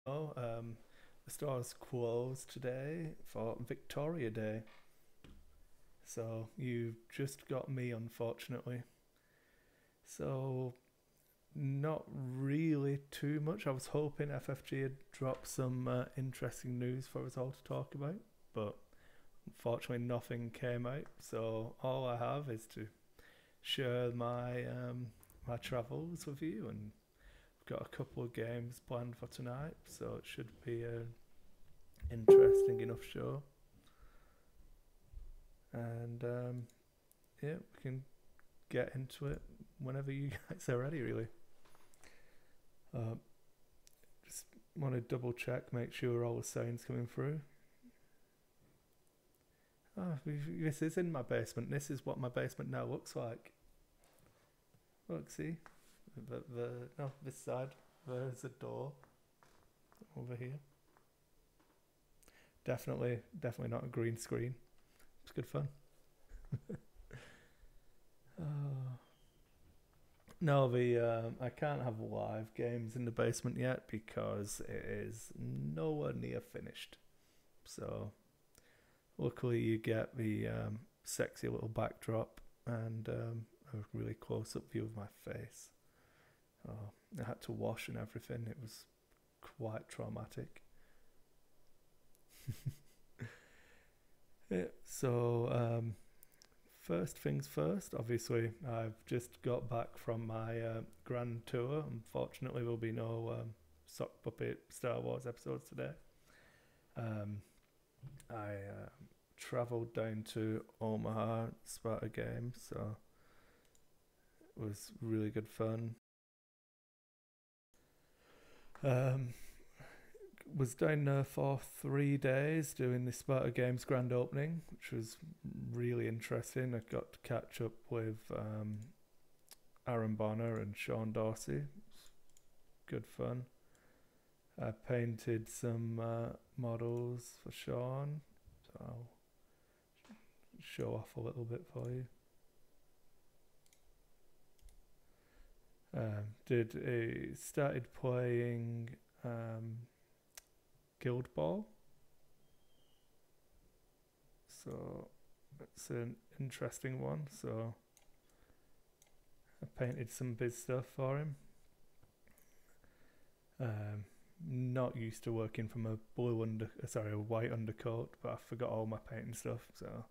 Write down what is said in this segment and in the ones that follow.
Oh, the store's closed today for Victoria Day. So you've just got me, unfortunately. So not really too much. I was hoping FFG had dropped some interesting news for us all to talk about, but unfortunately nothing came out. So all I have is to share my travels with you, and I've got a couple of games planned for tonight, so it should be an interesting enough show. And yeah, we can get into it whenever you guys are ready, really. Uh, just want to double check, make sure all the sound's coming through. Oh, this is in my basement. This is what my basement now looks like. Look, see? No, this side. There's a door over here. Definitely not a green screen. It's good fun. Oh. No, the I can't have live games in the basement yet because it is nowhere near finished. So luckily you get the sexy little backdrop and a really close up view of my face. Oh, I had to wash and everything. It was quite traumatic. Yeah, so first things first, obviously, I've just got back from my grand tour. Unfortunately, there'll be no Sock Puppet Star Wars episodes today. I travelled down to Omaha, Sparta Games, so it was really good fun. Um, was down there for 3 days doing the Sparta Games grand opening, which was really interesting. I got to catch up with Aaron Bonner and Sean Dorsey. Good fun. I painted some models for Sean, so I'll show off a little bit for you. Started playing Guild Ball, so it's an interesting one. So I painted some biz stuff for him. Not used to working from a a white undercoat, but I forgot all my painting stuff, so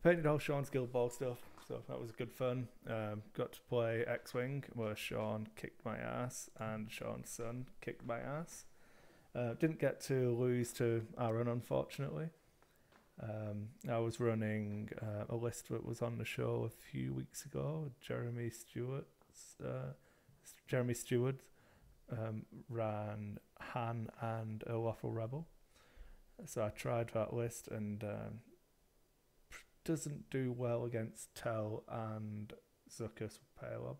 painted all Sean's Guild Ball stuff. So that was good fun. Got to play X-Wing, where Sean kicked my ass and Sean's son kicked my ass. Didn't get to lose to Aaron, unfortunately. I was running a list that was on the show a few weeks ago. Jeremy Stewart ran Han and a Waffle Rebel. So I tried that list, and doesn't do well against Tell and Zuckus Paylob.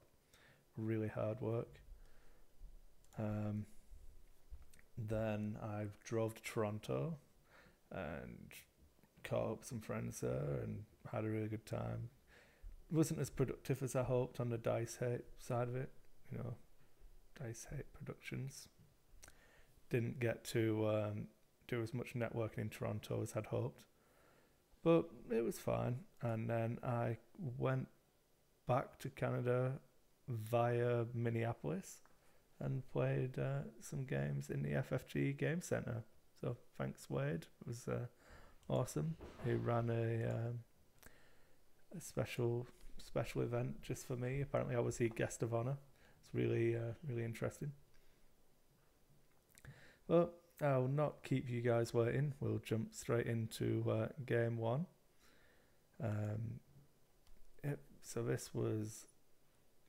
Really hard work. Then I drove to Toronto and caught up with some friends there and had a really good time. It wasn't as productive as I hoped on the Dice Hate side of it, Dice Hate Productions. Didn't get to do as much networking in Toronto as I'd hoped, but it was fine. And then I went back to Canada via Minneapolis and played some games in the FFG Game Center. So thanks, Wade. It was awesome. He ran a special event just for me. Apparently, I was the guest of honor. It's really interesting. Well, I'll not keep you guys waiting. We'll jump straight into game one. So this was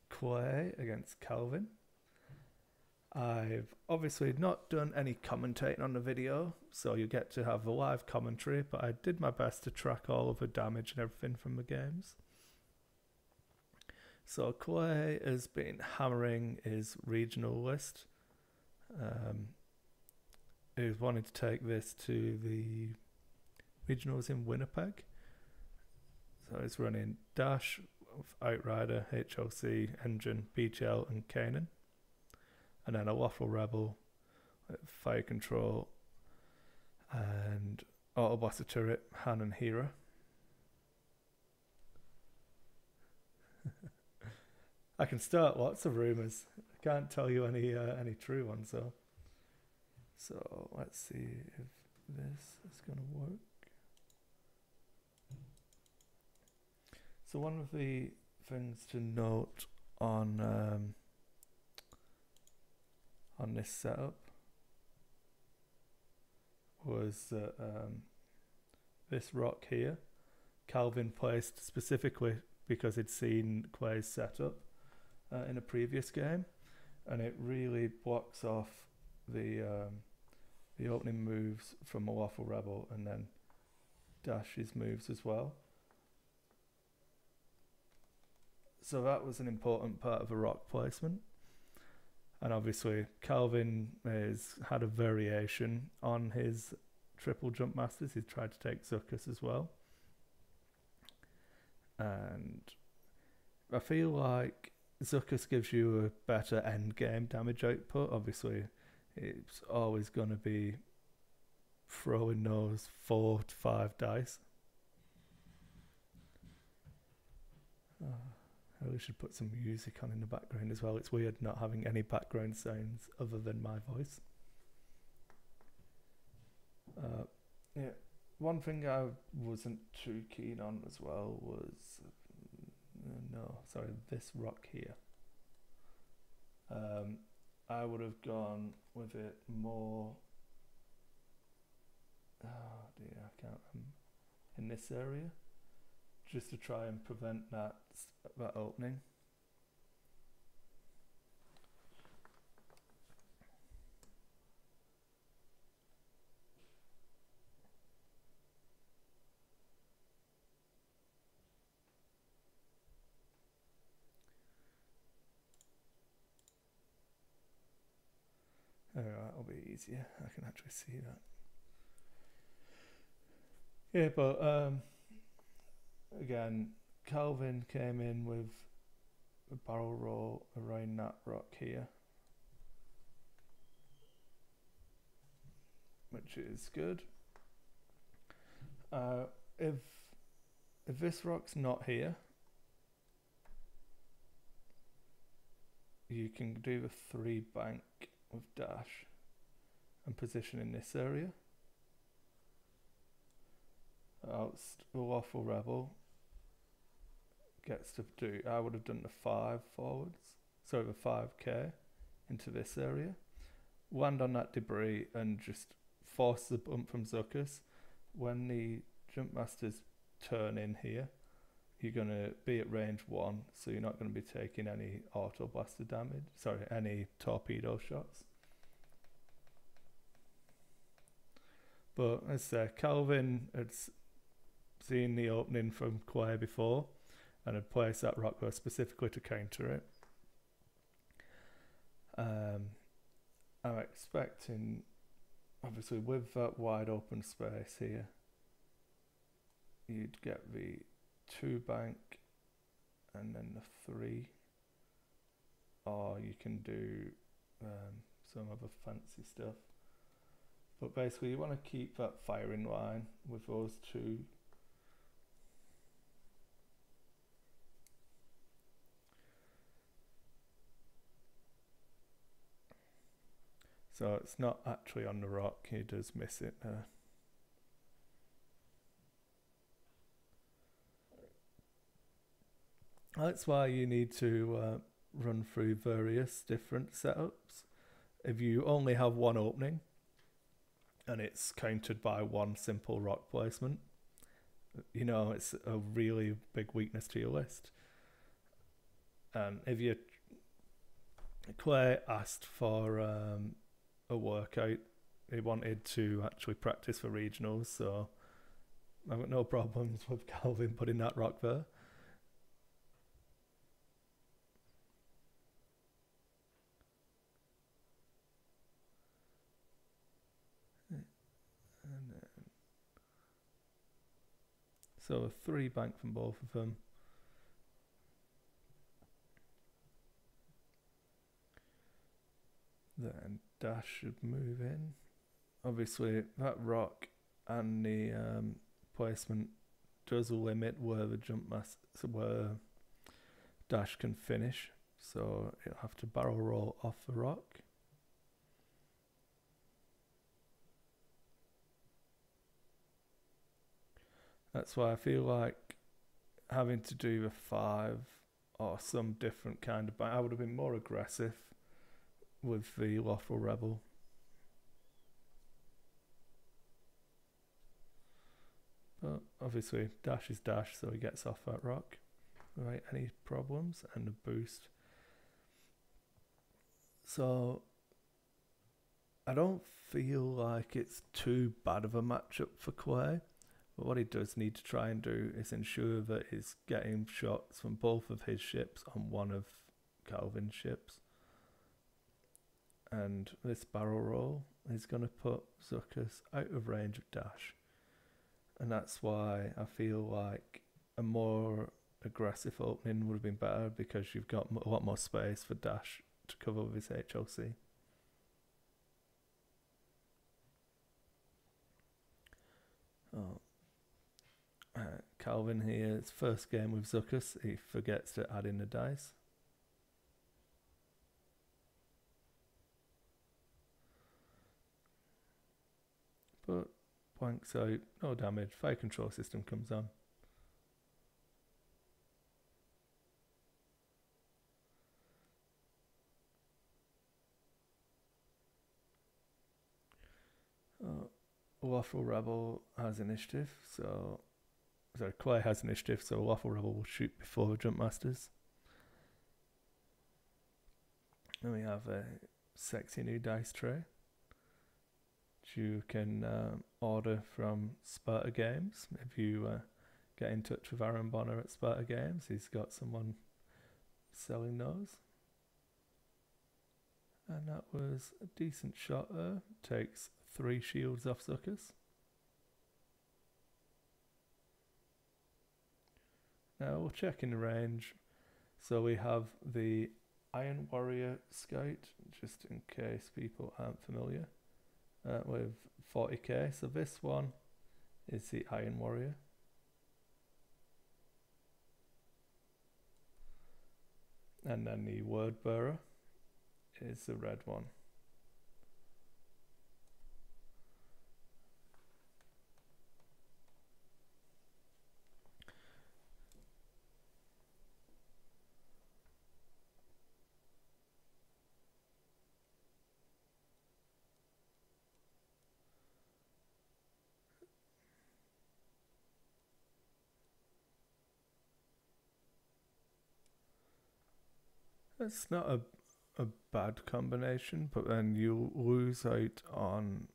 Clay against Calvin. I've obviously not done any commentating on the video, so you get to have a live commentary, but I did my best to track all of the damage and everything from the games. So Clay has been hammering his regional list. He's wanting to take this to the regionals in Winnipeg. So he's running Dash, Outrider, HLC, Engine, BGL and Kanan. And then a Waffle Rebel, fire control, and auto blaster turret, Han and Hera. I can start lots of rumors. I can't tell you any true ones though. So let's see if this is gonna work. So one of the things to note on this setup was that this rock here, Calvin placed specifically because he'd seen Quay's setup in a previous game, and it really blocks off the opening moves from a Waffle Rebel, and then Dash's moves as well. So that was an important part of a rock placement. And obviously Calvin has had a variation on his triple jump masters. He's tried to take Zuckuss as well. And I feel like Zuckuss gives you a better end game damage output. Obviously, it's always going to be throwing those 4 to 5 dice. I really should put some music on in the background as well. It's weird not having any background sounds other than my voice. Yeah, one thing I wasn't too keen on as well was this rock here. I would have gone with it more. Oh dear, I can't remember. In this area, just to try and prevent that opening. Alright, that'll be easier. I can actually see that. Yeah, but again, Calvin came in with a barrel roll around that rock here, which is good. If this rock's not here, you can do the 3 bank with dash and position in this area. Whilst the Waffle Rebel gets to do, I would have done the 5 forwards, so the 5k into this area, land on that debris and just force the bump from Zuckuss. When the jump masters turn in here, you're going to be at range 1, so you're not going to be taking any auto blaster damage, any torpedo shots. But as I say, Calvin had seen the opening from Quay before and had placed that rock there specifically to counter it. I'm expecting, obviously with that wide open space here, you'd get the 2 bank and then the 3, or you can do some other fancy stuff. But basically you want to keep that firing line with those 2. So it's not actually on the rock, he does miss it there. That's why you need to run through various different setups. If you only have one opening and it's countered by one simple rock placement, you know, it's a really big weakness to your list. And if you Clay asked for a workout, he wanted to actually practice for regionals, so I've got no problems with Calvin putting that rock there. So a 3 bank from both of them. Then dash should move in. Obviously, that rock and the placement does limit where the where dash can finish. So it'll have to barrel roll off the rock. That's why I feel like having to do a 5 or some different kind of I would have been more aggressive with the Lawful Rebel. But obviously, dash is dash, so he gets off that rock. Right, any problems? And a boost. So, I don't feel like it's too bad of a matchup for Clay. But what he does need to try and do is ensure that he's getting shots from both of his ships on one of Calvin's ships. And this barrel roll is going to put Zuckuss out of range of dash. And that's why I feel like a more aggressive opening would have been better, because you've got a lot more space for dash to cover with his HLC. Calvin here, it's first game with Zuckuss, he forgets to add in the dice. But blanks out, no damage, fire control system comes on. Lawful Rebel has initiative, so Clay has initiative, so Lawful Rebel will shoot before the Jump Masters. Then we have a sexy new dice tray, which you can order from Sparta Games. If you get in touch with Aaron Bonner at Sparta Games, he's got someone selling those. And that was a decent shot there. Takes 3 shields off Zuckuss. Now we'll check in the range. So we have the Iron Warrior Scout, just in case people aren't familiar, with 40k. So this one is the Iron Warrior. And then the Word Bearer is the red one. It's not a bad combination, but then you lose out on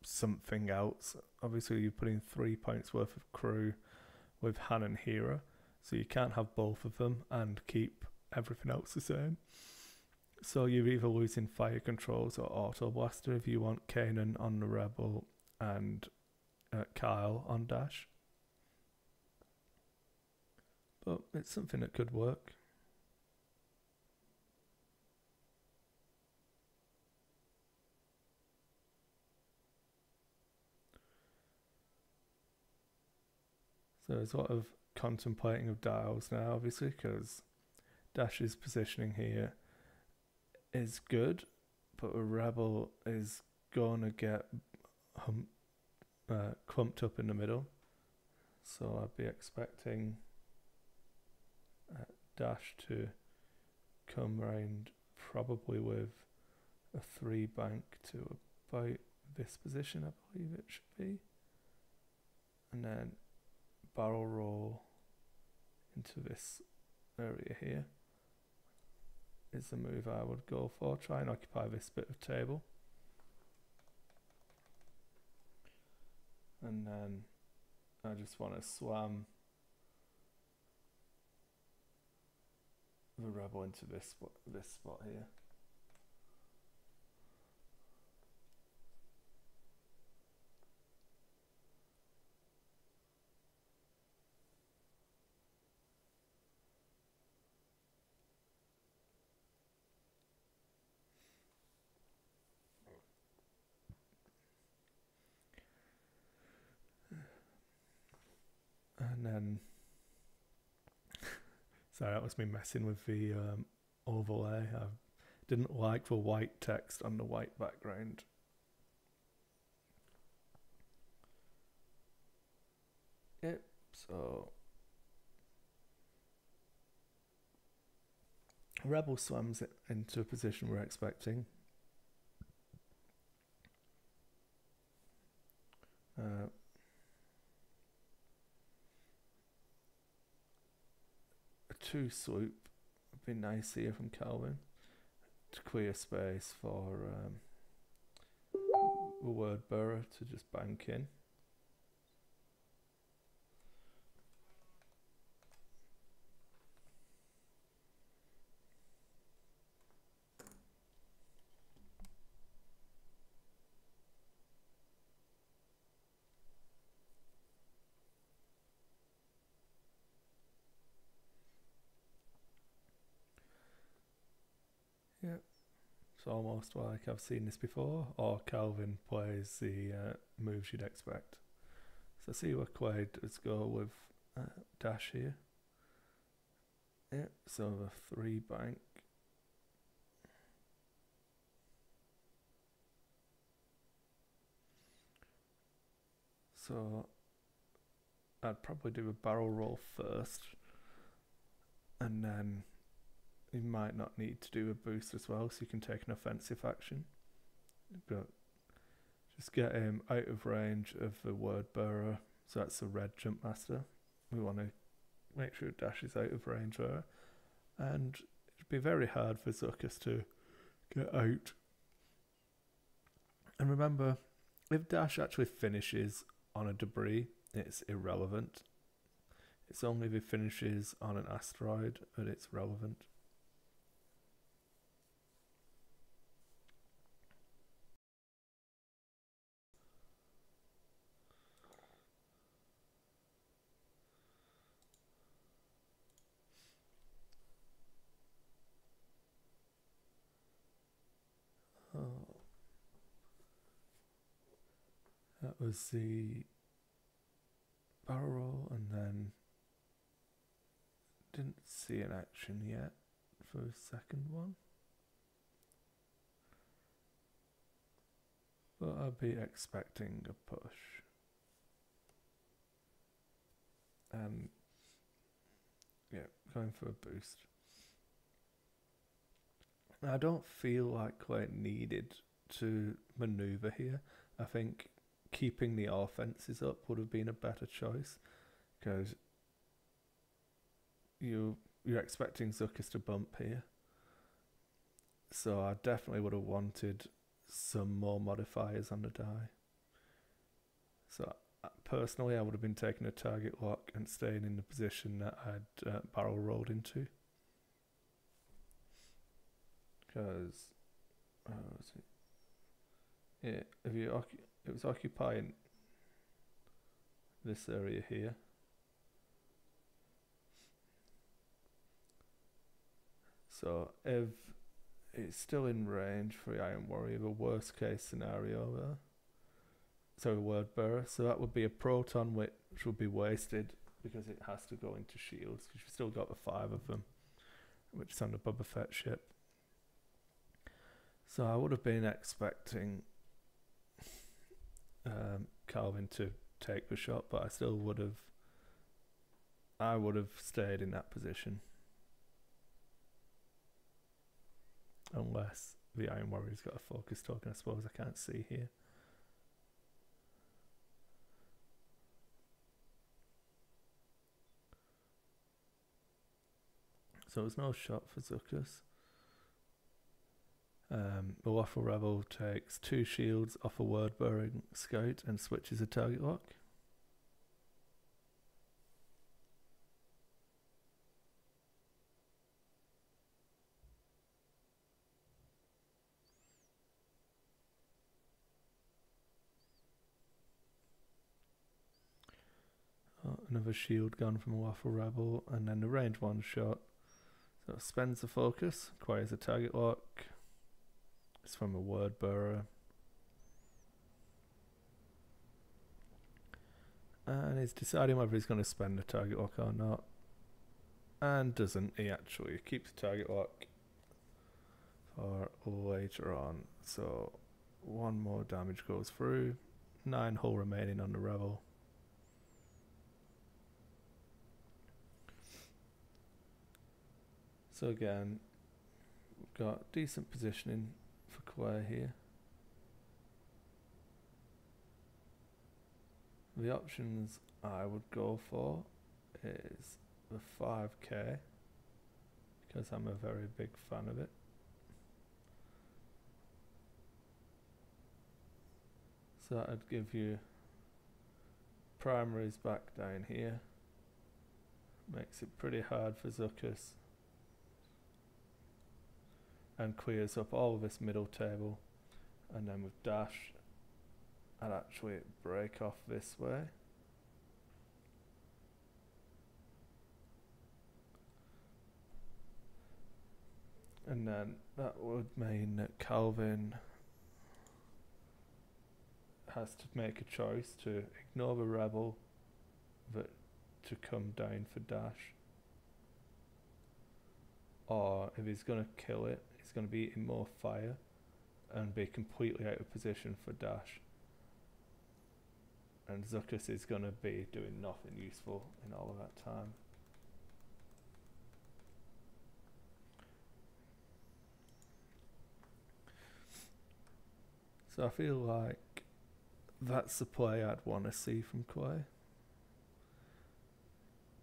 something else. Obviously, you're putting 3 points worth of crew with Han and Hera, so you can't have both of them and keep everything else the same. So you're either losing fire controls or auto blaster if you want Kanan on the Rebel and Kyle on dash. But it's something that could work. So there's a lot of contemplating of dials now, obviously, because Dash's positioning here is good, but a Rebel is going to get clumped up in the middle. So I'd be expecting Dash to come round probably with a 3 bank to about this position, I believe it should be. And then barrel roll into this area here is the move I would go for. Try and occupy this bit of table. And then I just want to slam the Rebel into this spot here. Sorry, that was me messing with the overlay. I didn't like the white text on the white background. Yep, so Rebel swams into a position we're expecting. A 2 swoop would be nice here from Calvin to clear space for the word bearer to just bank in. Yeah, it's almost like I've seen this before, or Calvin plays the moves you'd expect. So see what Quaid, let's go with dash here. Yeah, so the 3 bank. So I'd probably do a barrel roll first, and then you might not need to do a boost as well, so you can take an offensive action. But just get him out of range of the word bearer. So that's the red jump master. We want to make sure Dash is out of range there. And it'd be very hard for Zuckus to get out. And remember, if Dash actually finishes on a debris, it's irrelevant. It's only if it finishes on an asteroid that it's relevant. That was the barrel roll, and then didn't see an action yet for the second one. But I'll be expecting a push. And yeah, going for a boost. I don't feel like quite needed to maneuver here. I think keeping the offenses up would have been a better choice, because you're expecting Zuckus to bump here. So I definitely would have wanted some more modifiers on the die. So personally, I would have been taking a target lock and staying in the position that I'd barrel rolled into. Because yeah, if you it was occupying this area here. So if it's still in range for the Iron Warrior, the worst case scenario there. So a word bearer. So that would be a proton which would be wasted because it has to go into shields, because you've still got the 5 of them, which is on the Boba Fett ship. So I would have been expecting Calvin to take the shot, but I would have stayed in that position. Unless the Iron Warrior's got a focus token, I suppose I can't see here. So there's no shot for Zuckus. The Waffle Rebel takes 2 shields off a word-bearing scout and switches a target lock. Another shield gone from a Waffle Rebel, and then the range 1 shot. So it spends the focus, acquires a target lock. It's from a word bearer. And he's deciding whether he's going to spend a target lock or not. And doesn't. He actually keeps target lock for later on. So 1 more damage goes through. 9 hull remaining on the rebel. So again, we've got decent positioning for Clay here. The options I would go for is the 5k, because I'm a very big fan of it. So that'd give you primaries back down here. Makes it pretty hard for Zuckuss. And clears up all of this middle table. And then with dash, I'd actually break off this way. And then that would mean that Calvin has to make a choice to ignore the rebel, but to come down for dash. Or if he's going to kill it, he's going to be eating more fire and be completely out of position for dash. And Zuckuss is going to be doing nothing useful in all of that time. So I feel like that's the play I'd want to see from Clay.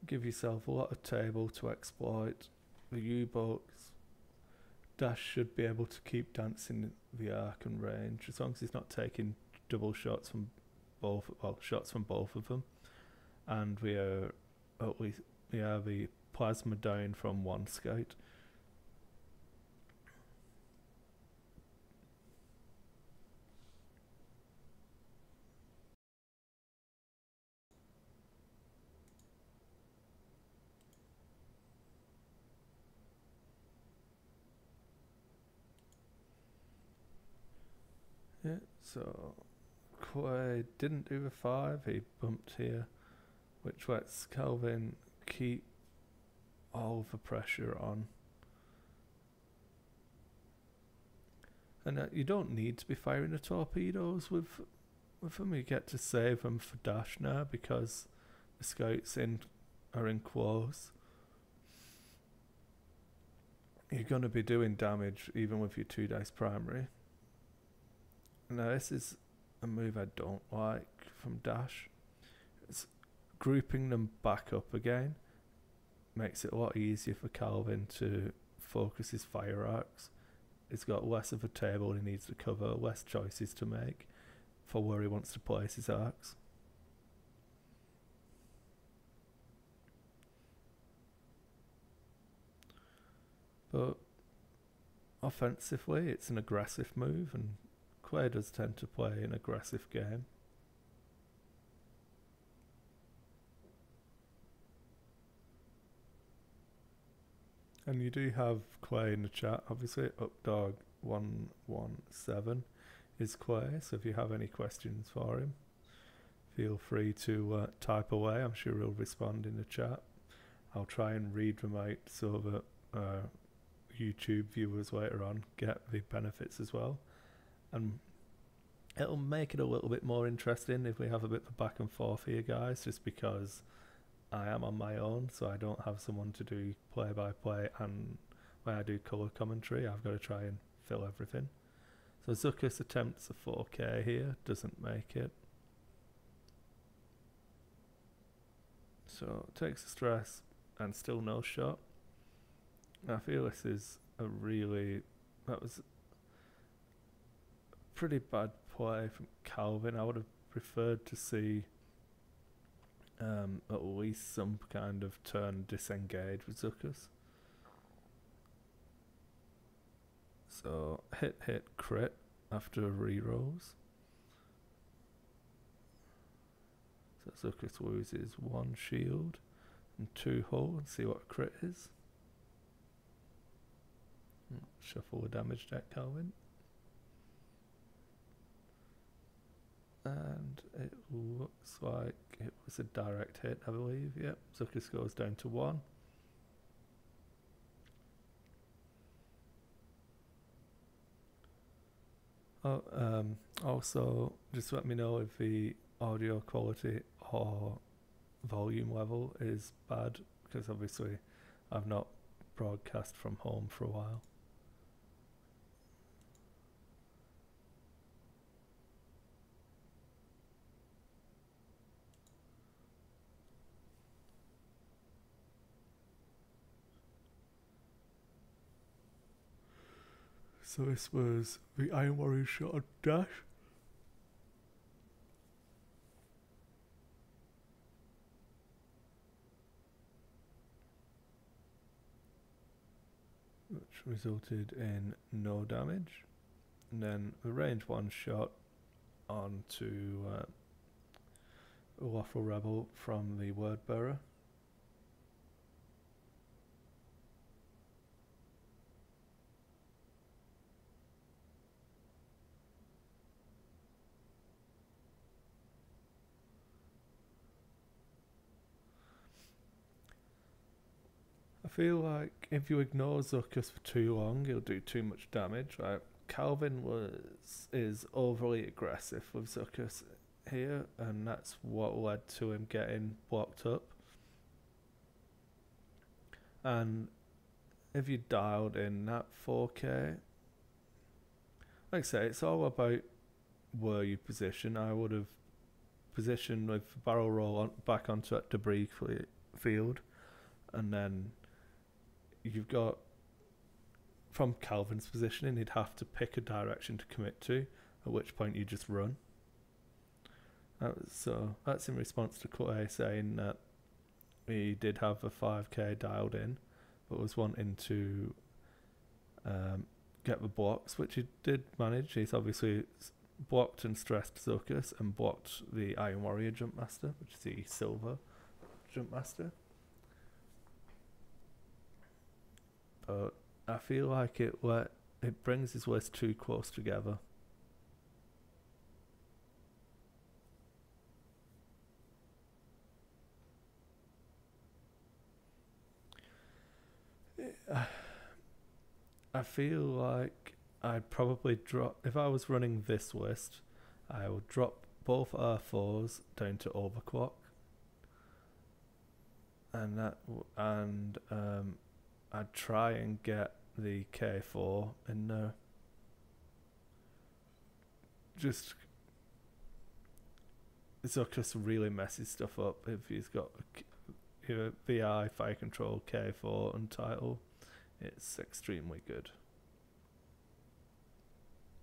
Give yourself a lot of table to exploit the U-boats. Dash should be able to keep dancing the arc and range as long as he's not taking double shots from both, shots from both of them. And we are the plasma down from 1 scout. Yeah, so Clay didn't do the 5, he bumped here, which lets Calvin keep all the pressure on. And you don't need to be firing the torpedoes with them, you get to save them for dash now because the scouts are in close. You're going to be doing damage even with your 2 dice primary. Now this is a move I don't like from dash. It's grouping them back up again makes it a lot easier for Calvin to focus his fire arcs. He's got less of a table he needs to cover, less choices to make for where he wants to place his arcs. But offensively it's an aggressive move, and Clay does tend to play an aggressive game. And you do have Clay in the chat, obviously. Updog117 is Clay, so if you have any questions for him, feel free to type away. I'm sure he'll respond in the chat. I'll try and read them out so that YouTube viewers later on get the benefits as well. And it'll make it a little bit more interesting if we have a bit of a back and forth here, guys, just because I am on my own, so I don't have someone to do play-by-play, and when I do colour commentary, I've got to try and fill everything. So Zuckuss attempts a 4k here, doesn't make it. So takes the stress and still no shot. I feel this is that was a pretty bad play from Calvin. I would have preferred to see at least some kind of turn disengage with Zuckuss. So hit crit after rerolls. So Zuckuss loses 1 shield and 2 hull, and see what crit is. Shuffle the damage deck, Calvin. And it looks like it was a direct hit, I believe. Yep, Zuckuss goes down to 1. Oh, also, just let me know if the audio quality or volume level is bad, because obviously I've not broadcast from home for a while. So this was the Iron Warrior shot on Dash. Which resulted in no damage. And then the range 1 shot onto Waffle Rebel from the Word Bearer. I feel like if you ignore Zuckus for too long, he'll do too much damage. Right? Calvin is overly aggressive with Zuckus here, and that's what led to him getting blocked up. And if you dialed in that 4K, like I say, it's all about where you position. I would have positioned with barrel roll back onto that debris field, and then you've got, from Calvin's positioning, he'd have to pick a direction to commit to, at which point you just run. So that's in response to Clay saying that he did have a 5K dialed in, but was wanting to get the blocks, which he did manage. He's obviously blocked and stressed Zuckus and blocked the Iron Warrior Jumpmaster, which is the silver Jumpmaster. But I feel like it brings his list too close together. I feel like I'd probably drop, if I was running this list, I would drop both R4s down to overclock, and I'd try and get the K4 in there. Just Zuckus really messes stuff up if he's got VI, Fire Control, K4 and title. It's extremely good.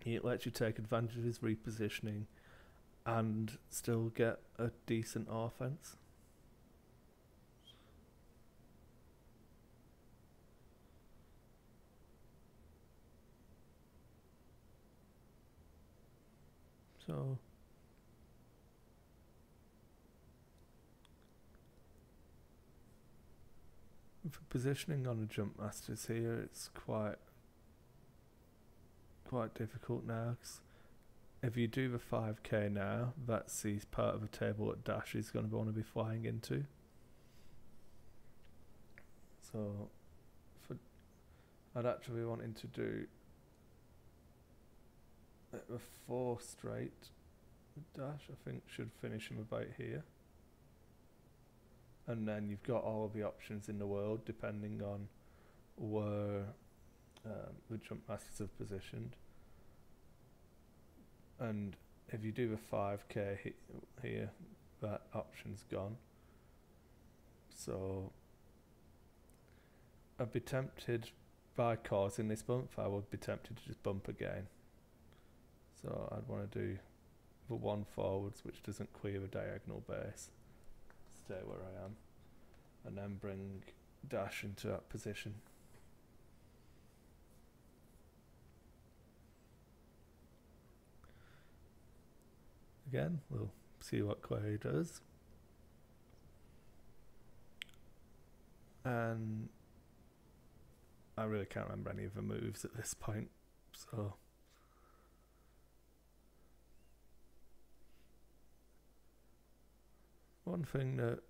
It lets you take advantage of his repositioning and still get a decent offense. So for positioning on a jump masters here, it's quite difficult now, 'cause if you do the 5K now, that's the part of the table that Dash is going to want to be flying into. So I'd actually be wanting to do a 4 straight Dash. I think should finish him about here. And then you've got all of the options in the world depending on where the jump masters have positioned. And if you do the 5K here, that option's gone. So I'd be tempted, by causing this bump, I would be tempted to just bump again. So I'd want to do the 1 forwards, which doesn't clear a diagonal base, stay where I am, and then bring Dash into that position. Again, we'll see what Clay does. And I really can't remember any of the moves at this point, so one thing that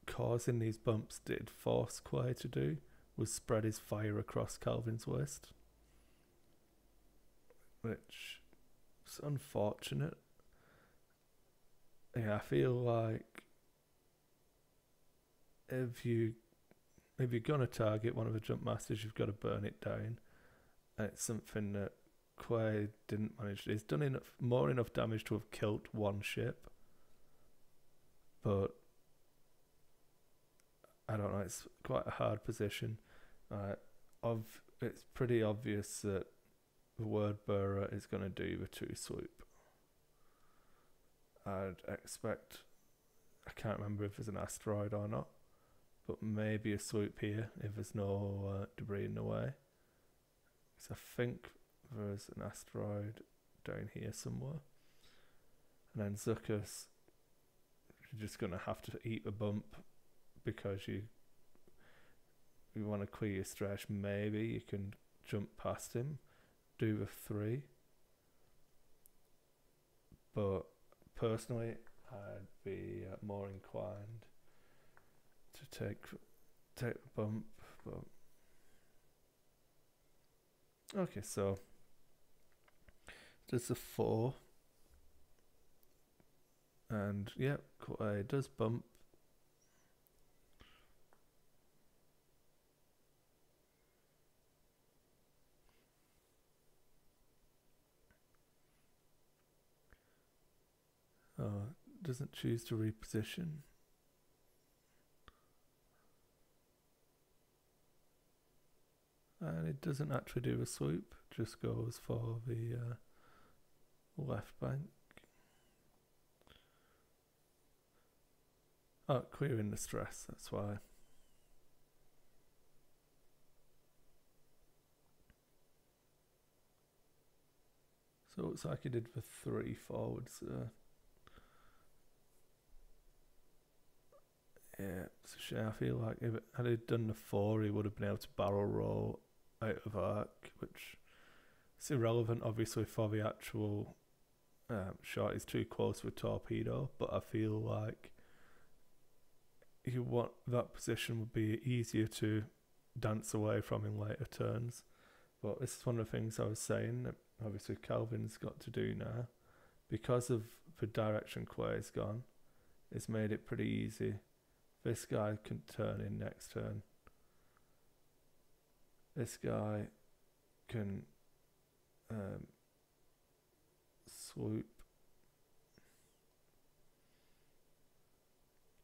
causing these bumps did force Clay to do was spread his fire across Calvin's list, which It's unfortunate. Yeah, I feel like if you're gonna target one of the jump masters, you've got to burn it down, and it's something that Quay didn't manage. He's done enough damage to have killed one ship, but I don't know. It's quite a hard position. It's pretty obvious that the word bearer is going to do the 2 swoop. I'd expect. I can't remember if there's an asteroid or not, but maybe a swoop here if there's no debris in the way. Because I think there's an asteroid down here somewhere. And then Zuckus, you're just going to have to eat a bump because you want to clear your stretch. Maybe you can jump past him, do the 3. But personally, I'd be more inclined to take the bump. But okay, so does the 4, and yeah, it does bump. Doesn't choose to reposition. And it doesn't actually do a swoop, just goes for the left bank. Oh, clearing the stress, that's why. So it looks like he did the 3 forwards there. Yeah, it's a shame. I feel like if had he done the 4, he would have been able to barrel roll out of arc, which is irrelevant, obviously, for the actual shot. He's too close with torpedo, but I feel like that position would be easier to dance away from in later turns. But this is one of the things I was saying that obviously Calvin's got to do now, because of the direction Quay's gone. It's made it pretty easy. This guy can turn in next turn. This guy can swoop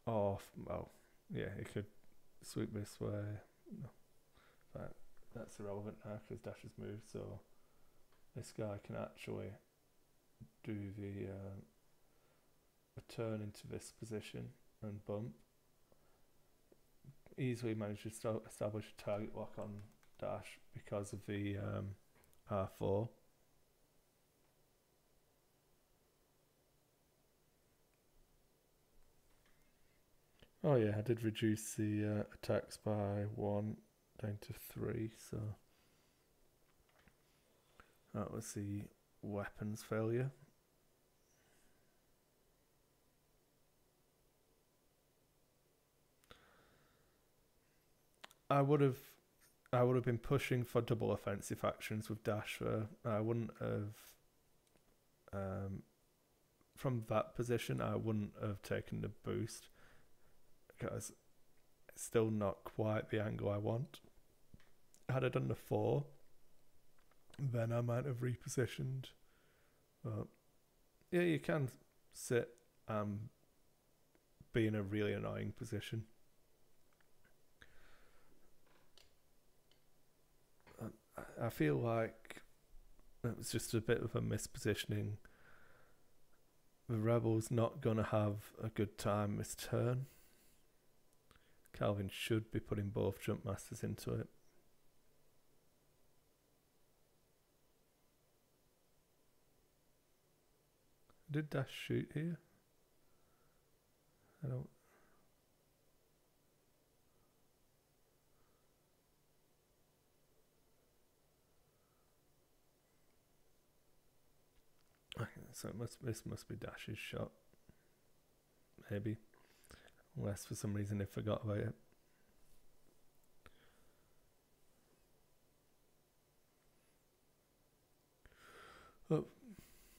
off. Well, yeah, he could swoop this way. No, but that's irrelevant now because Dash has moved. So this guy can actually do the a turn into this position and bump. Easily managed to establish a target lock on Dash because of the R4. Oh yeah, I did reduce the attacks by 1 down to 3, so that was the weapons failure. I would have been pushing for double offensive actions with Dash. I wouldn't have from that position. I wouldn't have taken the boost because it's still not quite the angle I want. Had I done the 4, then I might have repositioned. But yeah, you can sit and be in a really annoying position. I feel like it was just a bit of a mispositioning. The Rebels not going to have a good time this turn. Calvin should be putting both jump masters into it. Did Dash shoot here? I don't. So this must be Dash's shot. Maybe. Unless for some reason they forgot about it. Oh,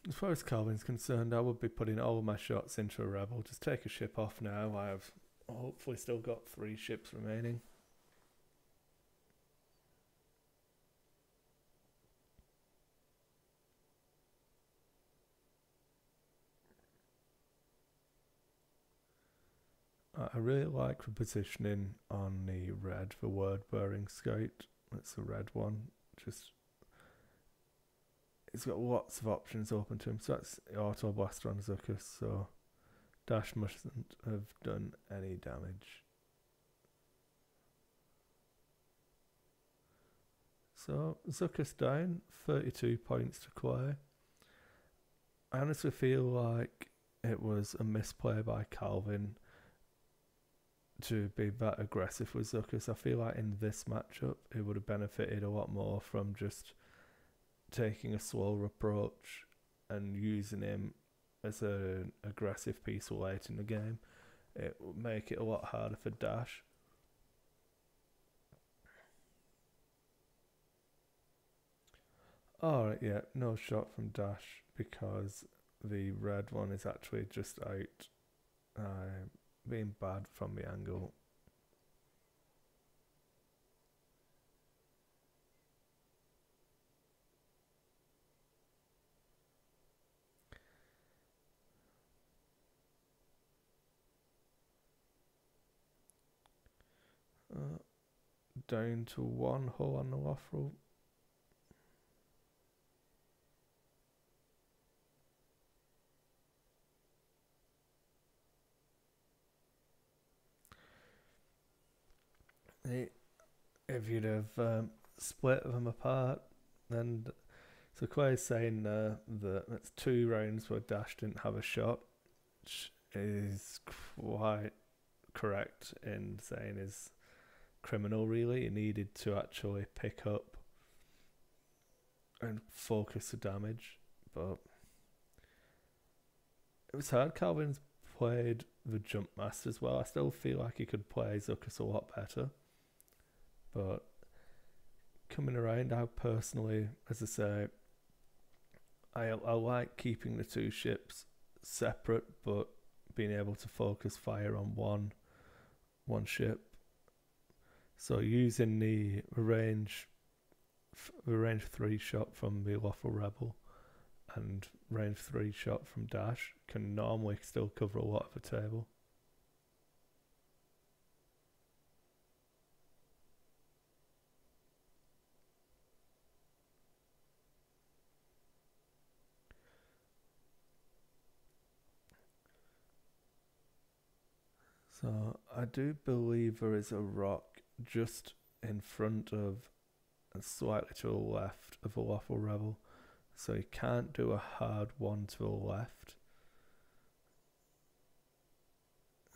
As far as Calvin's concerned, I would be putting all of my shots into a rebel. Just take a ship off now. I have hopefully still got 3 ships remaining. I really like the positioning on the red, the word-bearing scout. That's the red one. Just, it's got lots of options open to him. So that's auto blaster on Zuckuss. So Dash mustn't have done any damage. So Zuckuss down, 32 points to Clay. I honestly feel like it was a misplay by Calvin to be that aggressive with Zuckuss. I feel like in this matchup it would have benefited a lot more from just taking a slower approach and using him as an aggressive piece late in the game. It would make it a lot harder for Dash. Alright, yeah, no shot from Dash because the red one is actually just out being bad from the angle. Down to 1 hull on the Waffle. If you'd have split them apart, then so Clay's saying that it's 2 rounds where Dash didn't have a shot, which is quite correct in saying is criminal. Really, he needed to actually pick up and focus the damage, but it was hard. Calvin's played the jump master as well. I still feel like he could play Zuckuss a lot better. But coming around, I personally, as I say, I like keeping the 2 ships separate, but being able to focus fire on one ship. So using the range 3 shot from the Lawful Rebel and range 3 shot from Dash can normally still cover a lot of the table. So I do believe there is a rock just in front of and slightly to the left of the Lawful Rebel. So you can't do a hard one to the left.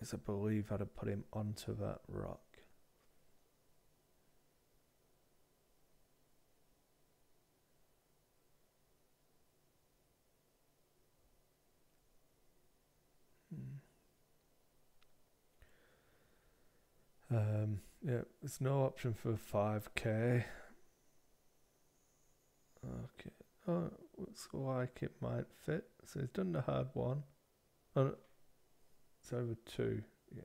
As I believe I'd have put him onto that rock. Yeah, there's no option for 5k. Okay. Oh, looks like it might fit. So he's done the hard one. Oh, it's over 2. Yeah.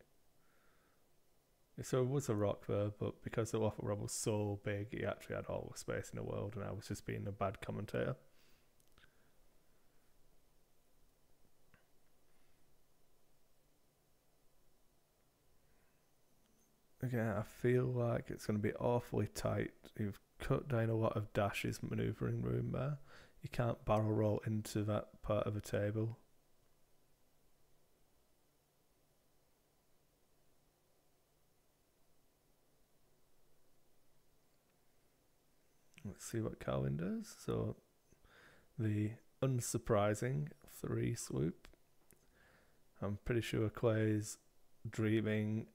So it was a rock there, but because the Waffle Rebel was so big, he actually had all the space in the world, and I was just being a bad commentator. Again, I feel like it's going to be awfully tight. You've cut down a lot of Dash's manoeuvring room there. You can't barrel roll into that part of the table. Let's see what Calvin does. So the unsurprising 3 swoop. I'm pretty sure Clay's dreaming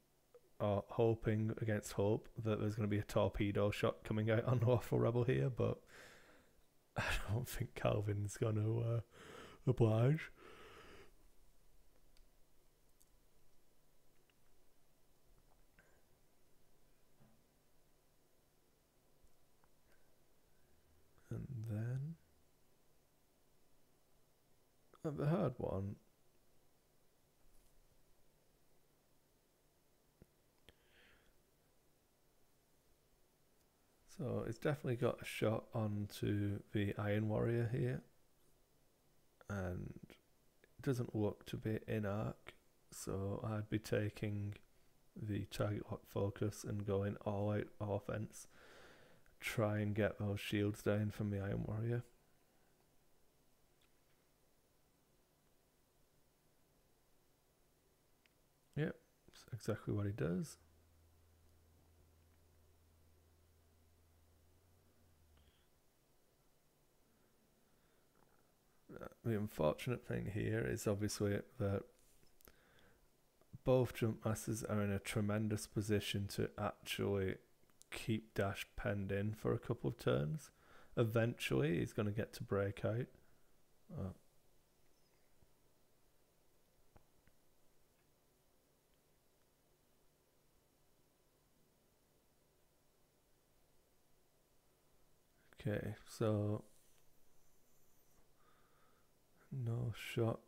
or hoping against hope that there's going to be a torpedo shot coming out on the Waffle Rebel here, but I don't think Calvin's going to oblige. And then Never heard one. So it's definitely got a shot onto the Iron Warrior here, and it doesn't look to be in arc, so I'd be taking the target lock focus and going all out offense, try and get those shields down from the Iron Warrior. Yep, that's exactly what he does. The unfortunate thing here is obviously that both jump masters are in a tremendous position to actually keep Dash penned in for a couple of turns. Eventually he's going to get to break out. Okay, so no shot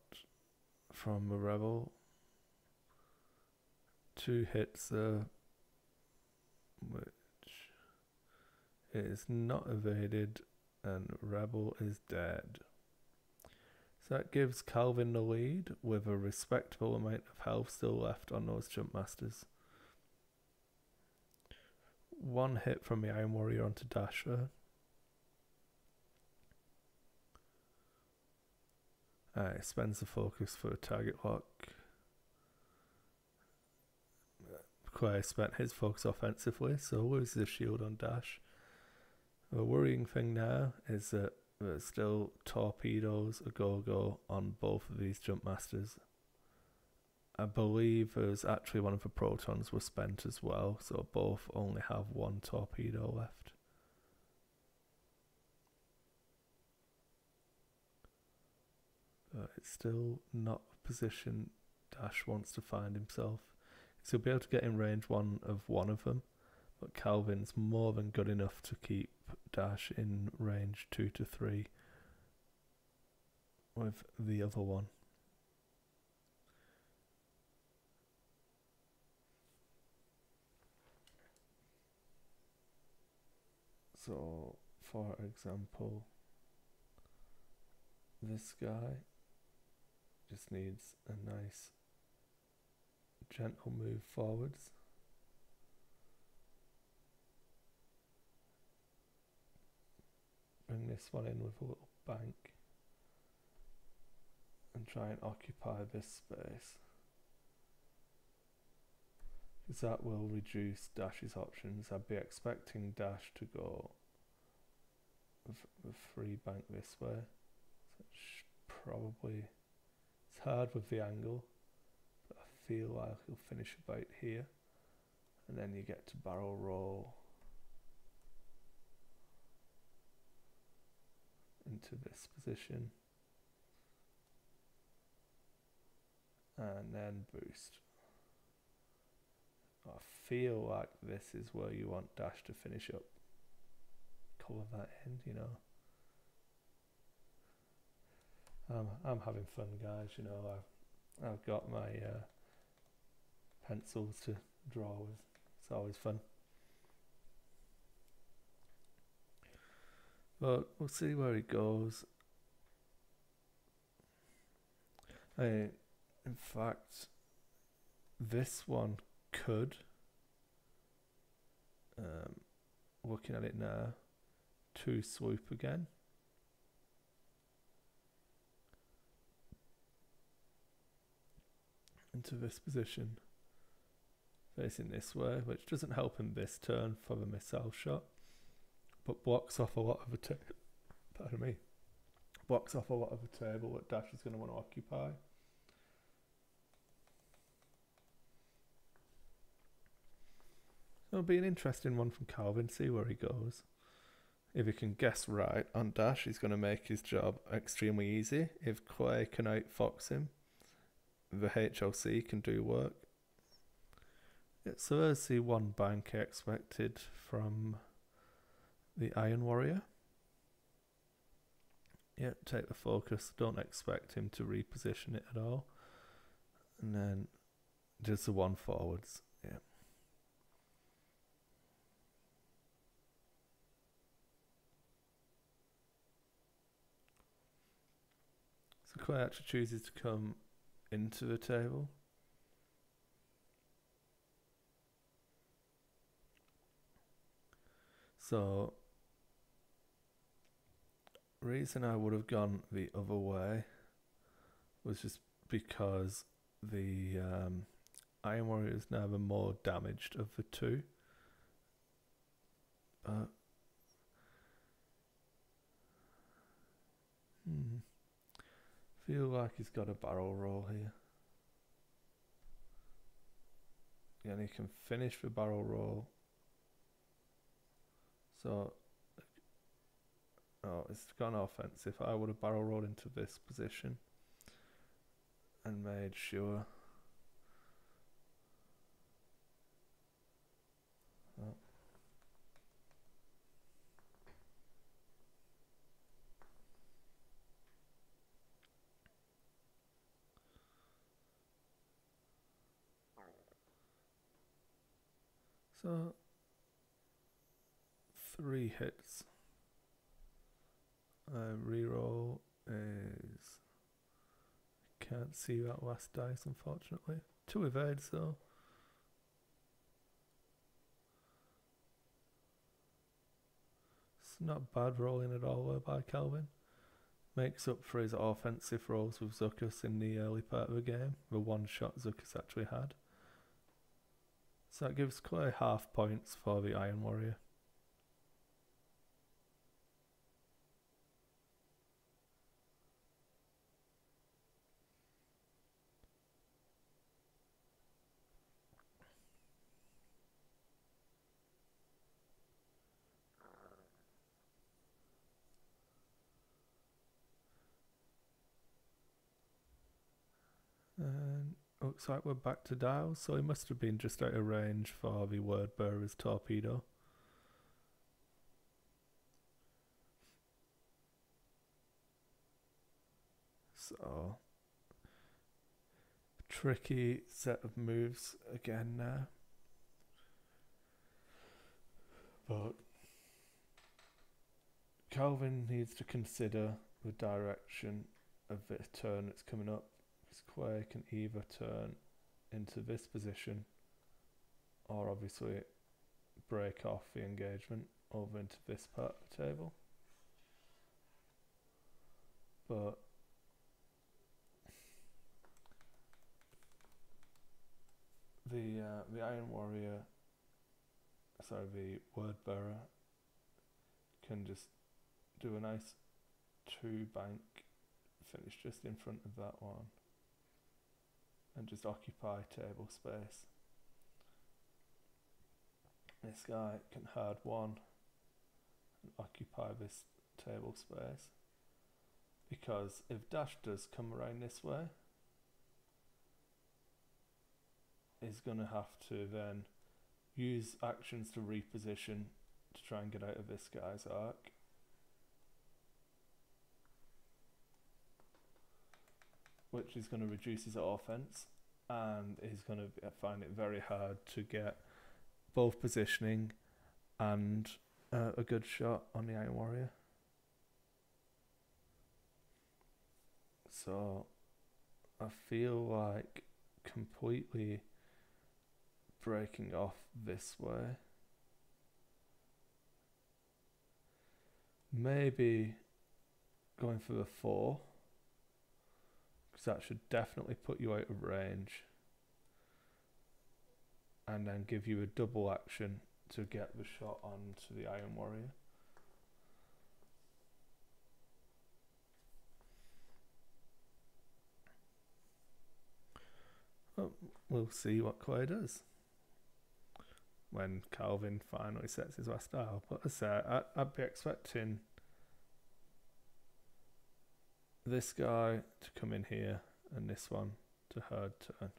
from a rebel. 2 hits there, which is not evaded, and rebel is dead. So that gives Calvin the lead with a respectable amount of health still left on those jump masters. 1 hit from the Iron Warrior onto Dasher. Spends the focus for a target lock. Clay spent his focus offensively, so loses the shield on Dash. The worrying thing now is that there's still torpedoes a go-go on both of these jump masters. I believe there's actually one of the protons were spent as well, so both only have 1 torpedo left. But it's still not a position Dash wants to find himself. So he'll be able to get in range one of them, but Calvin's more than good enough to keep Dash in range 2 to 3 with the other one. So, for example, this guy just needs a nice gentle move forwards. Bring this one in with a little bank and try and occupy this space, because that will reduce Dash's options. I'd be expecting Dash to go with free bank this way, so it's probably, it's hard with the angle, but I feel like he'll finish about here, and then you get to barrel roll into this position and then boost. I feel like this is where you want Dash to finish up, colour that in, you know. I'm having fun, guys, you know. I've got my pencils to draw with. It's always fun. But we'll see where he goes. In fact, this one could, looking at it now, 2 swoop again. Into this position, facing this way, which doesn't help him this turn for the missile shot, but blocks off a lot of the blocks off a lot of the table that Dash is going to want to occupy. It'll be an interesting one from Calvin, see where he goes. If he can guess right on Dash, he's going to make his job extremely easy. If Clay can outfox him, the HLC can do work. Yeah, so there's the 1 bank expected from the Iron Warrior. Yeah, take the focus. Don't expect him to reposition it at all. And then just the one forwards. Yeah. So Clay actually chooses to come into the table. So, reason I would have gone the other way was just because the Iron Warrior is now the more damaged of the two. Feel like he's got a barrel roll here. Yeah, and he can finish the barrel roll. So, oh, it's gone offensive. I would have barrel rolled into this position and made sure. Oh. So, 3 hits. Reroll is... Can't see that last dice, unfortunately. 2 evades, though. It's not bad rolling at all, though, by Calvin. Makes up for his offensive rolls with Zuckuss in the early part of the game. The one shot Zuckuss actually had. So that gives Clay half points for the Iron Warrior. And looks like we're back to dial, so he must have been just out of range for the Word Bearer's torpedo. So, tricky set of moves again now. But Calvin needs to consider the direction of the turn that's coming up. Because Clay can either turn into this position or obviously break off the engagement over into this part of the table. But the Iron Warrior, sorry, the Word Bearer can just do a nice 2 bank finish just in front of that one and just occupy table space. This guy can hard 1 and occupy this table space, because if Dash does come around this way, he's going to have to then use actions to reposition to try and get out of this guy's arc. Which is going to reduce his offense, and he's going to find it very hard to get both positioning and a good shot on the Iron Warrior. So I feel like completely breaking off this way. Maybe going for the 4, because that should definitely put you out of range, and then give you a double action to get the shot onto the Iron Warrior. Well, we'll see what Clay does when Calvin finally sets his last dial. But as I say, I'd be expecting this guy to come in here and this one to hard turn.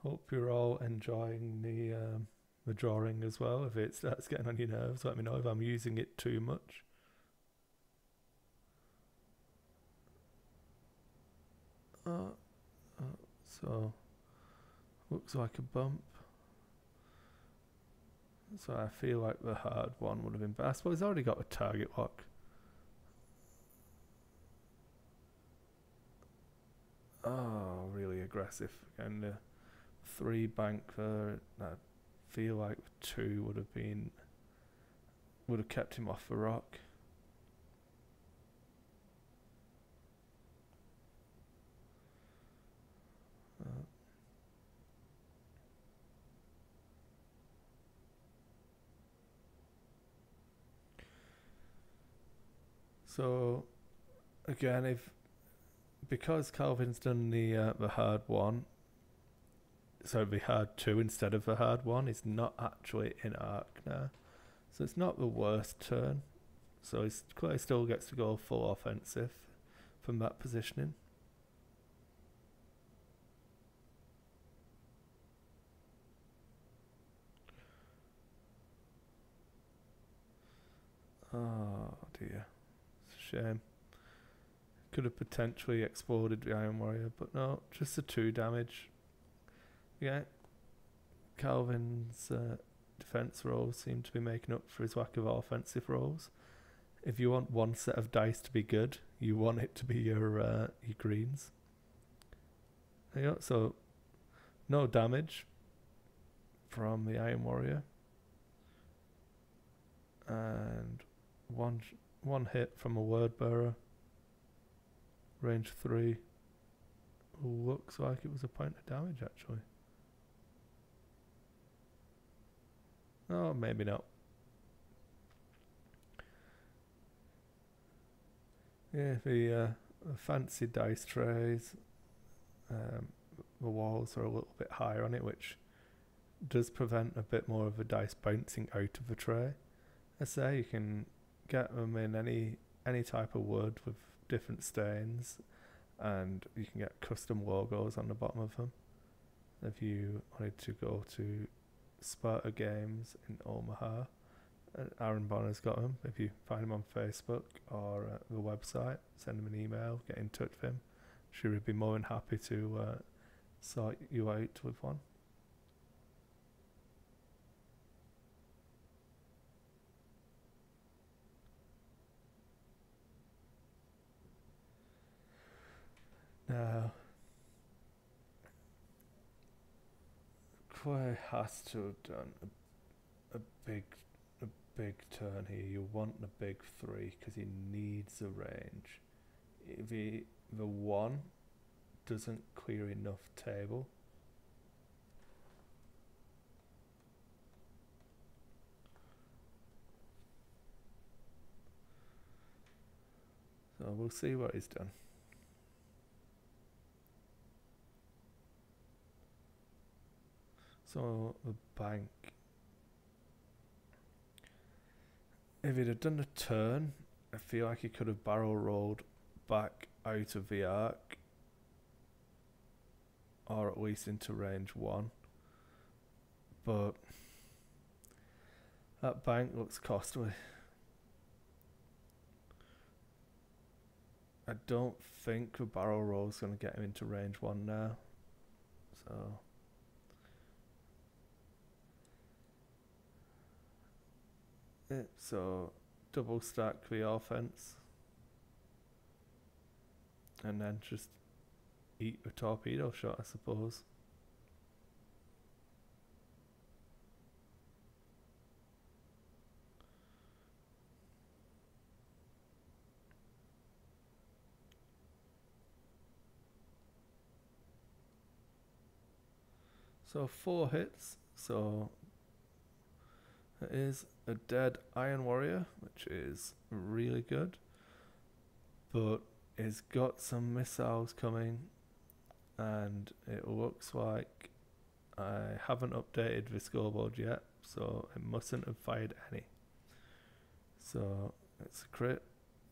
Hope you're all enjoying the drawing as well. If it starts getting on your nerves, let me know if I'm using it too much. So looks like a bump. So I feel like the hard one would have been best. But he's already got a target lock. Oh, really aggressive. And the 3 bank there. I feel like the 2 would have kept him off the rock. So again, because Calvin's done the hard 1, so the hard 2 instead of the hard 1, he's not actually in arc now. So it's not the worst turn. So he still gets to go full offensive from that positioning. Oh dear. It's a shame. Could have potentially exploded the Iron Warrior, but no, just the 2 damage. Yeah, Calvin's defense rolls seem to be making up for his lack of offensive rolls. If you want one set of dice to be good, you want it to be your greens. There you go. So no damage from the Iron Warrior, and one hit from a word bearer. Range 3. Looks like it was a point of damage actually. Oh, maybe not. Yeah, the fancy dice trays, the walls are a little bit higher on it, which does prevent a bit more of the dice bouncing out of the tray. I say you can get them in any type of wood with different stains, and you can get custom logos on the bottom of them. If you wanted to go to Sparta Games in Omaha, Aaron Bonner's got them. If you find him on Facebook or the website, send him an email, get in touch with him. Sure, he'd be more than happy to sort you out with one. Now, Quay has to have done a big turn here. You want the big 3 because he needs a range. If the 1 doesn't clear enough table, so we'll see what he's done. So the bank, if he'd have done a turn, I feel like he could have barrel rolled back out of the arc, or at least into range 1. But that bank looks costly. I don't think the barrel roll is going to get him into range 1 now. So double stack the offense and then just eat a torpedo shot, I suppose. So 4 hits, so it is a dead Iron Warrior, which is really good, but it's got some missiles coming, and it looks like I haven't updated the scoreboard yet, so it mustn't have fired any. So it's a crit,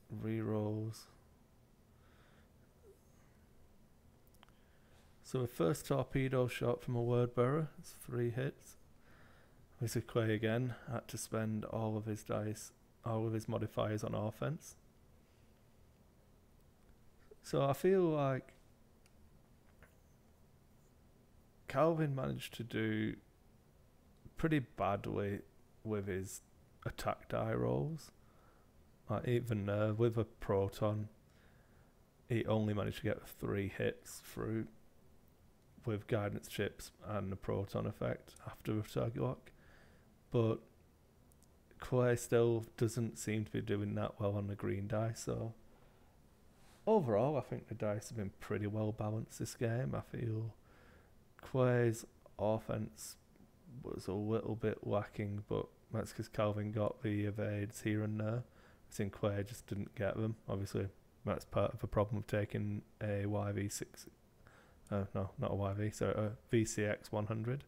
re-rolls. So the first torpedo shot from a word bearer. It's 3 hits. Mr. Quay again had to spend all of his dice, all of his modifiers on offense. So I feel like Calvin managed to do pretty badly with his attack die rolls. Like even with a proton, he only managed to get 3 hits through with guidance chips and the proton effect after a target lock. But Quay still doesn't seem to be doing that well on the green die, so overall I think the dice have been pretty well balanced this game. I feel Quay's offense was a little bit lacking, but that's because Calvin got the evades here and there. I think Quay just didn't get them. Obviously, that's part of the problem of taking a YV6. No, not a YV, sorry, a VCX 100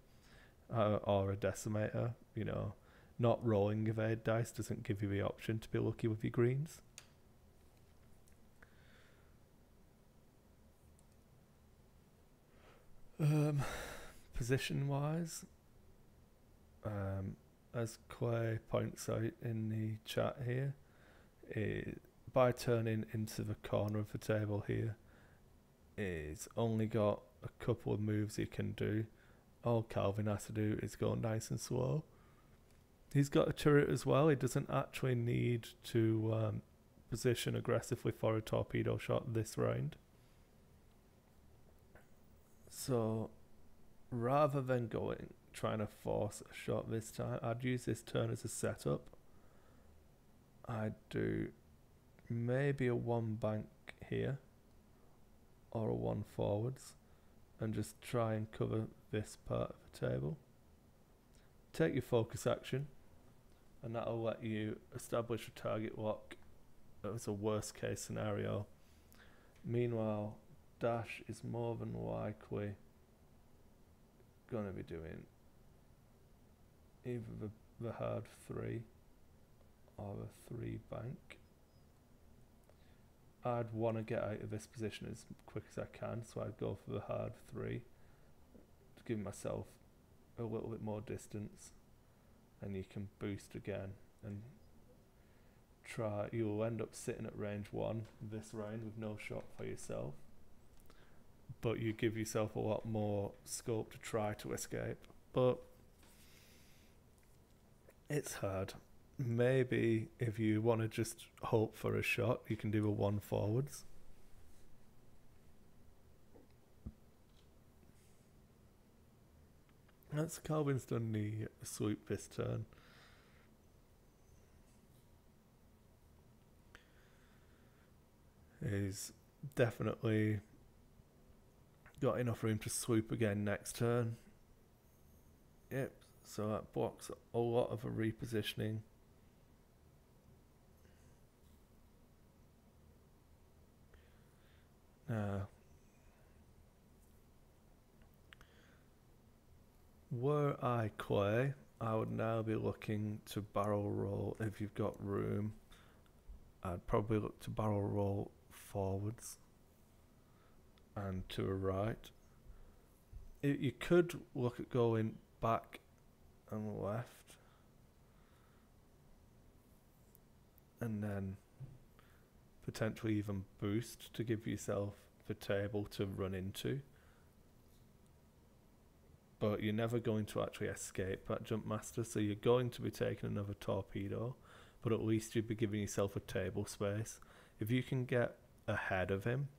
or a decimator. You know, not rolling evade dice doesn't give you the option to be lucky with your greens. Position wise, as Quay points out in the chat here, by turning into the corner of the table here, is only got a couple of moves he can do. All Calvin has to do is go nice and slow. He's got a turret as well. He doesn't actually need to position aggressively for a torpedo shot this round. So rather than trying to force a shot this time, I'd use this turn as a setup. I'd do maybe a 1 bank here or a 1 forwards and just try and cover this part of the table. Take your focus action and that'll let you establish a target lock as a worst case scenario. Meanwhile, Dash is more than likely going to be doing either the hard 3 or a 3 bank. I'd want to get out of this position as quick as I can, so I'd go for the hard 3 to give myself a little bit more distance, and you can boost again and try. You'll end up sitting at range 1 this round with no shot for yourself, but you give yourself a lot more scope to try to escape. But it's hard. Maybe if you want to just hope for a shot, you can do a 1 forwards. That's Calvin's done the swoop this turn. He's definitely got enough room to swoop again next turn. Yep, so that blocks a lot of a repositioning. Were I Quay, I would now be looking to barrel roll if you've got room. I'd probably look to barrel roll forwards and to a right. You could look at going back and left and then potentially even boost to give yourself the table to run into. But you're never going to actually escape that jump master, so you're going to be taking another torpedo, but at least you'd be giving yourself a table space. If you can get ahead of him,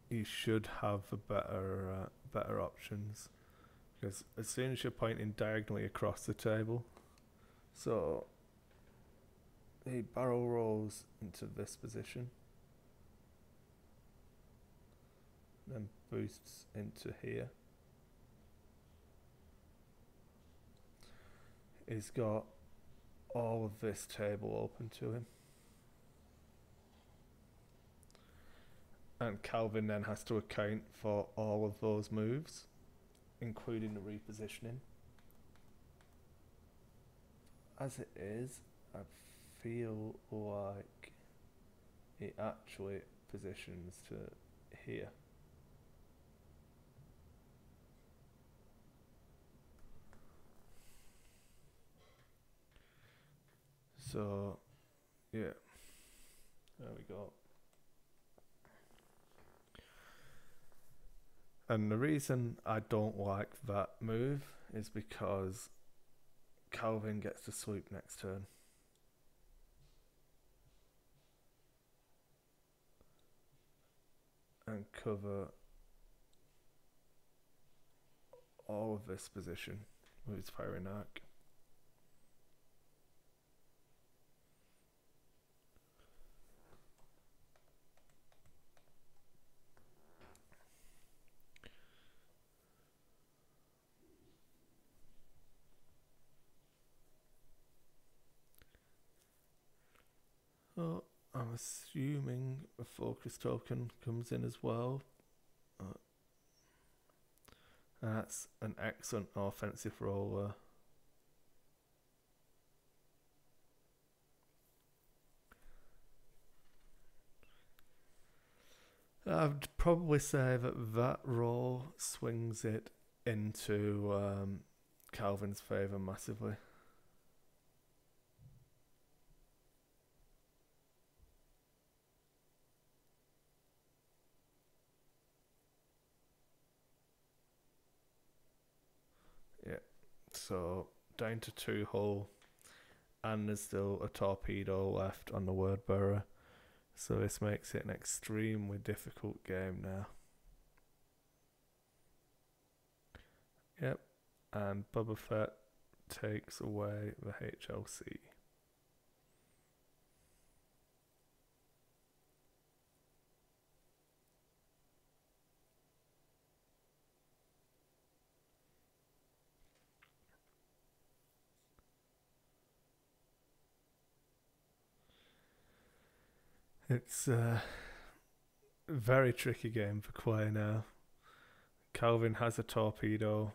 you should have a better options, because as soon as you're pointing diagonally across the table, so he barrel rolls into this position, then boosts into here. He's got all of this table open to him, and Calvin then has to account for all of those moves, including the repositioning. As it is, I feel like he actually positions to here. So, yeah. There we go. And the reason I don't like that move is because Calvin gets to sweep next turn. And cover all of this position with his firing arc. Oh, I'm assuming a focus token comes in as well. That's an excellent offensive roller. I'd probably say that roll swings it into Calvin's favour massively. Yeah, so down to 2 hull, and there's still a torpedo left on the word bearer. So this makes it an extremely difficult game now. Yep, and Boba Fett takes away the HLC. It's a very tricky game for Quay now. Calvin has a torpedo.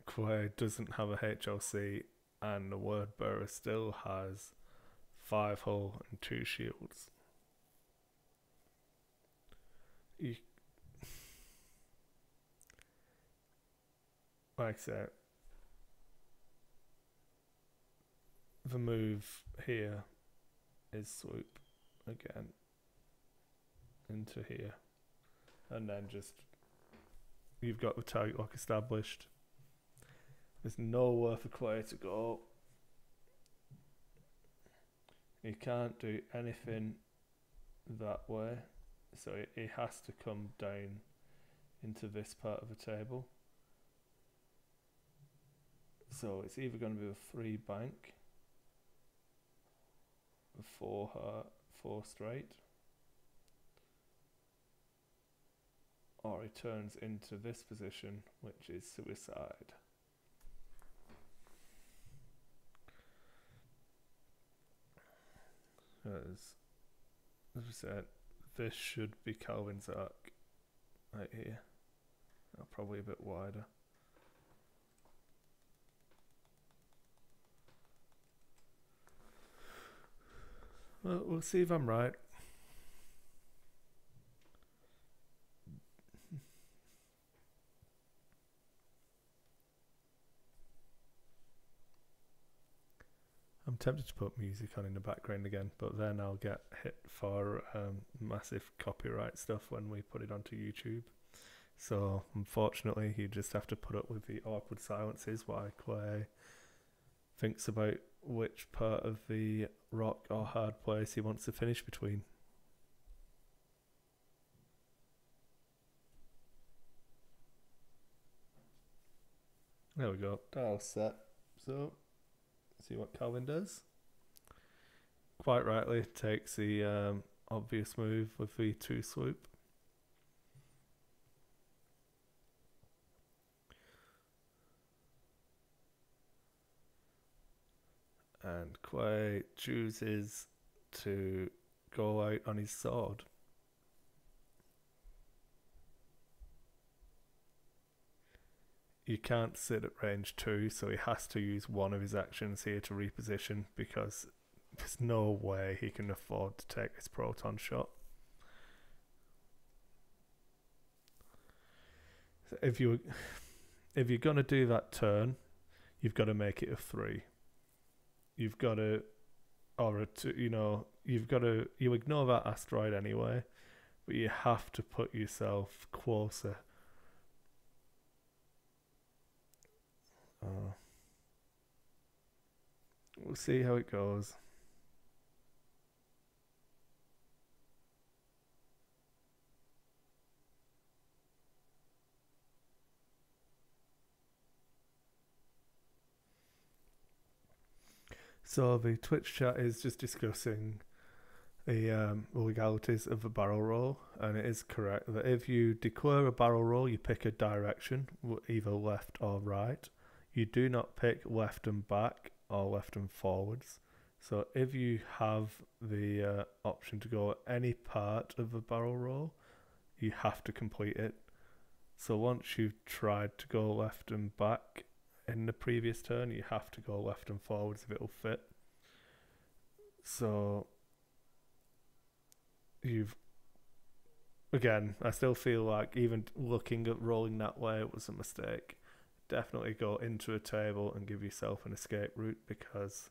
Quay doesn't have a HLC, and the word bearer still has 5 hull and 2 shields. Like I said, the move here is swoop again into here, and then just you've got the target lock established. There's nowhere for Quay to go. He can't do anything that way, so he has to come down into this part of the table. So it's either going to be a 3 bank, a 4 straight, or he turns into this position, which is suicide. As I said, this should be Calvin's arc right here. Probably a bit wider. Well, we'll see if I'm right. I'm tempted to put music on in the background again, but then I'll get hit for massive copyright stuff when we put it onto YouTube. So unfortunately, you just have to put up with the awkward silences while Quay thinks about which part of the rock or hard place he wants to finish between. There we go. Dial set. So, see what Calvin does. Quite rightly takes the obvious move with the 2 swoop. And Quay chooses to go out on his sword. You can't sit at range 2, so he has to use one of his actions here to reposition, because there's no way he can afford to take this proton shot. So if you're going to do that turn, you've got to make it a 3. you've got to, you ignore that asteroid anyway, but you have to put yourself closer. We'll see how it goes. So the Twitch chat is just discussing the legalities of a barrel roll, and it is correct that if you declare a barrel roll, you pick a direction, either left or right. You do not pick left and back or left and forwards. So if you have the option to go any part of a barrel roll, you have to complete it. So once you've tried to go left and back in the previous turn, you have to go left and forwards if it'll fit. So I still feel like even looking at rolling that way was a mistake. Definitely go into a table and give yourself an escape route, because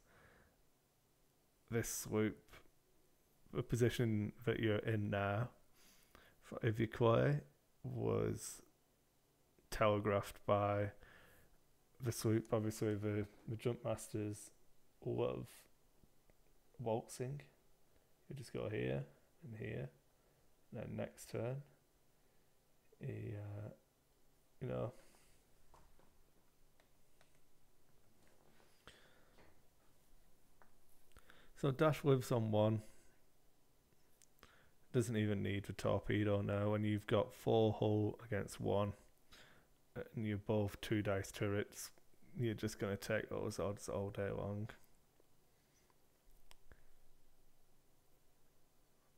this swoop, the position that you're in now, if you play, was telegraphed by the swoop. Obviously, the jump masters love waltzing. You just go here and here, and then next turn, So Dash lives on 1. Doesn't even need the torpedo now. When you've got 4 hull against 1, and you're both 2 dice turrets, you're just going to take those odds all day long.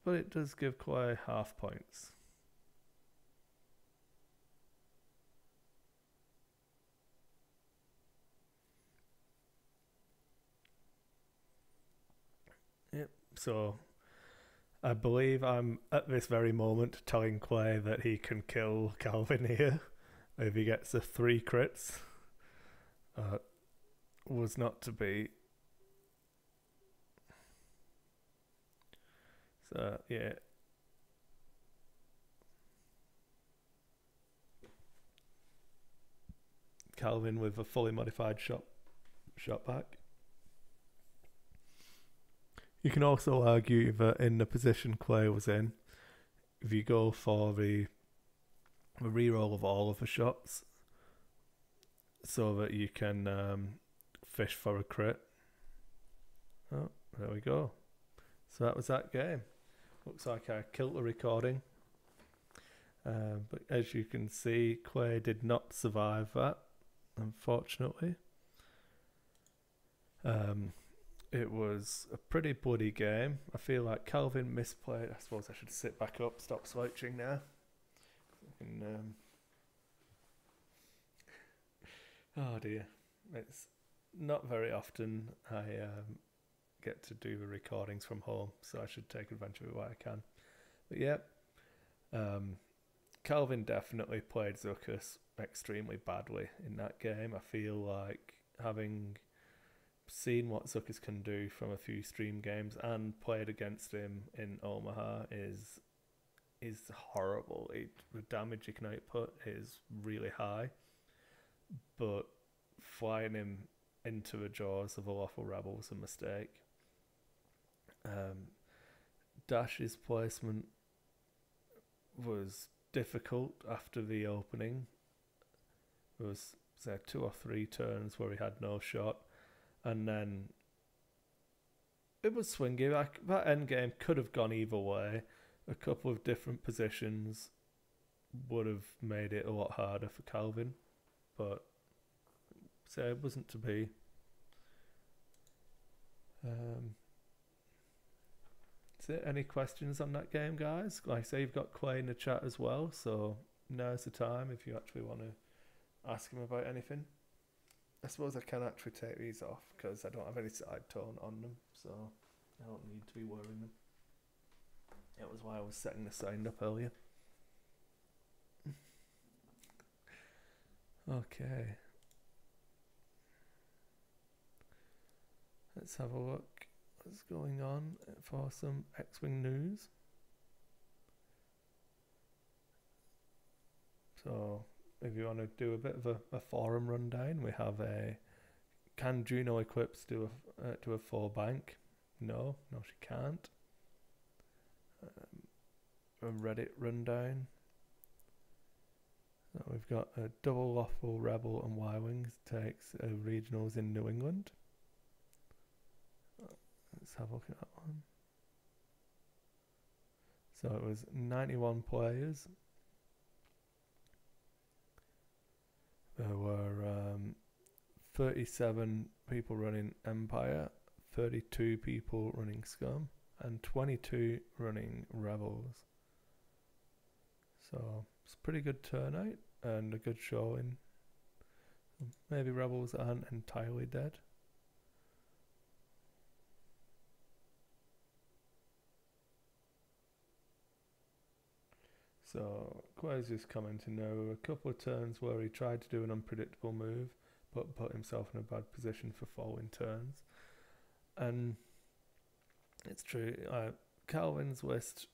But it does give Clay half points. Yep, so I believe I'm at this very moment telling Clay that he can kill Calvin here if he gets the 3 crits. Was not to be. So yeah. Calvin with a fully modified shot back. You can also argue that in the position Clay was in, if you go for the reroll of all of the shots, so that you can fish for a crit. Oh, there we go. So that was that game. Looks like I killed the recording. But as you can see, Clay did not survive that, unfortunately. It was a pretty bloody game. I feel like Calvin misplayed. I suppose I should sit back up, stop slouching now. Oh dear. It's not very often I get to do the recordings from home, so I should take advantage of it while I can. But yeah, Calvin definitely played Zuckus extremely badly in that game. I feel like, having seen what Zuckus can do from a few stream games and played against him in Omaha, is horrible. The damage he can output is really high, but flying him into the jaws of a lawful rebel was a mistake. Dash's placement was difficult after the opening. There was 2 or 3 turns where he had no shot, and then it was swingy. That end game could have gone either way. A couple of different positions would have made it a lot harder for Calvin, but it wasn't to be. Any questions on that game, guys? Like I say, you've got Clay in the chat as well, so now's the time if you actually want to ask him about anything. I suppose I can actually take these off because I don't have any side tone on them, so I don't need to be wearing them. That was why I was setting the sound up earlier. Okay. let's have a look what's going on for some X-Wing news. So if you want to do a bit of a forum rundown, we have a can Juno Eclipse do a full bank? No, she can't. A Reddit rundown. So we've got a double lawful Rebel and Y-Wings takes regionals in New England. Let's have a look at that one. So it was 91 players. There were 37 people running Empire, 32 people running Scum, and 22 running Rebels. So it's a pretty good turnout and a good showing. Maybe Rebels aren't entirely dead. So Quasi's coming to know a couple of turns where he tried to do an unpredictable move, but put himself in a bad position for following turns. And it's true, Calvin's list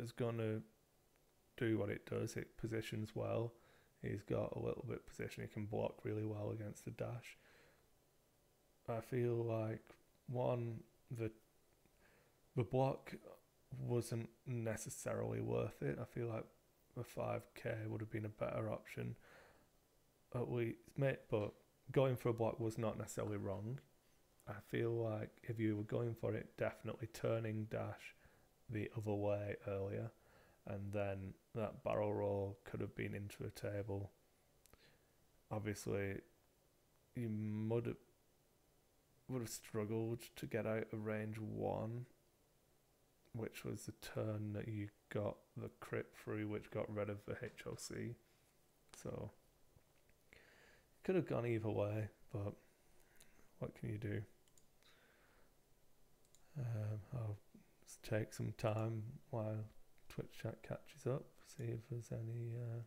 is going to do what it does. It positions well. He's got a little bit of position. He can block really well against the dash. I feel like, one, the block wasn't necessarily worth it. I feel like the 5k would have been a better option, at least, but going for a block was not necessarily wrong. I feel like if you were going for it, definitely turning dash the other way earlier, and then that barrel roll could have been into a table. Obviously, you would have struggled to get out of range 1, which was the turn that you got the crit through, which got rid of the HLC. So could have gone either way, but what can you do? I'll just take some time while Twitch chat catches up, see if there's anything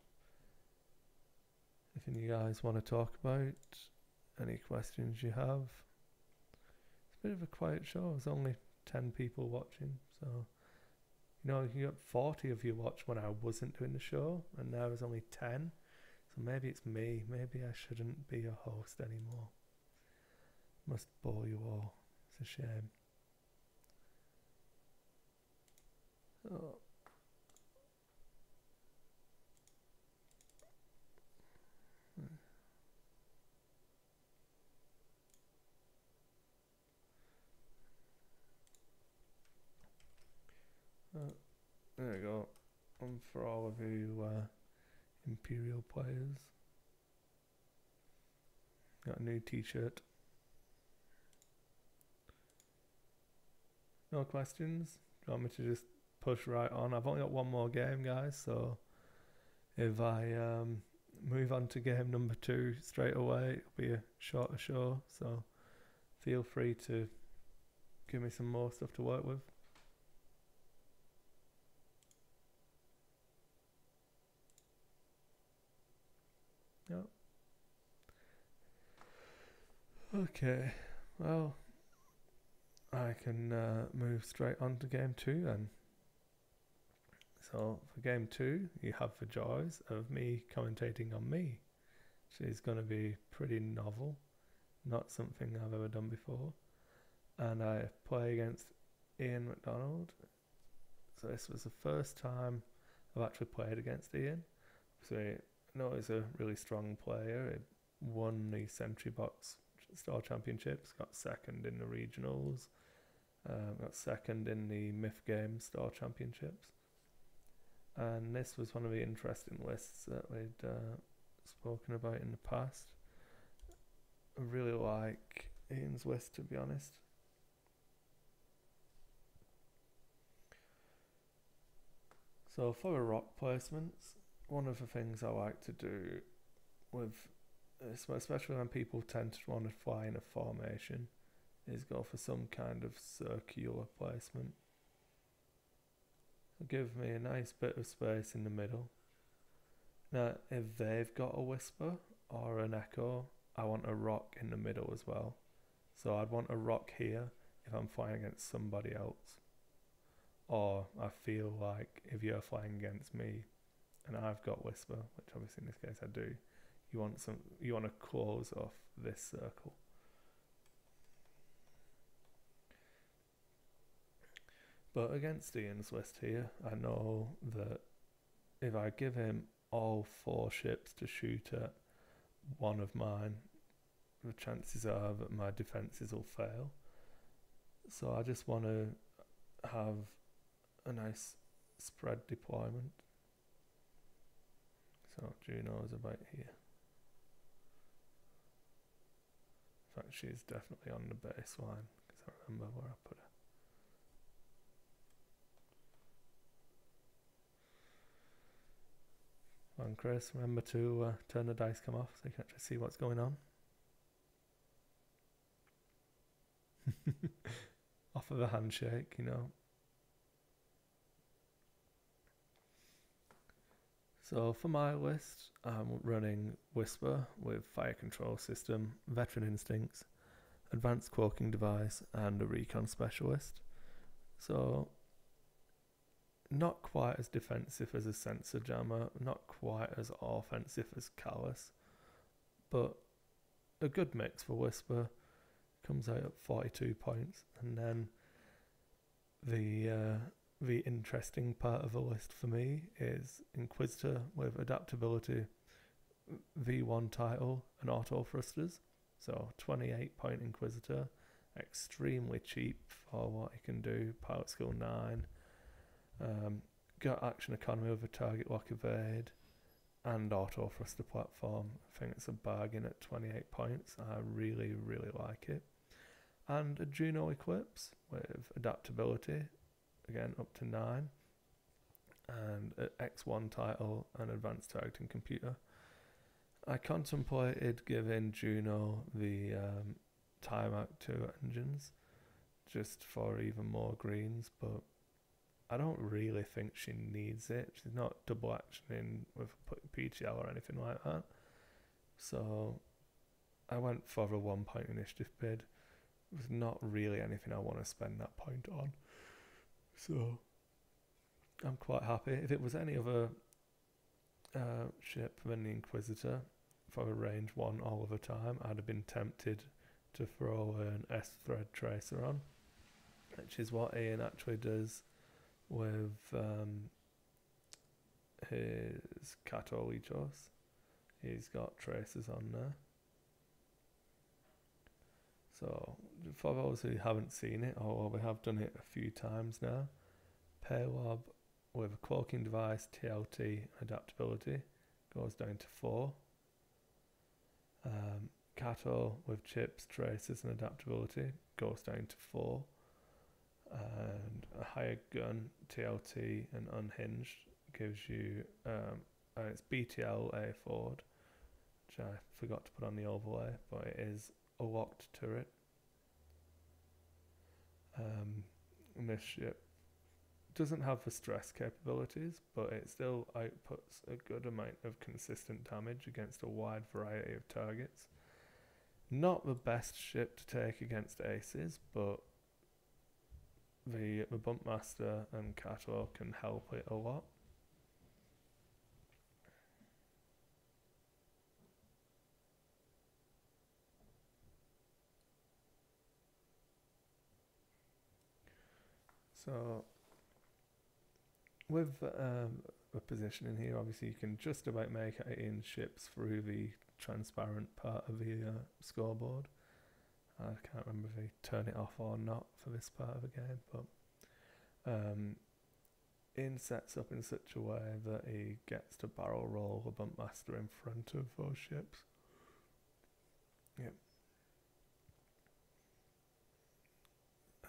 you guys want to talk about, any questions you have. It's a bit of a quiet show. There's only 10 people watching, so you got 40 of you watch when I wasn't doing the show, and now there's only 10. So maybe it's me. Maybe I shouldn't be a host anymore. Must bore you all. It's a shame. Oh. There we go. And for all of you Imperial players, got a new t-shirt. No questions? Do you want me to just push right on? I've only got one more game, guys, so if I move on to game number 2 straight away, it'll be a shorter show, so feel free to give me some more stuff to work with. Yep. Okay, well, I can move straight on to game 2 then. So for game 2, you have the joys of me commentating on me, which is going to be pretty novel, not something I've ever done before. And I play against Ian McDonald. So this was the first time I've actually played against Ian. So I know he's a really strong player. He won the Sentry Box Star Championships, got second in the regionals, got second in the Myth Games Star Championships. And this was one of the interesting lists that we'd spoken about in the past. I really like Ian's list, to be honest. So for the rock placements, one of the things I like to do with, especially when people tend to want to fly in a formation, is go for some kind of circular placement. Give me a nice bit of space in the middle. Now, if they've got a whisper or an echo, I want a rock in the middle as well. So I'd want a rock here if I'm flying against somebody else. Or I feel like if you're flying against me and I've got Whisper, which obviously in this case I do, you want to close off this circle. But against Ian's list here, I know that if I give him all 4 ships to shoot at one of mine, the chances are that my defences will fail. So I just want to have a nice spread deployment. So Juno's about here. In fact, she's definitely on the baseline because I remember where I put her. And Kris, remember to turn the dice cam off so you can actually see what's going on. Off of a handshake, you know. So for my list, I'm running Whisper with Fire Control System, Veteran Instincts, Advanced Cloaking Device, and a Recon Specialist. So not quite as defensive as a Sensor Jammer, not quite as offensive as Callus, but a good mix for Whisper. Comes out at 42 points, and then the interesting part of the list for me is Inquisitor with Adaptability, V1 title, and auto thrusters. So 28-point Inquisitor, extremely cheap for what he can do. Pilot skill 9, got action economy with a target lock evade, and auto thruster platform. I think it's a bargain at 28 points. I really, really like it. And a Juno Eclipse with Adaptability, again up to 9, and an X1 title and Advanced Targeting Computer. I contemplated giving Juno the Timac 2 engines just for even more greens, but I don't really think she needs it. She's not double actioning with PTL or anything like that. So I went for a 1-point initiative bid. There's not really anything I want to spend that point on. So I'm quite happy. If it was any other ship than the Inquisitor for a range 1 all of the time, I'd have been tempted to throw an S-thread tracer on, which is what Ian actually does with his Catolichos. He's got tracers on there. So for those who haven't seen it, or we have done it a few times now, Paylob with a cloaking device, TLT, adaptability goes down to 4. Cato with chips, traces, and adaptability goes down to 4. And a higher gun, TLT, and unhinged gives you, and it's BTL A forward, which I forgot to put on the overlay, but it is a locked turret. And this ship doesn't have the stress capabilities, but it still outputs a good amount of consistent damage against a wide variety of targets. Not the best ship to take against aces, but the Bumpmaster and Cato can help it a lot. So with the positioning here, obviously you can just about make it in ships through the transparent part of the scoreboard. I can't remember if they turn it off or not for this part of the game, but Ian sets up in such a way that he gets to barrel roll the Bumpmaster in front of those ships. Yep.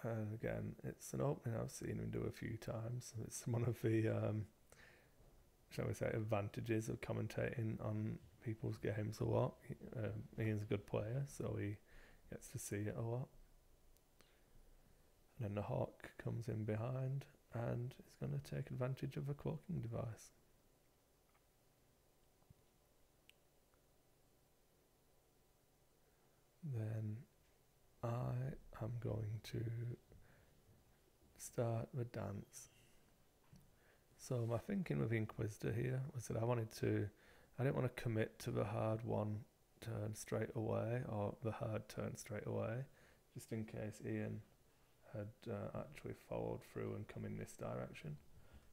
And again, it's an opening I've seen him do a few times. It's one of the, shall we say, advantages of commentating on people's games a lot. Ian's a good player, so he gets to see it a lot. And then the Hawk comes in behind and is going to take advantage of a cloaking device. Then I am going to start the dance. So my thinking with Inquisitor here was that I didn't want to commit to the hard one turn straight away, or the hard turn straight away, just in case Ian had actually followed through and come in this direction.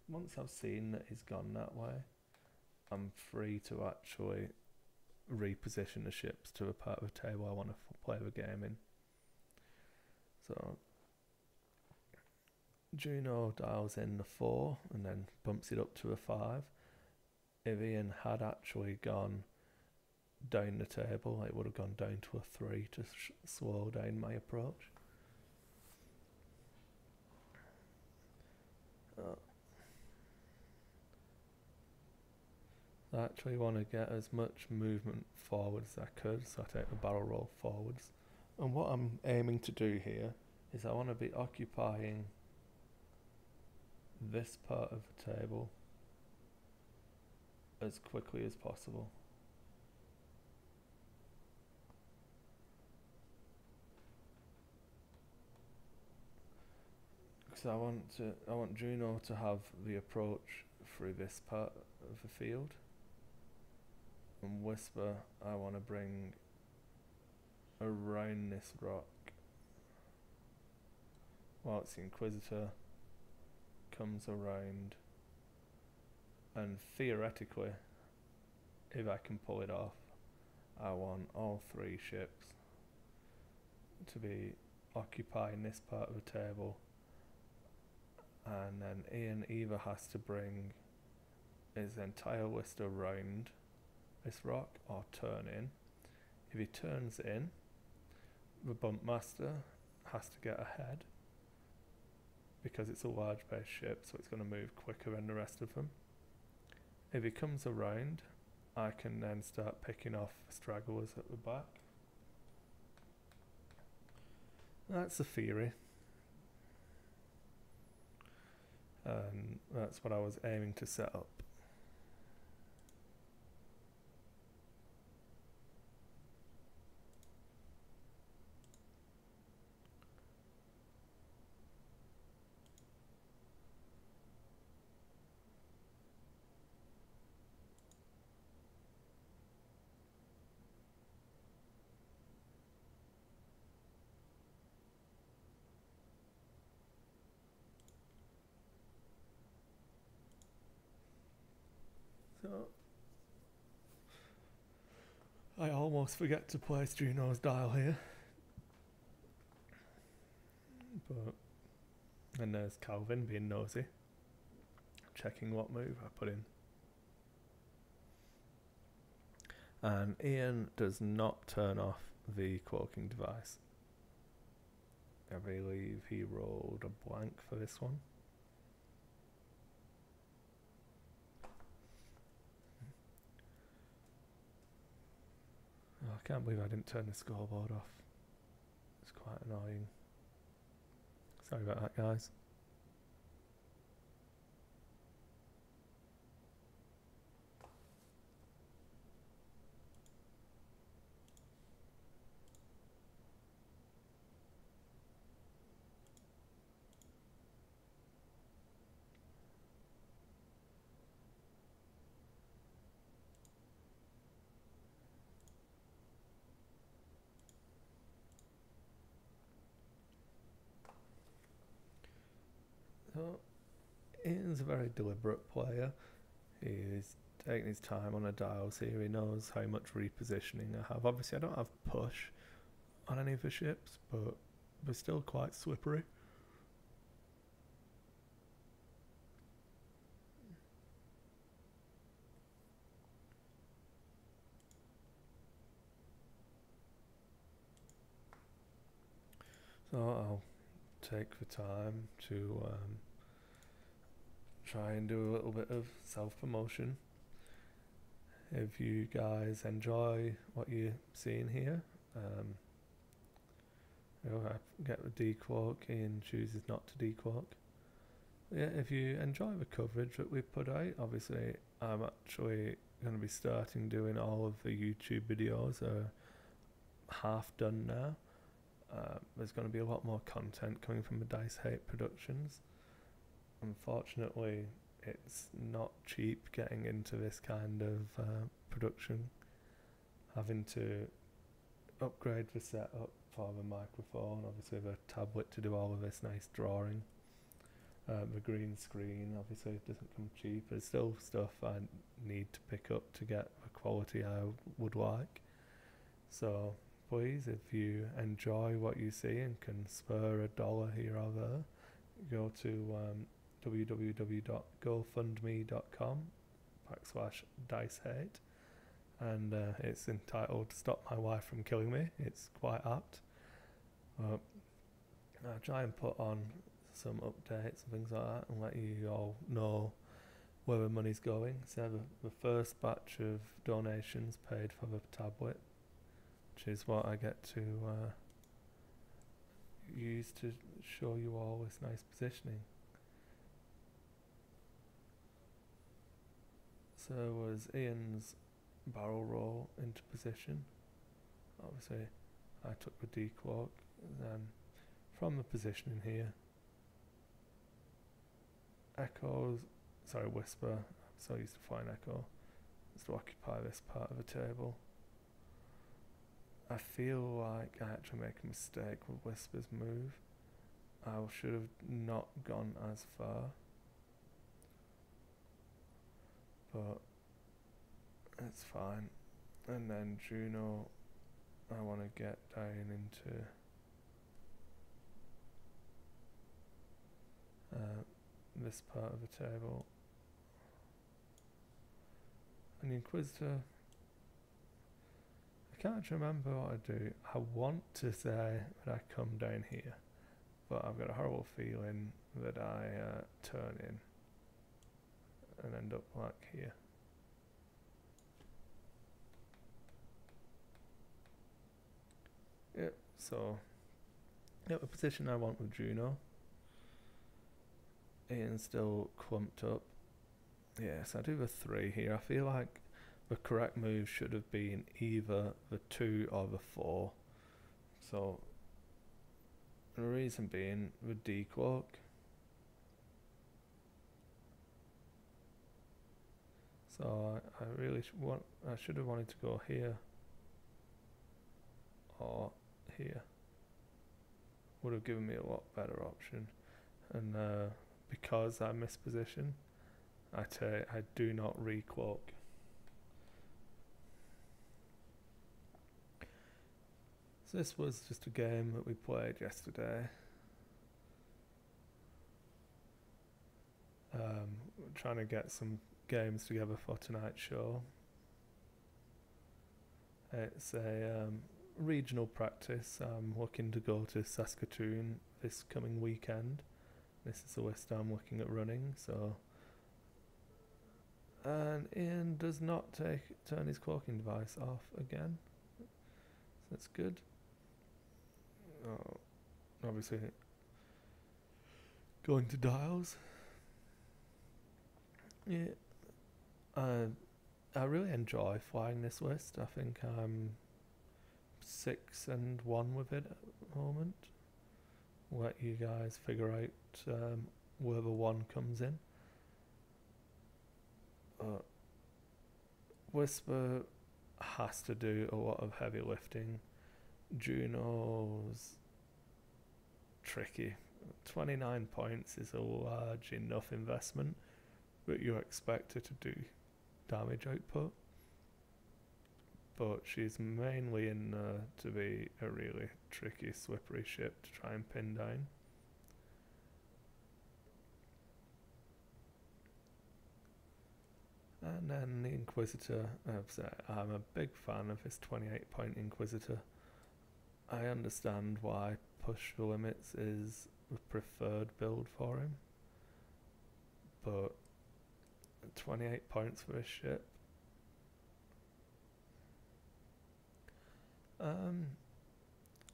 Once I've seen that he's gone that way, I'm free to actually reposition the ships to the part of the table I want to play the game in. So Juno dials in the 4 and then bumps it up to a 5. If Ian had actually gone down the table, it would have gone down to a 3 to slow down my approach. I actually want to get as much movement forward as I could, so I take the barrel roll forwards. And what I'm aiming to do here is I want to be occupying this part of the table as quickly as possible. Because I want Juno to have the approach through this part of the field. And Whisper, I want to bring around this rock, whilst the Inquisitor comes around, and theoretically, if I can pull it off, I want all 3 ships to be occupying this part of the table, and then Ian either has to bring his entire list around this rock or turn in. If he turns in, the Bump Master has to get ahead because it's a large base ship, so it's going to move quicker than the rest of them. If he comes around, I can then start picking off stragglers at the back. That's the theory. And that's what I was aiming to set up. So I almost forget to place Juno's dial here. But and there's Calvin being nosy, checking what move I put in. And Ian does not turn off the cloaking device. I believe he rolled a blank for this one. Oh, I can't believe I didn't turn the scoreboard off. It's quite annoying. Sorry about that, guys. So, Ian's a very deliberate player. He's taking his time on the dials here. He knows how much repositioning I have. Obviously, I don't have push on any of the ships, but they're still quite slippery. So I'll take the time to try and do a little bit of self-promotion. If you guys enjoy what you're seeing here, I get the decloak, Ian chooses not to decloak. Yeah, if you enjoy the coverage that we put out, obviously I'm actually going to be starting doing all of the YouTube videos, half done now. There's going to be a lot more content coming from the Dice Hate Productions. Unfortunately, it's not cheap getting into this kind of production. Having to upgrade the setup for the microphone, obviously the tablet to do all of this nice drawing. The green screen obviously doesn't come cheap. There's still stuff I need to pick up to get the quality I would like. So please, if you enjoy what you see and can spare $1 here or there, go to www.gofundme.com/dicehate, and it's entitled "Stop My Wife from Killing Me." It's quite apt. I'll try and put on some updates and things like that and let you all know where the money's going. So the first batch of donations paid for the tablet, which is what I get to use to show you all this nice positioning. So was Ian's barrel roll into position. Obviously I took the decloak, and then from the positioning here, Whisper, I'm so used to flying Echo, is to occupy this part of the table. I feel like I actually make a mistake with Whisper's move. I should have not gone as far, but it's fine. And then Juno, I want to get down into this part of the table. And the Inquisitor, I can't remember what I do. I want to say that I come down here, but I've got a horrible feeling that I turn in and end up like here. Yep, so the position I want with Juno. Ian's still clumped up. Yes, I do the 3 here. I feel like the correct move should have been either the 2 or the 4. So the reason being the decloak. So I really I should have wanted to go here or here. Would have given me a lot better option. And because I missed position, I do not recloak. So this was just a game that we played yesterday. Trying to get some games together for tonight's show. It's a regional practice. I'm looking to go to Saskatoon this coming weekend. This is the list I'm looking at running, so. And Ian does not turn his cloaking device off again. So that's good. Obviously, going to dials. Yeah. I really enjoy flying this list. I think I'm 6-1 with it at the moment. Let you guys figure out where the 1 comes in. Whisper has to do a lot of heavy lifting. Juno's tricky. 29 points is a large enough investment, but you expect her to do damage output. But she's mainly in to be a really tricky, slippery ship to try and pin down. And then the Inquisitor, I'm a big fan of his 28-point Inquisitor. I understand why Push the Limits is the preferred build for him, but 28 points for a ship.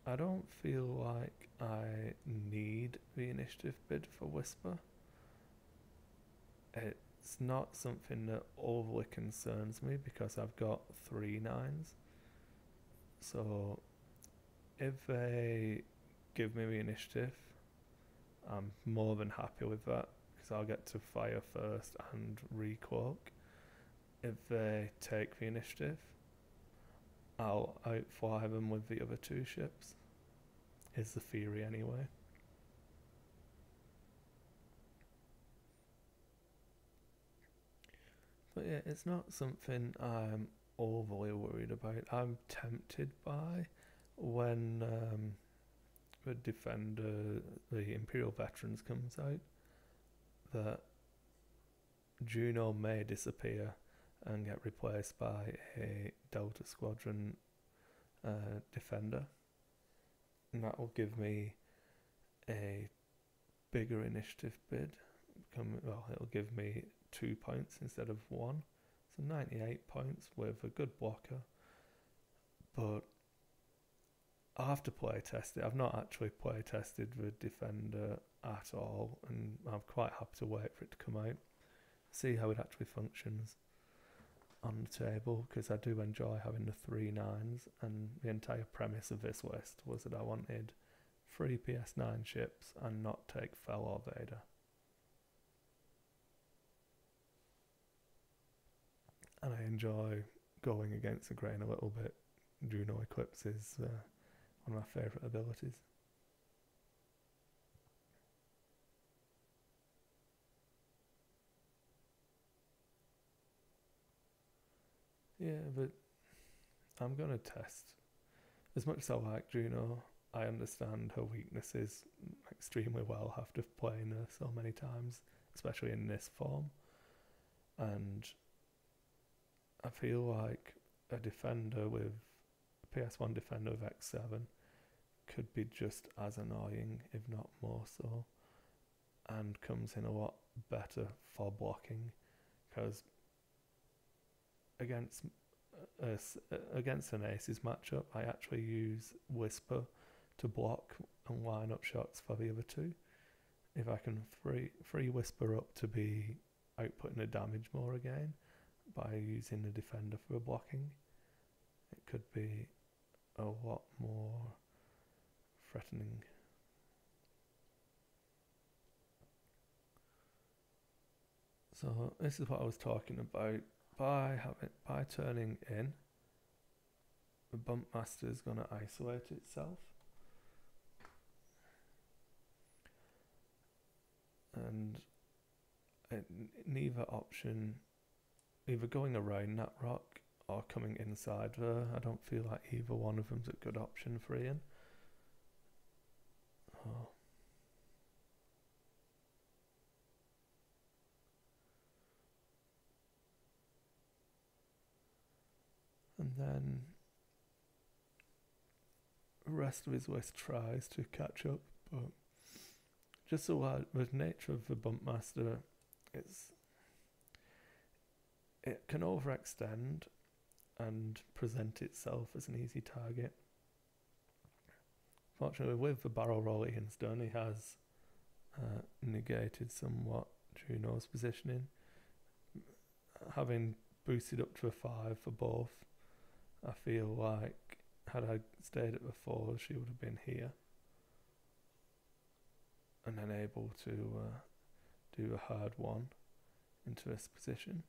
I don't feel like I need the initiative bid for Whisper. It's not something that overly concerns me because I've got 3 9s. So If they give me the initiative, I'm more than happy with that because I'll get to fire first and re-cloak. If they take the initiative, I'll outfly them with the other two ships. Is the theory anyway. But yeah, it's not something I'm overly worried about. I'm tempted by when the Defender, the Imperial Veterans comes out, that Juno may disappear and get replaced by a Delta Squadron Defender. And that will give me a bigger initiative bid. Well, it'll give me 2 points instead of 1. So 98 points with a good blocker. But I'll have to play test it. I've not actually play tested the Defender at all, and I'm quite happy to wait for it to come out, see how it actually functions on the table, because I do enjoy having the 3 9s, and the entire premise of this list was that I wanted 3 PS9 ships and not take Fel or Vader. And I enjoy going against the grain a little bit. Juno Eclipse is one of my favourite abilities. Yeah, but I'm going to test. As much as I like Juno, I understand her weaknesses extremely well after playing her so many times, especially in this form. And I feel like a Defender with PS1 Defender with X7 could be just as annoying, if not more so, and comes in a lot better for blocking, because against an Aces matchup, I actually use Whisper to block and line up shots for the other two. If I can free Whisper up to be outputting the damage more again by using the Defender for blocking, it could be a lot more threatening. So this is what I was talking about. By turning in, the Bumpmaster is going to isolate itself, and neither option, either going around that rock or coming inside there, I don't feel like either one of them's a good option for Ian. Oh. And then the rest of his list tries to catch up, but just the nature of the Bumpmaster, it can overextend and present itself as an easy target. Fortunately, with the barrel roll Ian's done, he has negated somewhat Juno's positioning. Having boosted up to a 5 for both, I feel like had I stayed at the 4, she would have been here, and then able to do a hard 1 into this position.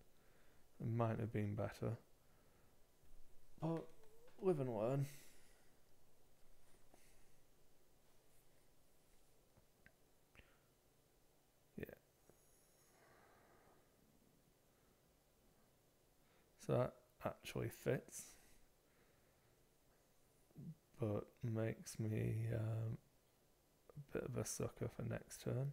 It might have been better, but live and learn. Yeah. So that actually fits, but makes me a bit of a sucker for next turn.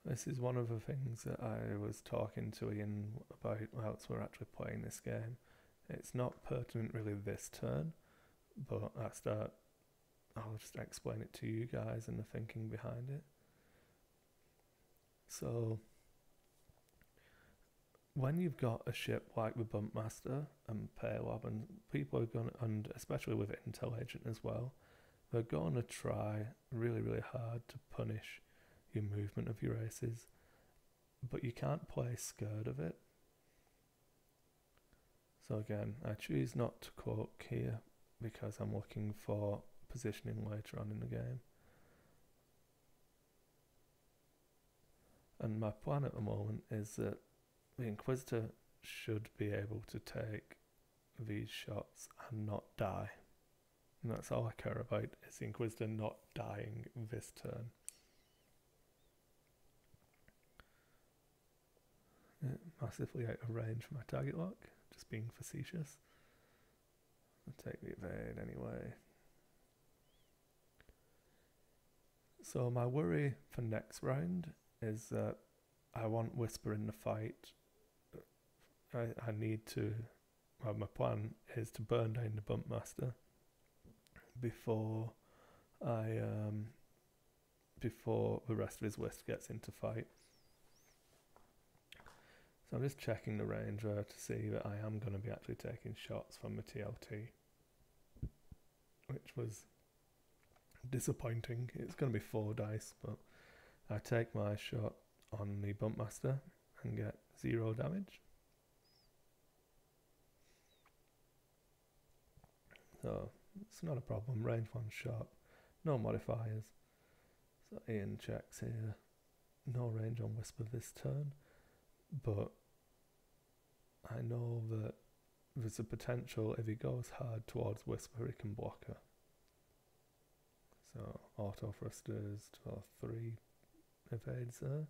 This is one of the things that I was talking to Ian about whilst we're actually playing this game. It's not pertinent really this turn, but I'll just explain it to you guys and the thinking behind it. So, when you've got a ship like the Bumpmaster and Paylob, and people are going to, and especially with Intel Agent as well, they're going to try really, really hard to punish your movement of your aces. but you can't play scared of it. So again, I choose not to cloak here because I'm looking for positioning later on in the game. And my plan at the moment is that the Inquisitor should be able to take these shots and not die. And that's all I care about, is the Inquisitor not dying this turn. Massively out of range for my target lock, just being facetious. I'll take the evade anyway. So my worry for next round is that I want Whisper in the fight. I need to, well, my plan is to burn down the Bumpmaster before before the rest of his list gets into fight. So I'm just checking the range there to see that I am going to be actually taking shots from the TLT, which was disappointing. It's going to be 4 dice, but I take my shot on the Bumpmaster and get 0 damage. So it's not a problem. Range 1 shot, no modifiers. So Ian checks here. No range on Whisper this turn, but I know that there's a potential if he goes hard towards Whisper, he can block her. So auto thrusters for 3 evades there.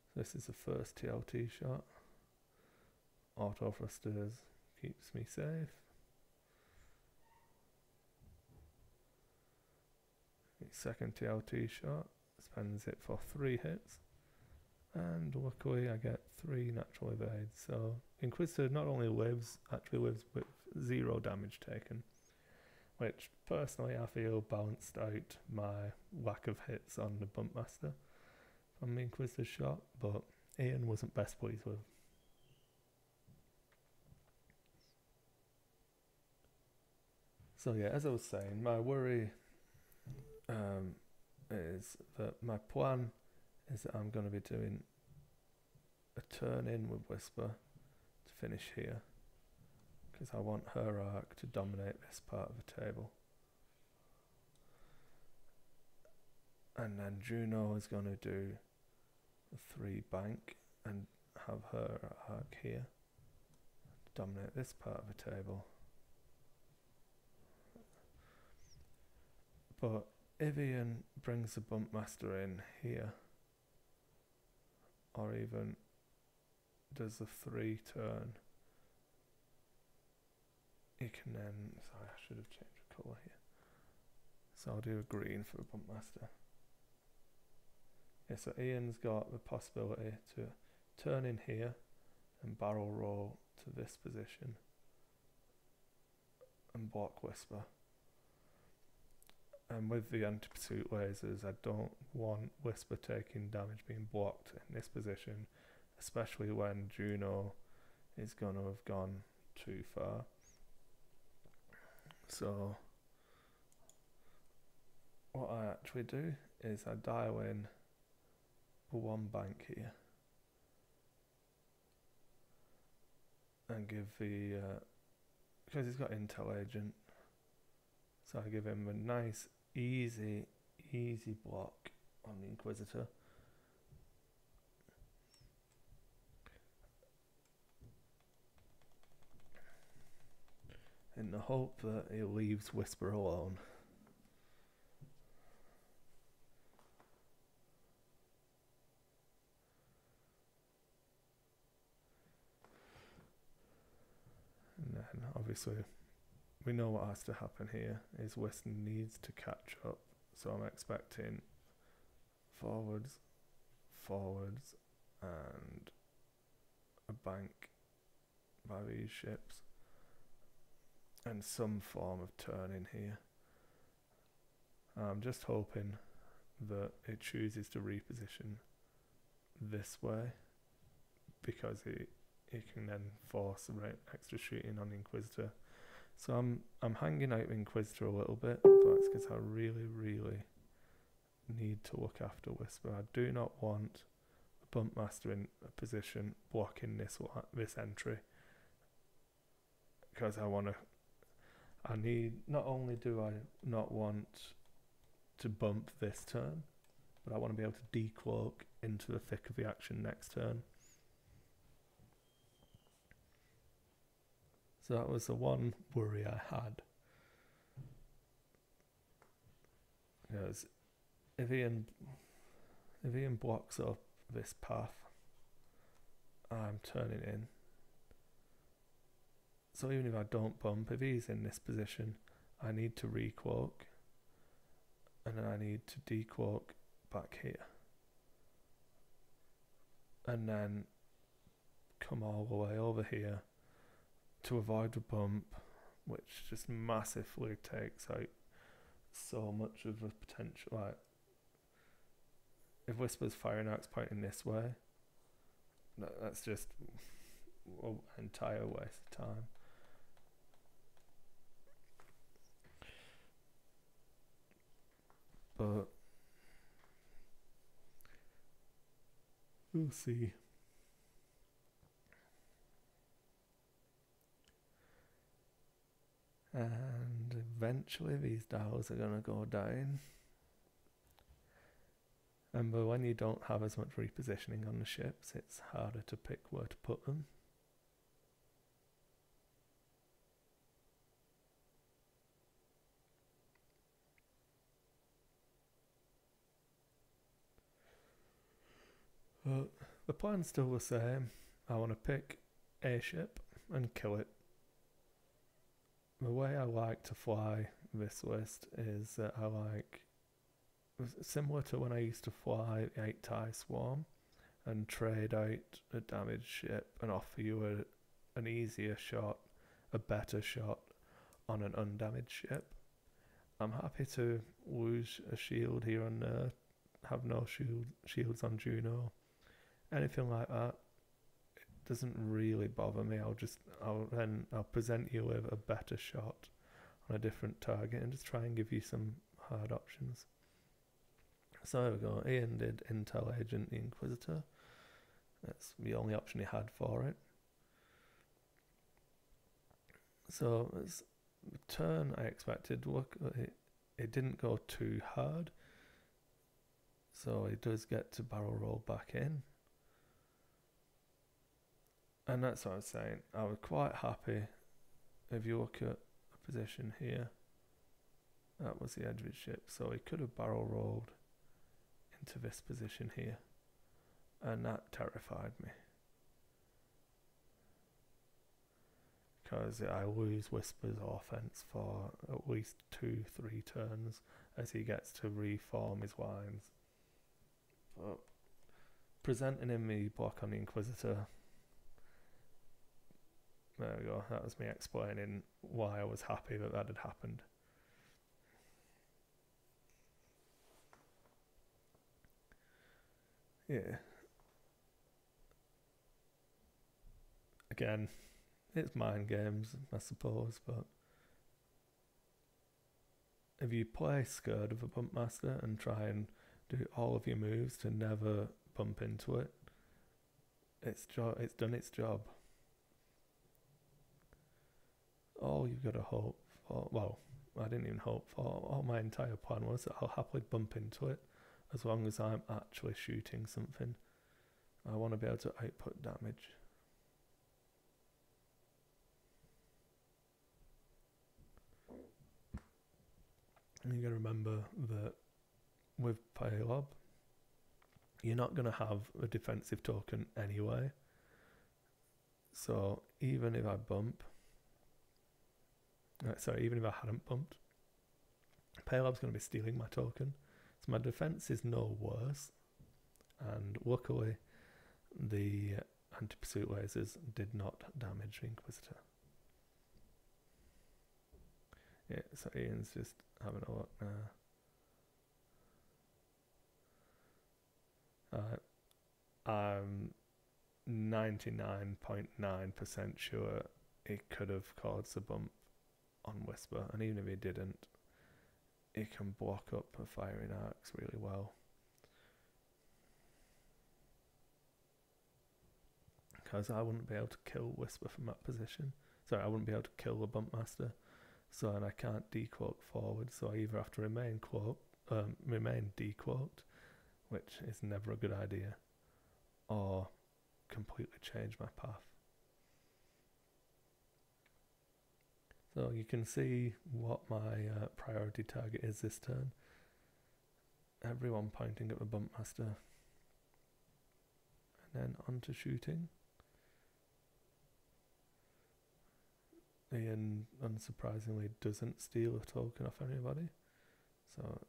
So this is the first TLT shot. Auto thrusters keeps me safe. Second TLT shot, spends it for 3 hits. And luckily I get 3 natural evades. So Inquisitor not only actually lives with 0 damage taken, which personally I feel balanced out my lack of hits on the Bumpmaster from the Inquisitor's shot, but Ian wasn't best pleased with. So yeah, as I was saying, my worry is that my plan is that I'm going to be doing a turn in with Whisper to finish here, because I want her arc to dominate this part of the table. And then Juno is going to do a 3 bank and have her arc here to dominate this part of the table. But if Ian brings the Bumpmaster in here, or even does the 3 turn, he can then, sorry, I should have changed the colour here. So I'll do a green for the Bumpmaster. Yeah, so Ian's got the possibility to turn in here and barrel roll to this position and block Whisper. And with the anti-pursuit lasers, I don't want Whisper taking damage being blocked in this position, especially when Juno is going to have gone too far. So what I actually do is I dial in 1 bank here and give the because he's got Intel Agent, so I give him a nice easy block on the Inquisitor. In the hope that he leaves Whisper alone. And then obviously we know what has to happen here is Whisper needs to catch up. So I'm expecting forwards, and a bank by these ships. And some form of turn in here. I'm just hoping that it chooses to reposition this way, because it can then force extra shooting on the Inquisitor. So I'm hanging out Inquisitor a little bit, but it's because I really need to look after Whisper. I do not want a Bumpmaster in a position blocking this entry, because not only do I not want to bump this turn, but I want to be able to decloak into the thick of the action next turn. So that was the one worry I had. Because if Ian blocks up this path, I'm turning in. So even if I don't bump, if he's in this position, I need to recloak, and then I need to decloak back here, and then come all the way over here to avoid the bump, which just massively takes out so much of the potential. Like, if Whisper's firing arc's pointing this way, that's just an entire waste of time. But we'll see. And eventually these dials are going to go down. But when you don't have as much repositioning on the ships, it's harder to pick where to put them. The plan's still the same. I want to pick a ship and kill it. The way I like to fly this list is that I like, similar to when I used to fly the 8-tie swarm and trade out a damaged ship and offer you an easier shot, a better shot on an undamaged ship. I'm happy to lose a shield here and there, have no shields on Juno, anything like that. It doesn't really bother me. I'll present you with a better shot on a different target and just try and give you some hard options. So there we go. Ian did Intel Agent the Inquisitor. That's the only option he had for it. So as the turn I expected, it didn't go too hard. So he does get to barrel roll back in. And that's what I was saying. I was quite happy. If you look at a position here, that was the edge of his ship. So he could have barrel rolled into this position here. And that terrified me. Because I lose Whisper's offense for at least 2-3 turns as he gets to reform his lines. But presenting him the block on the Inquisitor, there we go. That was me explaining why I was happy that had happened. Yeah. Again, it's mind games, I suppose, but if you play scared of a Bumpmaster and try and do all of your moves to never bump into it, it's done its job. All you've got to hope for, well, I didn't even hope for, all my entire plan was that I'll happily bump into it as long as I'm actually shooting something. I want to be able to output damage. And you got to remember that with Paylob, you're not going to have a defensive token anyway. So even if I bump, even if I hadn't bumped, Paylob's going to be stealing my token. So my defense is no worse. And luckily, the anti-pursuit lasers did not damage the Inquisitor. Yeah, so Ian's just having a look now. I'm 99.9% sure he could have caused a bump on Whisper, and even if he didn't, it can block up a firing arcs really well. Because I wouldn't be able to kill Whisper from that position. Sorry, I wouldn't be able to kill the Bumpmaster. So, and I can't decloak forward, so I either have to remain decloaked, which is never a good idea, or completely change my path. So you can see what my priority target is this turn. Everyone pointing at the Bumpmaster. And then on to shooting. Ian, unsurprisingly, doesn't steal a token off anybody. So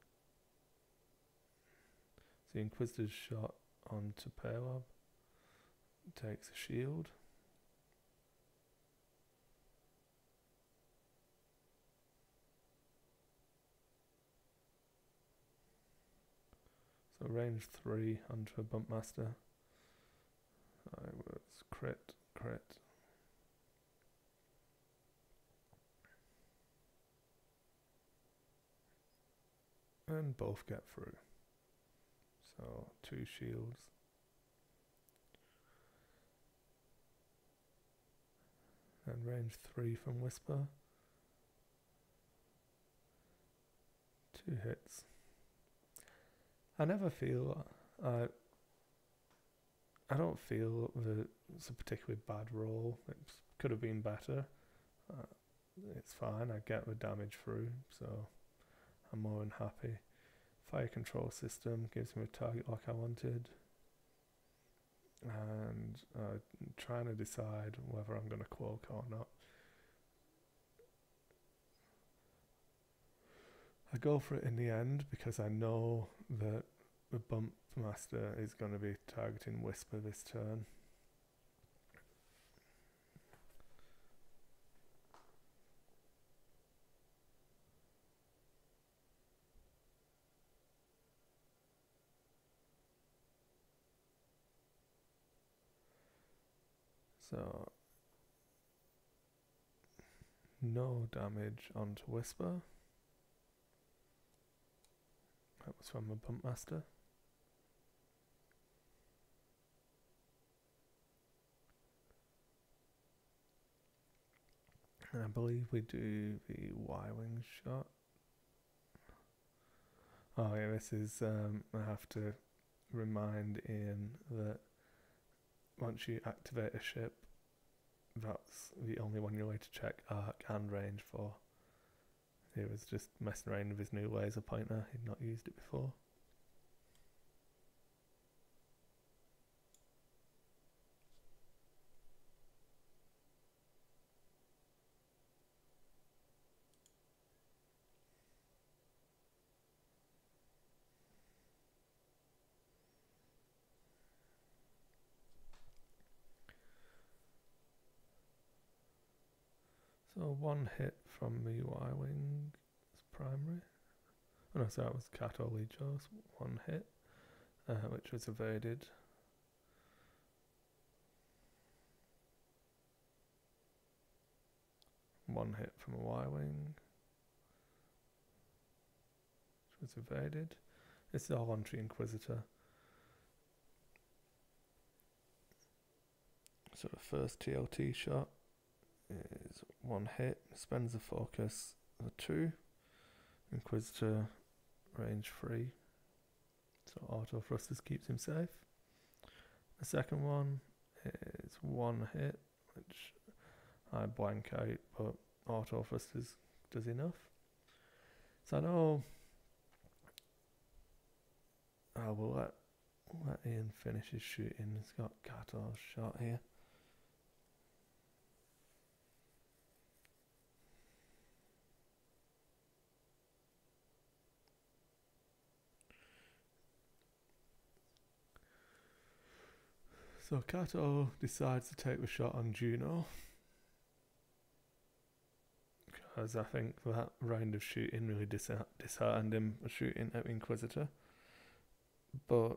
the Inquisitor's shot onto Paylob. Takes a shield. So range 3 onto a Bumpmaster. I was crit. And both get through. So 2 shields. And range 3 from Whisper. 2 hits. I never feel I don't feel that it's a particularly bad roll. It could have been better. It's fine. I get the damage through, so I'm more than happy. Fire control system gives me a target lock I wanted, and I'm trying to decide whether I'm going to cloak or not. I go for it in the end because I know that the Bumpmaster is going to be targeting Whisper this turn. So no damage onto Whisper. That was from the Bumpmaster. And I believe we do the Y-wing shot. Oh yeah, this is, I have to remind Ian that once you activate a ship, that's the only one you're going to check arc and range for. He was just messing around with his new laser pointer, he'd not used it before. So 1 hit from the Y-wing is primary. Oh no, so that was Cato Legos, 1 hit, which was evaded. One hit from a Y-wing, which was evaded. This is all on the Inquisitor. So the first TLT shot is 1 hit, spends the focus for 2. Inquisitor range 3. So auto thrusters keeps him safe. The second one is 1 hit, which I blank out, but auto thrusters does enough. So I know I will let Ian finish his shooting. He's got Cato's shot here. So Cato decides to take the shot on Juno, because I think that round of shooting really disheartened him shooting at Inquisitor. But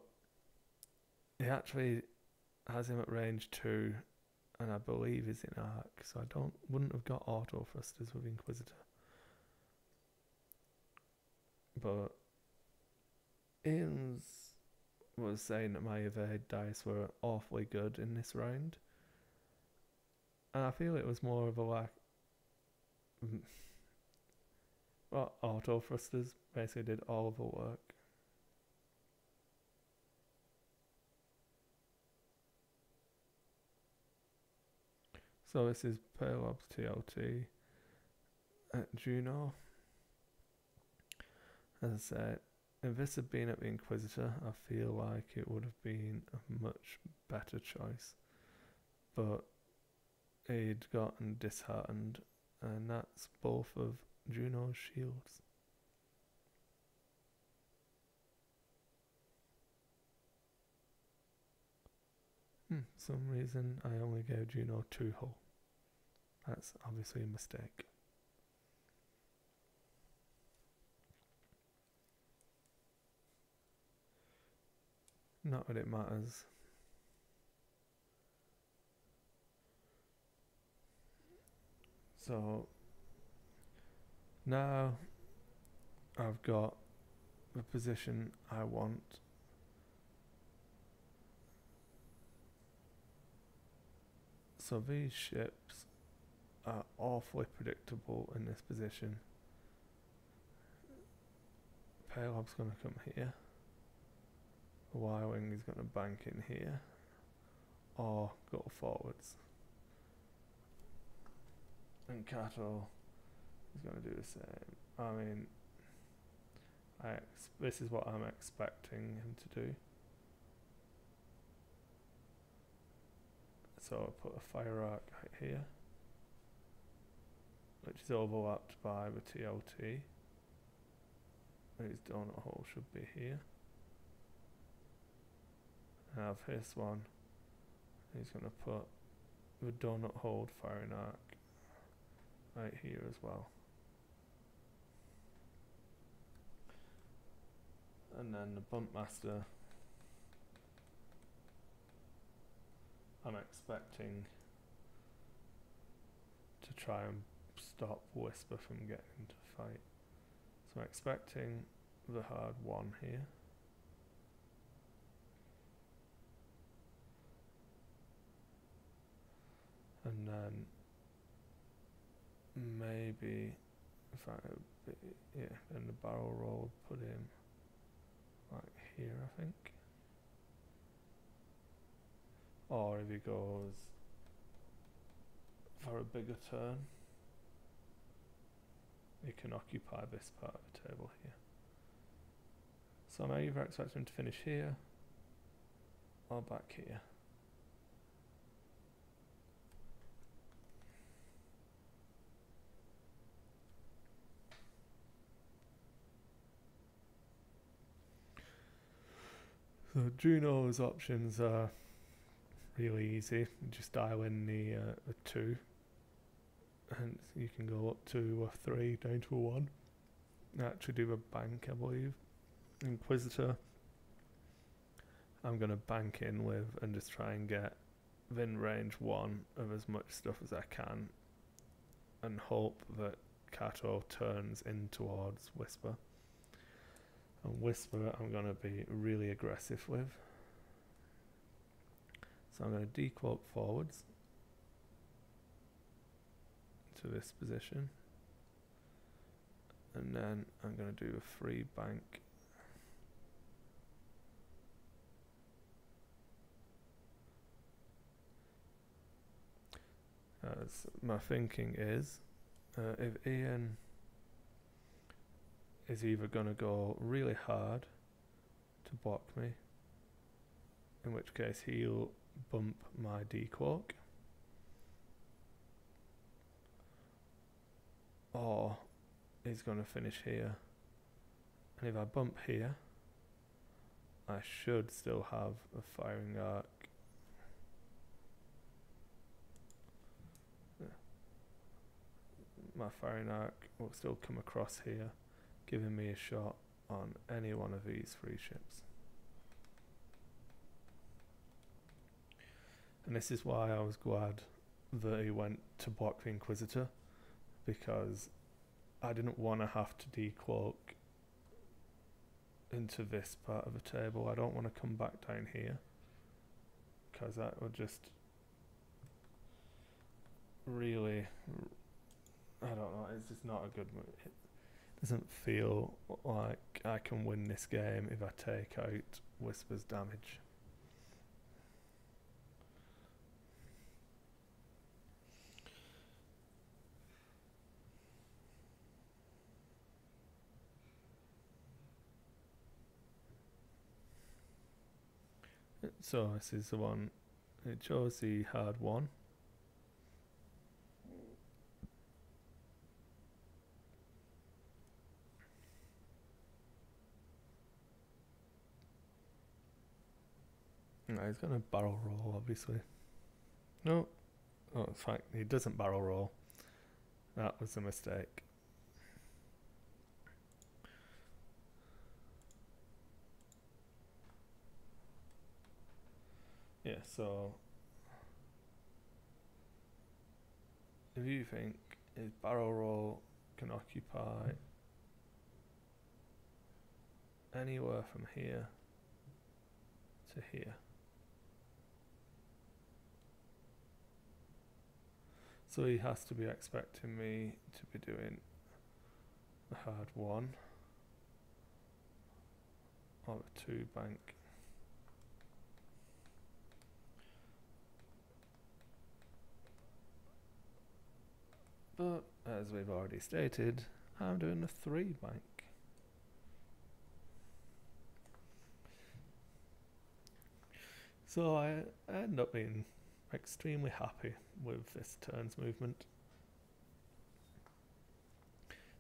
he actually has him at range 2, and I believe he's in arc, so I wouldn't have got auto thrusters with Inquisitor. But Ian was saying that my evade dice were awfully good in this round. And I feel it was more of a lack. Well, auto thrusters basically did all of the work. So this is Palob's TLT at Juno. As I said, if this had been at the Inquisitor, I feel like it would have been a much better choice. But he'd gotten disheartened, and that's both of Juno's shields. Some reason I only gave Juno 2 hull. That's obviously a mistake. Not that it matters. So now I've got the position I want. So these ships are awfully predictable in this position. Palob's going to come here. The Y-Wing is going to bank in here. Or go forwards. And Kato is going to do the same. I mean, this is what I'm expecting him to do. So I'll put a fire arc right here, which is overlapped by the TLT. His donut hole should be here. I have this one. He's going to put the donut hole firing arc right here as well. And then the bump master, I'm expecting to try and stop Whisper from getting into fight. So I'm expecting the hard 1 here. And then maybe if then the barrel roll put him like here, I think. Or if he goes for a bigger turn, he can occupy this part of the table here. So I'm either expecting him to finish here or back here. So Juno's options are really easy. You just dial in the 2 and you can go up to a 3 down to a 1. Actually do a bank, I believe. Inquisitor, I'm going to bank in with and just try and get within range 1 of as much stuff as I can and hope that Kato turns in towards Whisper. And Whisper I'm going to be really aggressive with. So I'm going to decloak forwards to this position. And then I'm going to do a free bank. As my thinking is, if Ian is either going to go really hard to block me, in which case he'll bump my decloak, or he's going to finish here. And if I bump here, I should still have a firing arc. My firing arc will still come across here, giving me a shot on any one of these 3 ships. And this is why I was glad that he went to block the Inquisitor, because I didn't want to have to decloak into this part of the table. I don't want to come back down here, because that would just really, I don't know, it's just not a good move. It doesn't feel like I can win this game if I take out Whisper's damage. So this is the one, it chose the hard one. No, he's going to barrel roll, obviously. No. Oh, in fact, he doesn't barrel roll. That was a mistake. Yeah, so if you think his barrel roll can occupy anywhere from here to here. So he has to be expecting me to be doing the hard one or a 2 bank. But as we've already stated, I'm doing a 3 bank. So I end up being extremely happy with this turn's movement.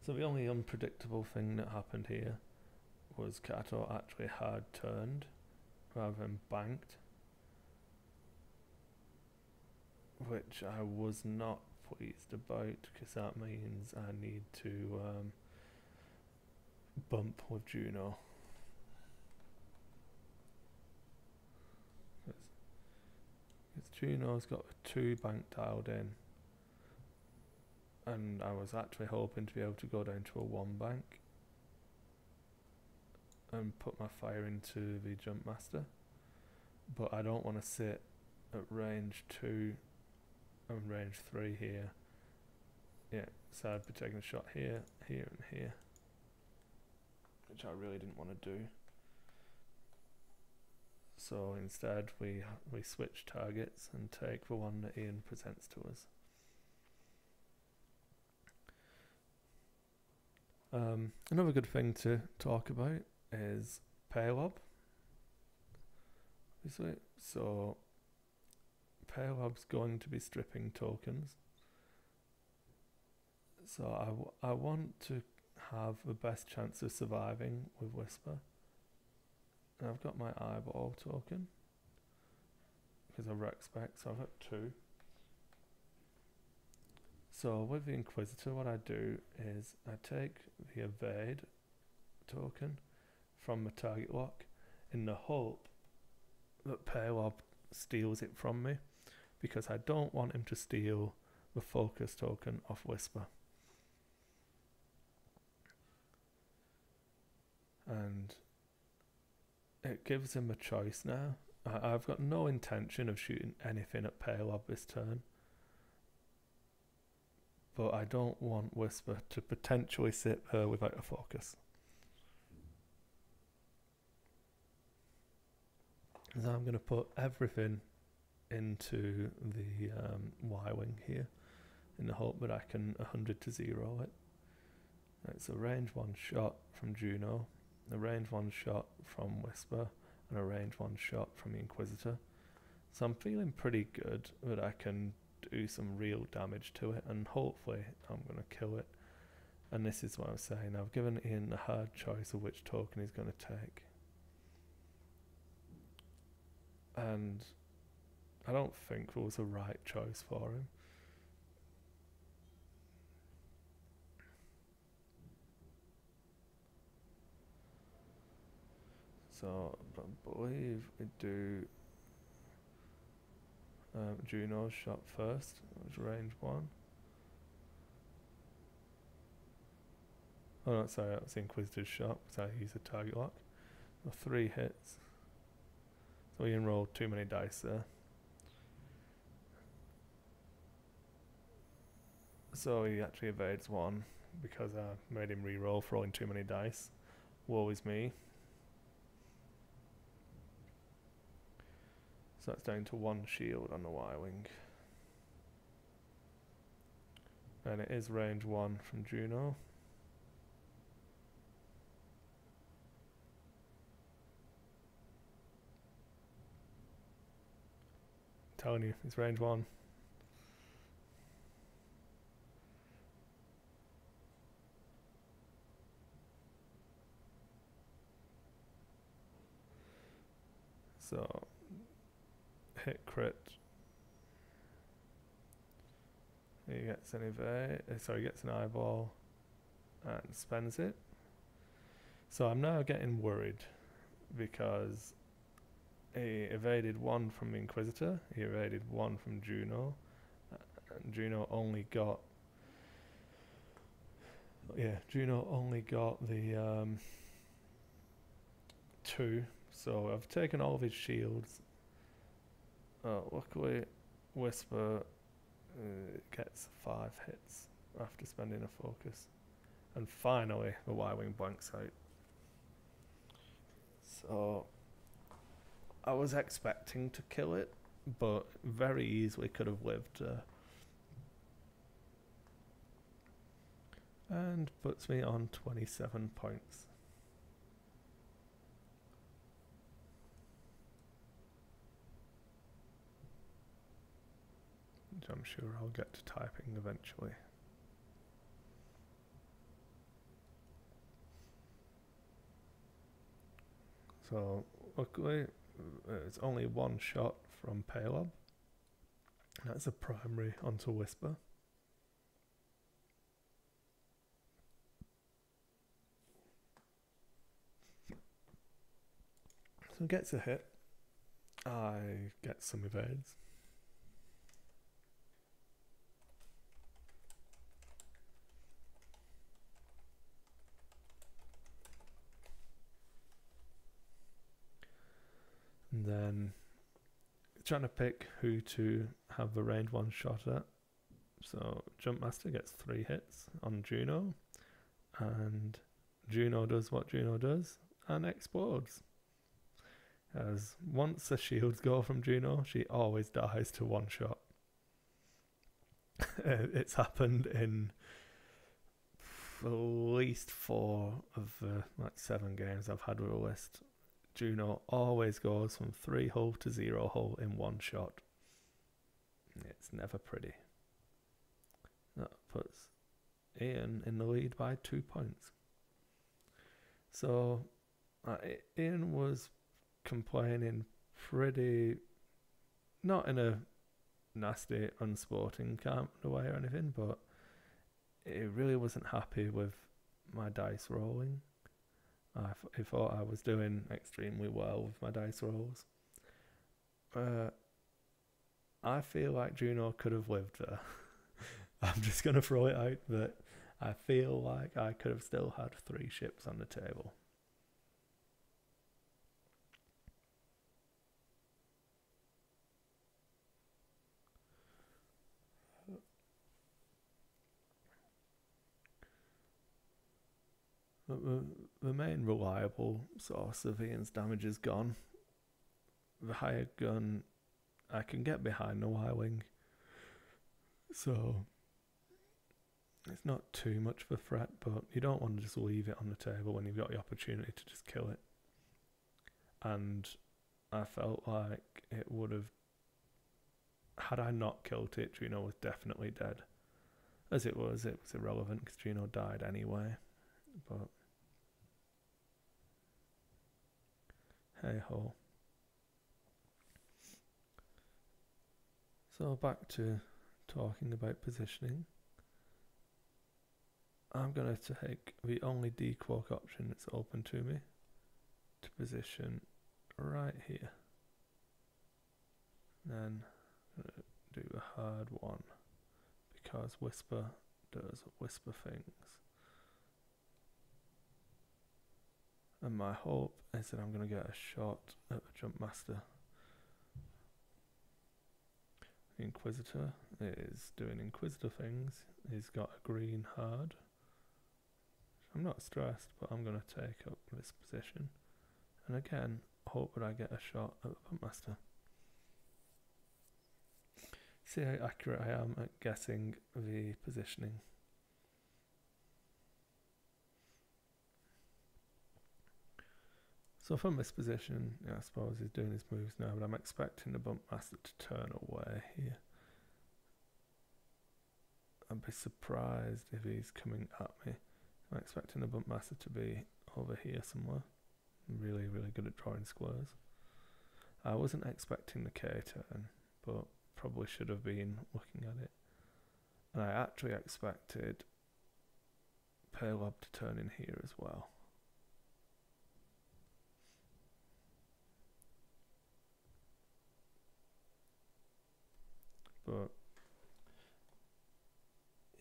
So the only unpredictable thing that happened here was Kato actually hard turned rather than banked, which I was not pleased about, because that means I need to bump with Juno. Because Juno's got a 2 bank dialed in, and I was actually hoping to be able to go down to a 1 bank and put my fire into the jump master, but I don't want to sit at range 2 and range 3 here. Yeah, so I'd be taking a shot here, here and here, which I really didn't want to do. So instead we switch targets and take the one that Ian presents to us. Another good thing to talk about is Paylob. So Paylob's going to be stripping tokens. So I want to have the best chance of surviving with Whisper. And I've got my eyeball token because I've rec spec, so I've got 2. So with the Inquisitor, what I do is I take the evade token from the target lock in the hope that Paylob steals it from me, because I don't want him to steal the focus token off Whisper. And it gives him a choice now. I've got no intention of shooting anything at Paylob this turn, but I don't want Whisper to potentially sit there without a focus. So I'm going to put everything into the Y-wing here in the hope that I can 100 to 0 it. It's a range 1 shot from Juno, a range 1 shot from Whisper, and a range 1 shot from the Inquisitor. So I'm feeling pretty good that I can do some real damage to it, and hopefully I'm going to kill it. And this is what I'm saying. I've given Ian a hard choice of which token he's going to take. And I don't think there was a right choice for him. So I believe we do Juno's shot first, which was range 1. Oh no, sorry, that was the Inquisitor's shot, because I used a target lock. or 3 hits. So he enrolled too many dice there. So he actually evades 1 because I made him re-roll for rolling too many dice. Woe is me. So that's down to 1 shield on the Y-Wing. And it is range 1 from Juno. Telling you, it's range 1. So, hit crit. He gets an evade, he gets an eyeball and spends it. So I'm now getting worried because he evaded 1 from the Inquisitor, he evaded 1 from Juno, and Juno only got the 2. So I've taken all of his shields. Luckily, Whisper gets 5 hits after spending a focus. And finally, the Y-Wing blanks out. So I was expecting to kill it, but very easily could have lived. And puts me on 27 points. Which I'm sure I'll get to typing eventually. So luckily it's only 1 shot from Paylob. That's a primary onto Whisper. So it gets a hit. I get some evades. And then trying to pick who to have the range 1 shot at. So Jumpmaster gets 3 hits on Juno, and Juno does what Juno does and explodes. As once the shields go from Juno, she always dies to 1 shot. It's happened in at least 4 of the 7 games I've had with a list. Juno always goes from 3 hull to 0 hull in 1 shot. It's never pretty. That puts Ian in the lead by 2 points. So Ian was complaining pretty, not in a nasty, unsporting kind of way or anything, but he really wasn't happy with my dice rolling. I thought I was doing extremely well with my dice rolls. I feel like Juno could have lived there. I'm just going to throw it out that I feel like I could have still had 3 ships on the table. The main reliable source of Ian's damage is gone. The hired gun, I can get behind the Y-Wing, so it's not too much of a threat, but you don't want to just leave it on the table when you've got the opportunity to just kill it. And I felt like it would have, had I not killed it, Juno was definitely dead. As it was irrelevant because Juno died anyway, but hey ho. So back to talking about positioning. I'm going to take the only decloak option that's open to me to position right here. Then I'm going to do the hard one because Whisper does Whisper things. And my hope is that I'm going to get a shot at the Jump Master. The Inquisitor is doing Inquisitor things. He's got a green hard. I'm not stressed, but I'm going to take up this position. And again, hope that I get a shot at the Jump Master. See how accurate I am at guessing the positioning. So from this position, yeah, I suppose he's doing his moves now, but I'm expecting the Bump Master to turn away here. I'd be surprised if he's coming at me. I'm expecting the Bump Master to be over here somewhere. Really, really good at drawing squares. I wasn't expecting the K turn, but probably should have been looking at it. And I actually expected Paylob to turn in here as well. But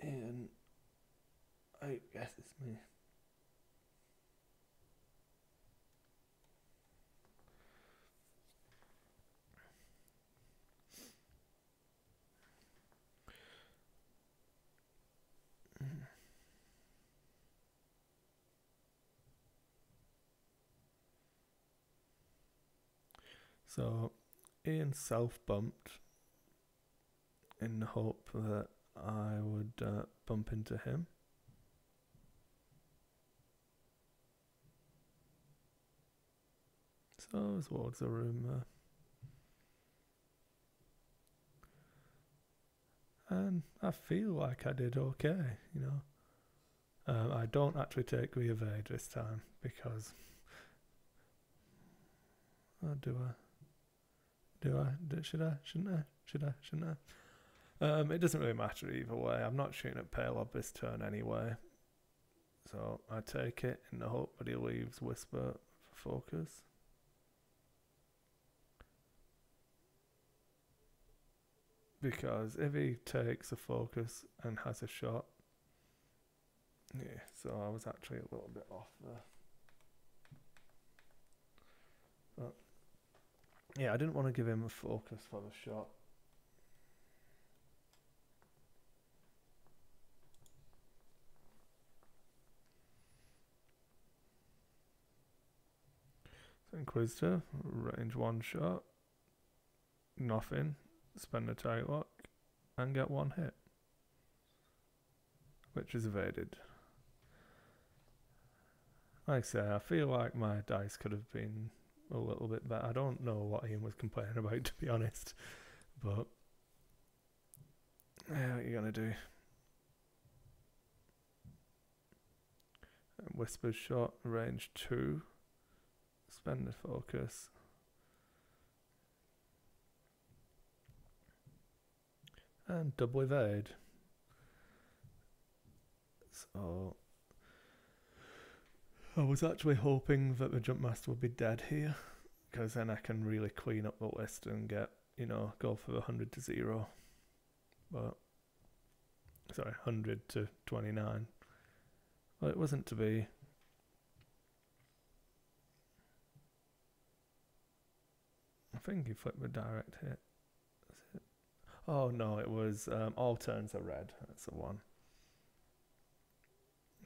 Ian, I guess it's me. So Ian self-bumped in the hope that I would bump into him. So there's loads of room there. And I feel like I did okay, you know. I don't actually take the evade this time because... Should I? Shouldn't I? It doesn't really matter either way. I'm not shooting at Paylob this turn anyway. So I take it in the hope that he leaves Whisper for focus. Because if he takes a focus and has a shot... Yeah, so I was actually a little bit off there. But yeah, I didn't want to give him a focus for the shot. So Inquisitor, range 1 shot, nothing, spend a tight lock, and get 1 hit, which is evaded. Like I say, I feel like my dice could have been a little bit better. I don't know what Ian was complaining about, to be honest, but yeah, what are you gonna do? Whisper's shot, range 2, spend the focus, and double evade. So I was actually hoping that the Jump Master would be dead here, because then I can really clean up the list and get, you know, go for the 100 to 0. But, sorry, 100 to 29. Well, it wasn't to be. I think he flipped the direct hit. Is it? Oh no, it was all turns are red. That's the one.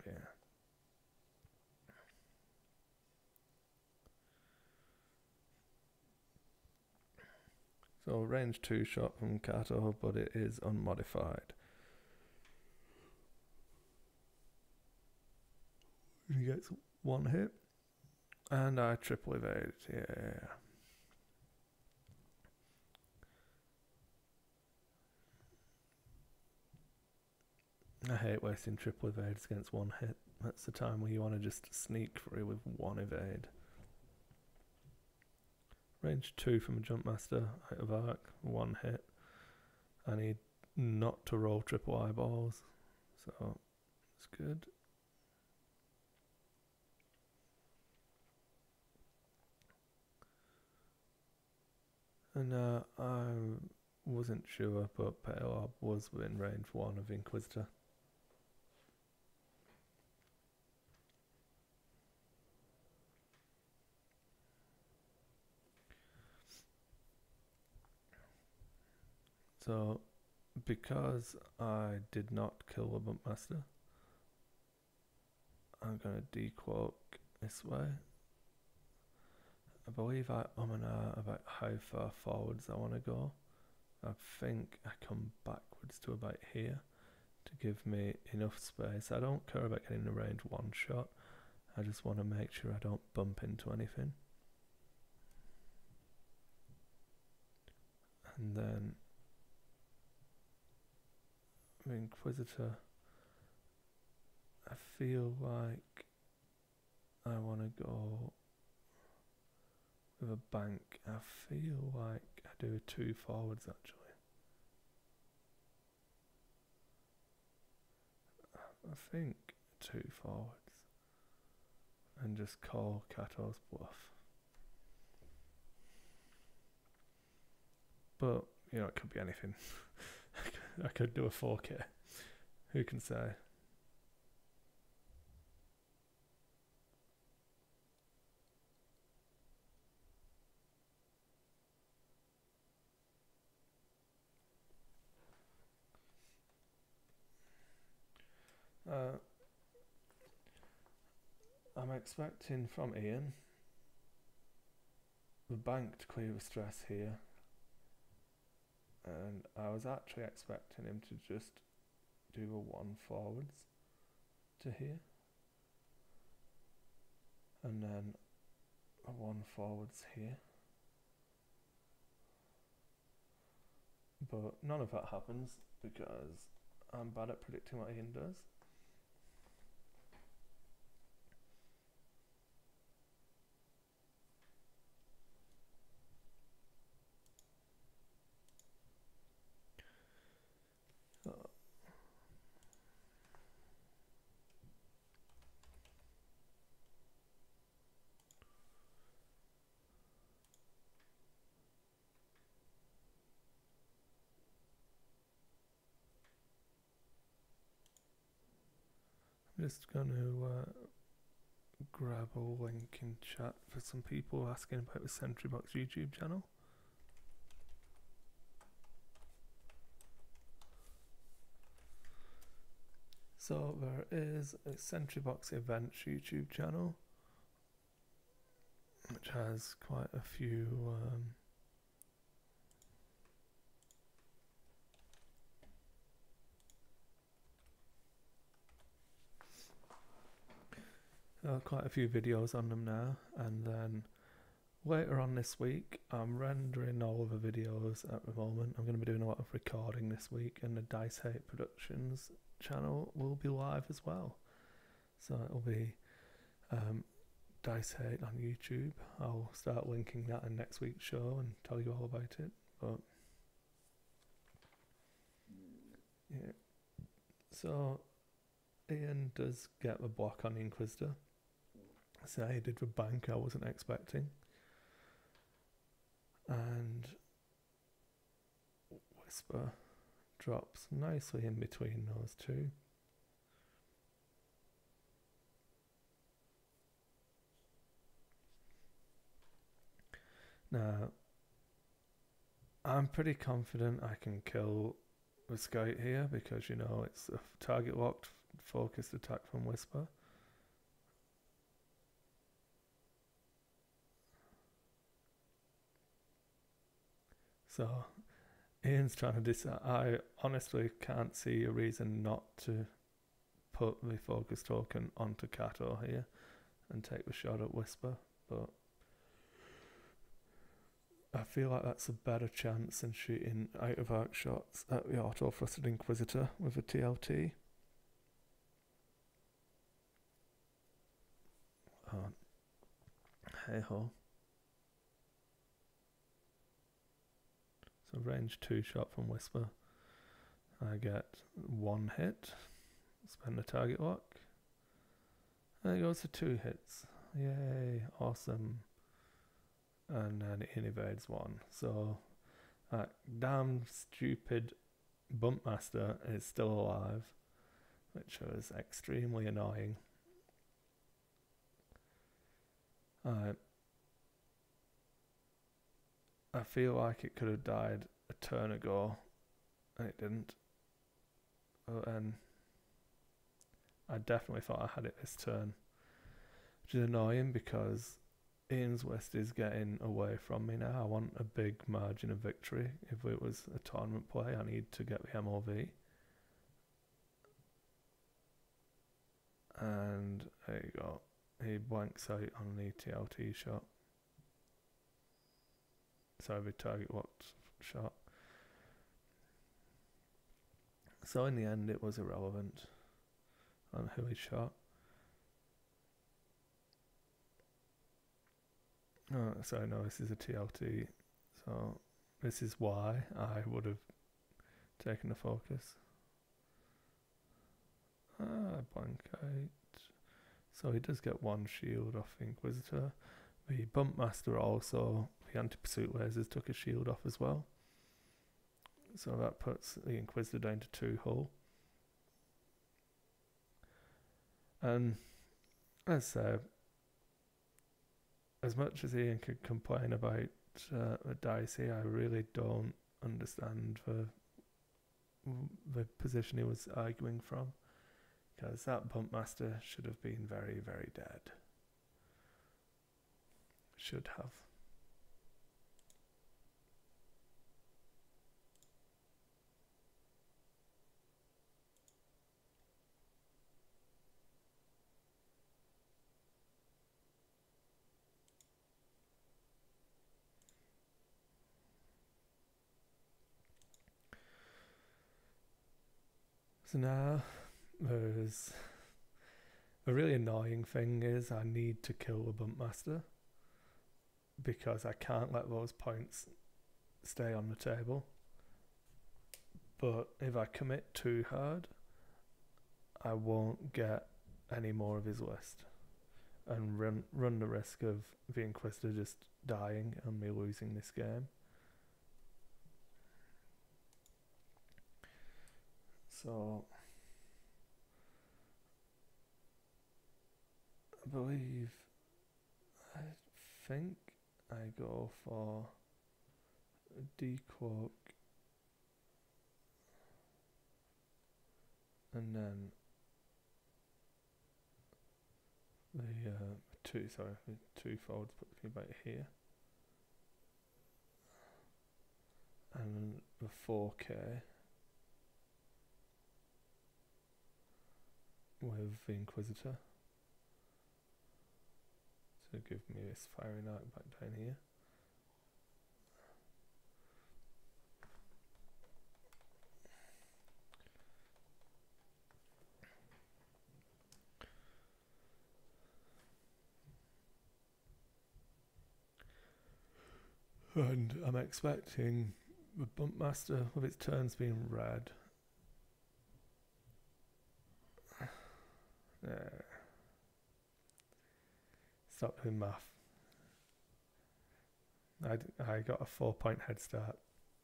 Yeah. So range 2 shot from Kato, but it is unmodified. He gets 1 hit, and I triple evade. Yeah. I hate wasting triple evades against 1 hit. That's the time where you want to just sneak through with 1 evade. Range 2 from a Jump Master, out of arc, 1 hit. I need not to roll triple eyeballs, so it's good. And I wasn't sure, but Pale Orb was within range 1 of Inquisitor. So, because I did not kill the Bumpmaster, I'm going to dequoke this way. I believe I and ah about how far forwards I want to go. I think I come backwards to about here to give me enough space. I don't care about getting a range one shot. I just want to make sure I don't bump into anything. And then the Inquisitor, I feel like I want to go with a bank. I feel like I do 2 forwards actually. I think 2 forwards. And just call Cato's bluff. But, you know, it could be anything. I could do a 4K. Who can say? I'm expecting from Ian the bank to clear the stress here, and I was actually expecting him to just do a 1 forwards to here, and then a 1 forwards here, but none of that happens because I'm bad at predicting what Ian does. I'm just going to grab a link in chat for some people asking about the Sentry Box YouTube channel. So there is a Sentry Box Events YouTube channel, which has quite a few videos on them now, and then later on this week I'm rendering all of the videos at the moment. I'm going to be doing a lot of recording this week, and the Dice Hate Productions channel will be live as well. So it'll be Dice Hate on YouTube. I'll start linking that in next week's show and tell you all about it. But yeah, so Ian does get the block on the Inquisitor. So he did the bank I wasn't expecting, and Whisper drops nicely in between those two. Now, I'm pretty confident I can kill the Scout here because, you know, it's a target locked focused attack from Whisper. So, Ian's trying to decide. I honestly can't see a reason not to put the focus token onto Cato here and take the shot at Whisper, but I feel like that's a better chance than shooting out of arc shots at the auto-thrusted Inquisitor with a TLT. Hey ho. So range 2 shot from Whisper. I get 1 hit. Spend the target lock. And it goes to 2 hits. Yay, awesome. And then it evades 1. So that damn stupid Bumpmaster is still alive, which was extremely annoying. I feel like it could have died a turn ago and it didn't. And I definitely thought I had it this turn, which is annoying because Ian's West is getting away from me now. I want a big margin of victory. If it was a tournament play, I need to get the MOV. And there you go. He blanks out on the TLT shot. So every target locked shot. So in the end, it was irrelevant on who he shot. Oh, so no, this is a TLT. So this is why I would have taken the focus. Blank out. So he does get one shield off the Inquisitor. The Bumpmaster also, the anti-pursuit lasers took a shield off as well. So that puts the Inquisitor down to 2 hull. And as I said, as much as Ian could complain about Dicey, I really don't understand the position he was arguing from, because that Bumpmaster should have been very, very dead. Should have. So now there's a really annoying thing is I need to kill the Bumpmaster because I can't let those points stay on the table. But if I commit too hard, I won't get any more of his list and run the risk of the Inquisitor just dying and me losing this game. So I think I go for a decloak and then the two folds put me about here, and the 4K with the Inquisitor to give me this firing arc back down here. And I'm expecting the Bumpmaster with its turns being red. Stop doing math. I got a 4-point head start.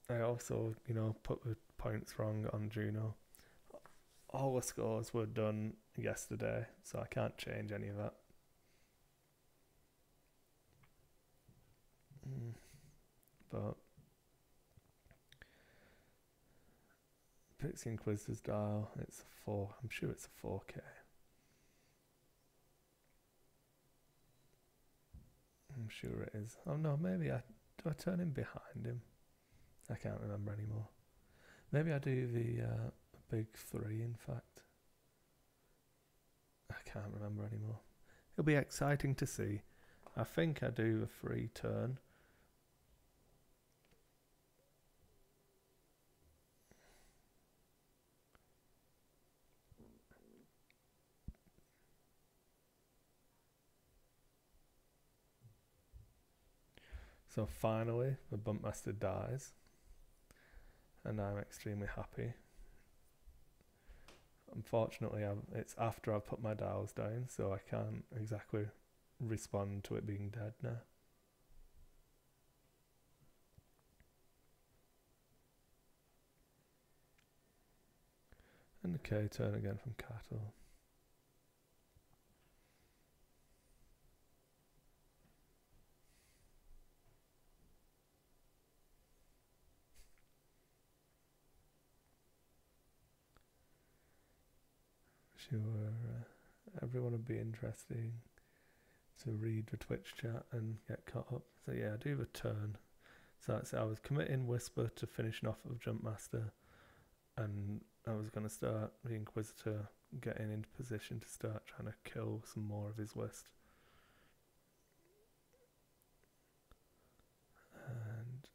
I also, put the points wrong on Juno. All the scores were done yesterday, so I can't change any of that. But Pixie Inquisitor's dial, it's a 4. I'm sure it's a 4K. I'm sure it is. Oh no, maybe do I turn him behind him? I can't remember anymore. Maybe I do the big 3, in fact. I can't remember anymore. It'll be exciting to see. I think I do the 3 turn. So finally, the Bumpmaster dies, and I'm extremely happy. Unfortunately, it's after I've put my dials down, so I can't exactly respond to it being dead now. And the K turn again from Kato. Sure, everyone would be interesting to read the Twitch chat and get caught up. So yeah, I do have a turn. So that's it. I was committing Whisper to finishing off of Jumpmaster, and I was going to start the Inquisitor, getting into position to start trying to kill some more of his list. And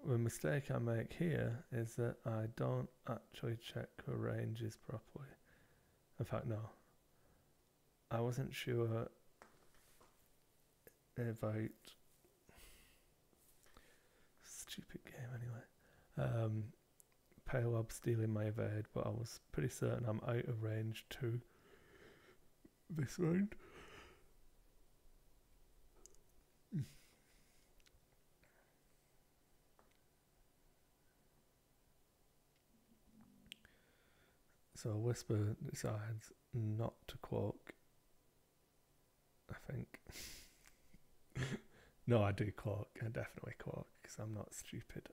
the mistake I make here is that I don't actually check the ranges properly. In fact, no. I wasn't sure about... Stupid game anyway. Paleob stealing my evade, but I was pretty certain I'm out of range to this round. So Whisper decides not to cloak, I think. No, I do cloak. I definitely cloak, because I'm not stupid.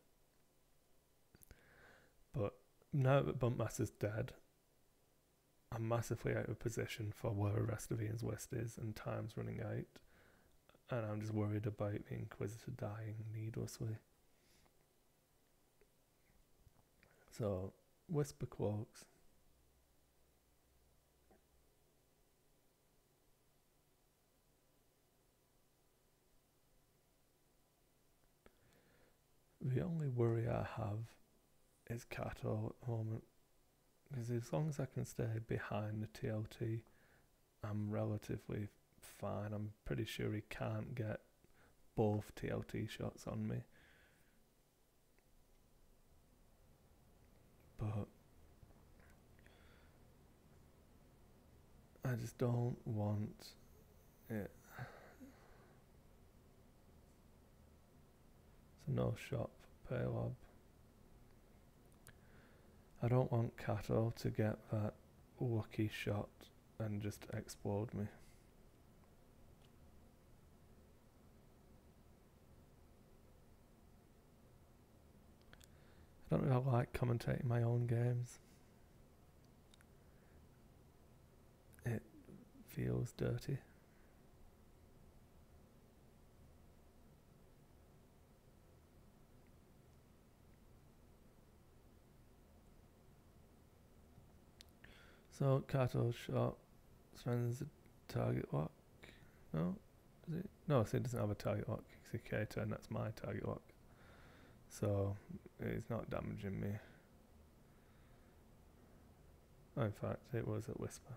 But now that Bumpmaster's dead, I'm massively out of position for where the rest of Ian's list is, and time's running out. And I'm just worried about the Inquisitor dying needlessly. So, Whisper cloaks. The only worry I have is Kato at the moment, because as long as I can stay behind the TLT, I'm relatively fine. I'm pretty sure he can't get both TLT shots on me. But I just don't want it. So no shot for Paleob. I don't want Kato to get that lucky shot and just explode me. I don't really like commentating my own games. It feels dirty. So Kato shot spends a target lock. No? Is it? No, so he doesn't have a target lock. It's a K turn, that's my target lock. So it's not damaging me. Oh, in fact, it was a Whisper.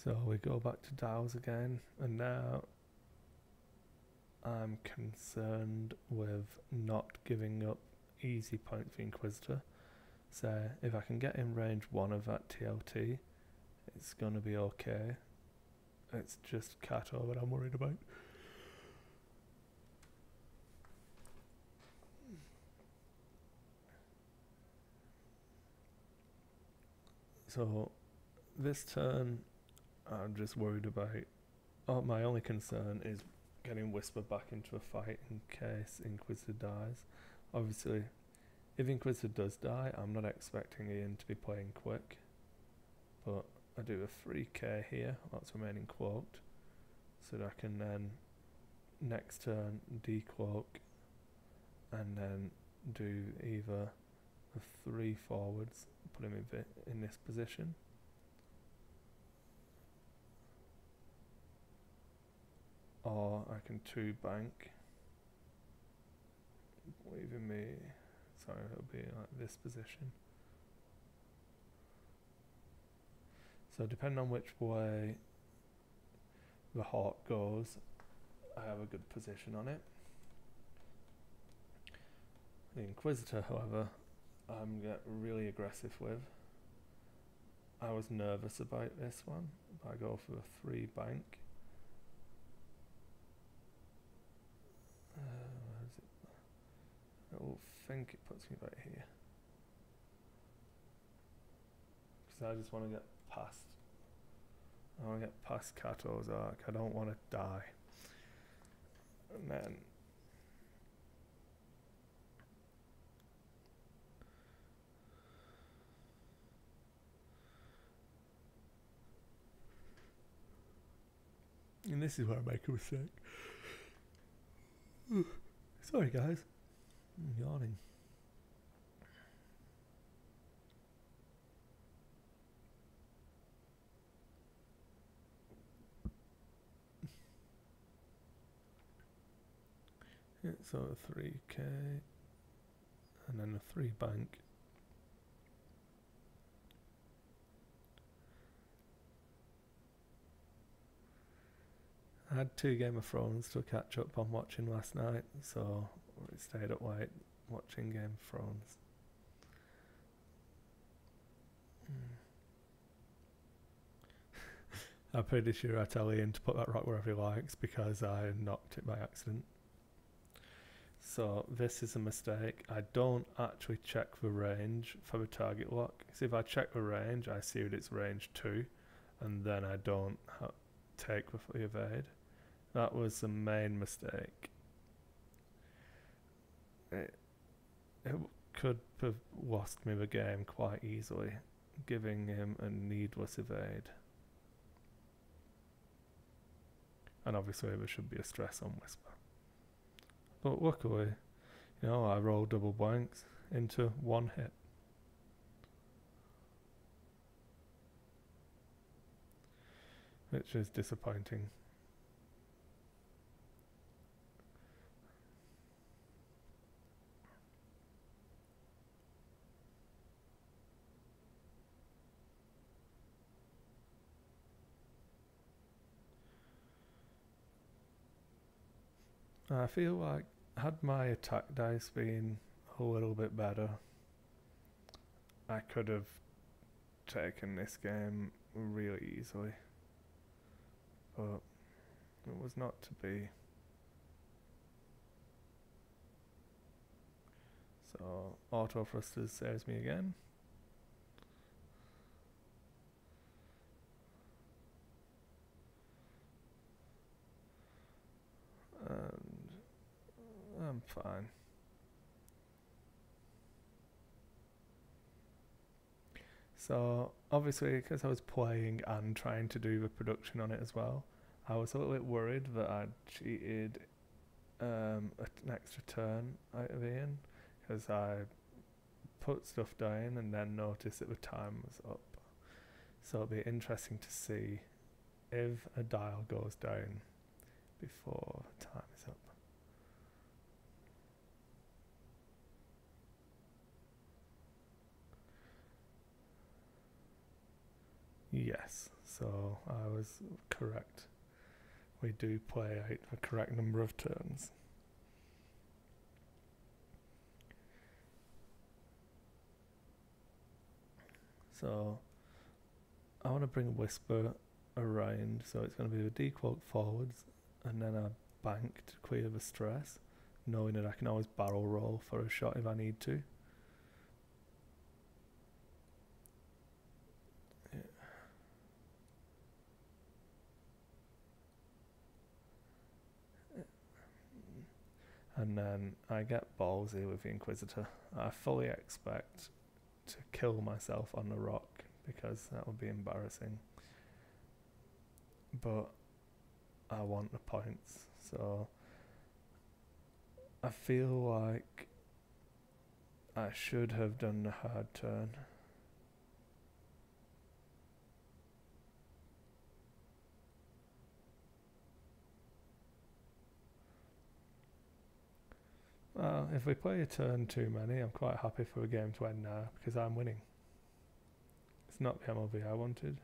So we go back to dials again, and now I'm concerned with not giving up easy points for Inquisitor. So if I can get in range 1 of that TLT, it's going to be okay. It's just Kato that I'm worried about. So this turn, I'm just worried about... Oh, my only concern is getting Whisper back into a fight in case Inquisitor dies. Obviously, if Inquisitor does die, I'm not expecting Ian to be playing quick. But I do a 3k here, that's remaining cloaked. So that I can then, next turn, decloak, and then do either the 3 forwards, put him in this position. Or I can 2 bank, leaving me, sorry, it'll be like this position. So depending on which way the hawk goes, I have a good position on it. The Inquisitor, however, I'm get really aggressive with. I was nervous about this one, but I go for a 3 bank. Where is it? I think it puts me right here. Because I just want to get past. I want to get past Kato's arc. I don't want to die. And then and this is where I make a mistake. Sorry guys, I'm yawning. Yeah, so a 3k and then a 3 bank. I had 2 Game of Thrones to catch up on watching last night, so I stayed up late watching Game of Thrones. I'm pretty sure I tell Ian to put that rock wherever he likes because I knocked it by accident. So this is a mistake. I don't actually check the range for the target lock. So if I check the range, I see that it's range 2, and then I don't take the evade. That was the main mistake. It could have lost me the game quite easily, giving him a needless evade. And obviously there should be a stress on Whisper. But luckily, you know, I rolled double blanks into 1 hit. Which is disappointing. I feel like had my attack dice been a little bit better, I could have taken this game really easily, but it was not to be. So auto thrusters saves me again. And I'm fine. So obviously, because I was playing and trying to do the production on it as well, I was a little bit worried that I'd cheated an extra turn out of Ian, because I put stuff down and then noticed that the time was up. So it'll be interesting to see if a dial goes down before time is up. Yes, so I was correct. We do play out the correct number of turns. So I want to bring Whisper around, so it's going to be a decloak forwards and then a bank to clear the stress, knowing that I can always barrel roll for a shot if I need to. And then I get ballsy with the Inquisitor. I fully expect to kill myself on the rock because that would be embarrassing. But I want the points, so I feel like I should have done the hard turn. Well, if we play a turn too many, I'm quite happy for a game to end now because I'm winning. It's not the MLB I wanted.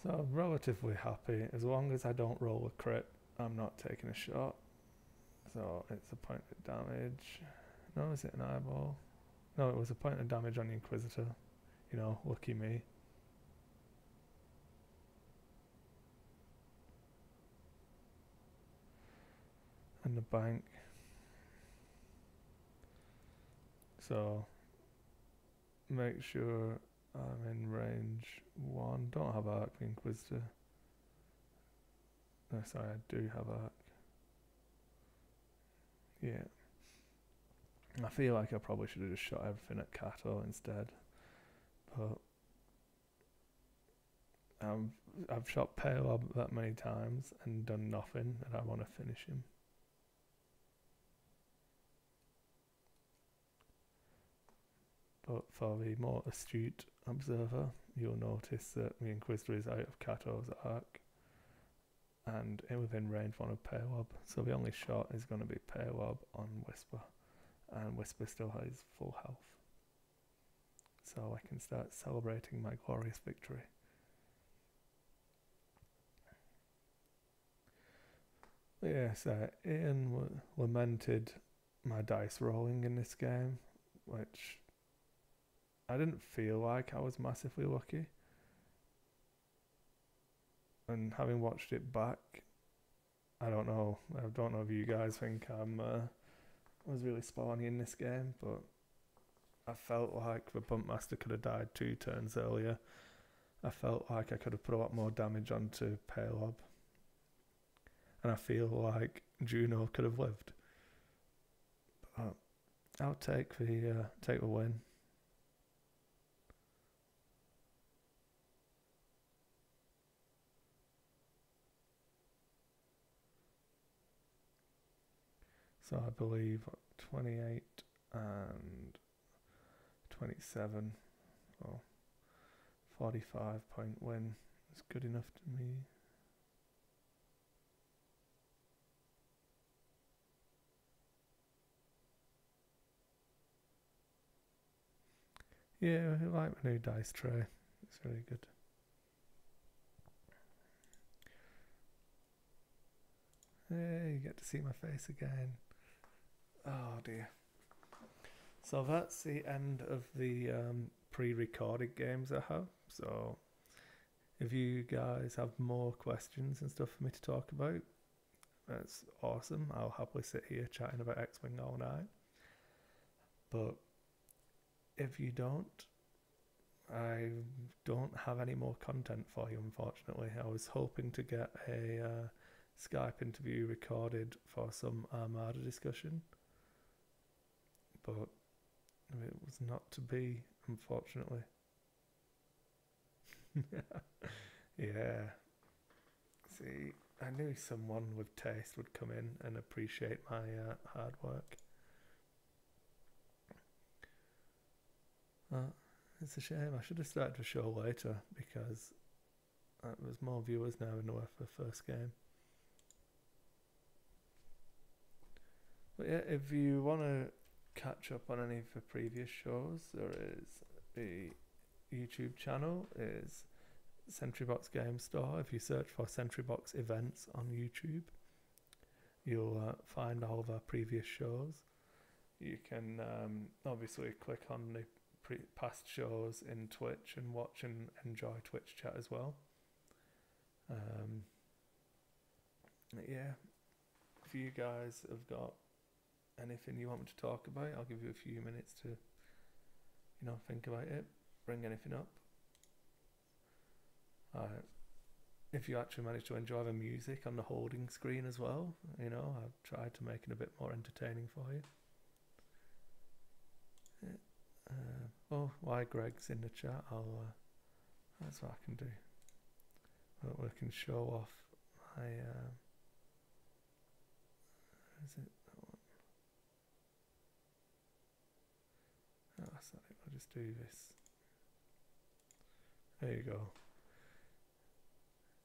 So I'm relatively happy. As long as I don't roll a crit, I'm not taking a shot. So it's a point of damage. No, is it an eyeball? No, it was a point of damage on the Inquisitor. You know, lucky me. And the bank. So make sure I'm in range 1. Don't have arc, the Inquisitor. No, sorry, I do have arc. Yeah. I feel like I probably should have just shot everything at Kato instead. But I've shot Pale that many times and done nothing, and I want to finish him. But for the more astute observer, you'll notice that the Inquisitor is out of Kato's arc and within range 1 of Pale. So the only shot is going to be Pale on Whisper, and Whisper still has full health. So I can start celebrating my glorious victory. Yes, Ian lamented my dice rolling in this game, which I didn't feel like I was massively lucky. And having watched it back, I don't know if you guys think I was really spawny in this game, but I felt like the Bumpmaster could have died 2 turns earlier. I felt like I could have put a lot more damage onto Pale. And I feel like Juno could have lived. But I'll take the win. So I believe 28 and 27, or 45-point win is good enough to me. Yeah, I like my new dice tray. It's really good. Hey, you get to see my face again. Oh dear. So that's the end of the pre-recorded games I have. So if you guys have more questions and stuff for me to talk about, that's awesome. I'll happily sit here chatting about X-Wing all night. But if you don't, I don't have any more content for you, unfortunately. I was hoping to get a Skype interview recorded for some Armada discussion, but it was not to be, unfortunately. Yeah. See, I knew someone with taste would come in and appreciate my hard work. It's a shame. I should have started the show later because there's more viewers now than there were for the first game. But yeah, if you want to catch up on any of the previous shows, there is the YouTube channel is Sentrybox Game Store. If you search for Sentrybox events on YouTube, you'll find all of our previous shows. You can obviously click on the past shows in Twitch and watch and enjoy Twitch chat as well. Yeah, if you guys have got anything you want me to talk about, I'll give you a few minutes to, think about it, bring anything up. If you actually manage to enjoy the music on the holding screen as well, I've tried to make it a bit more entertaining for you. Why Greg's in the chat, that's what I can do. We can show off my, is it that one? Oh, sorry, I'll just do this. There you go.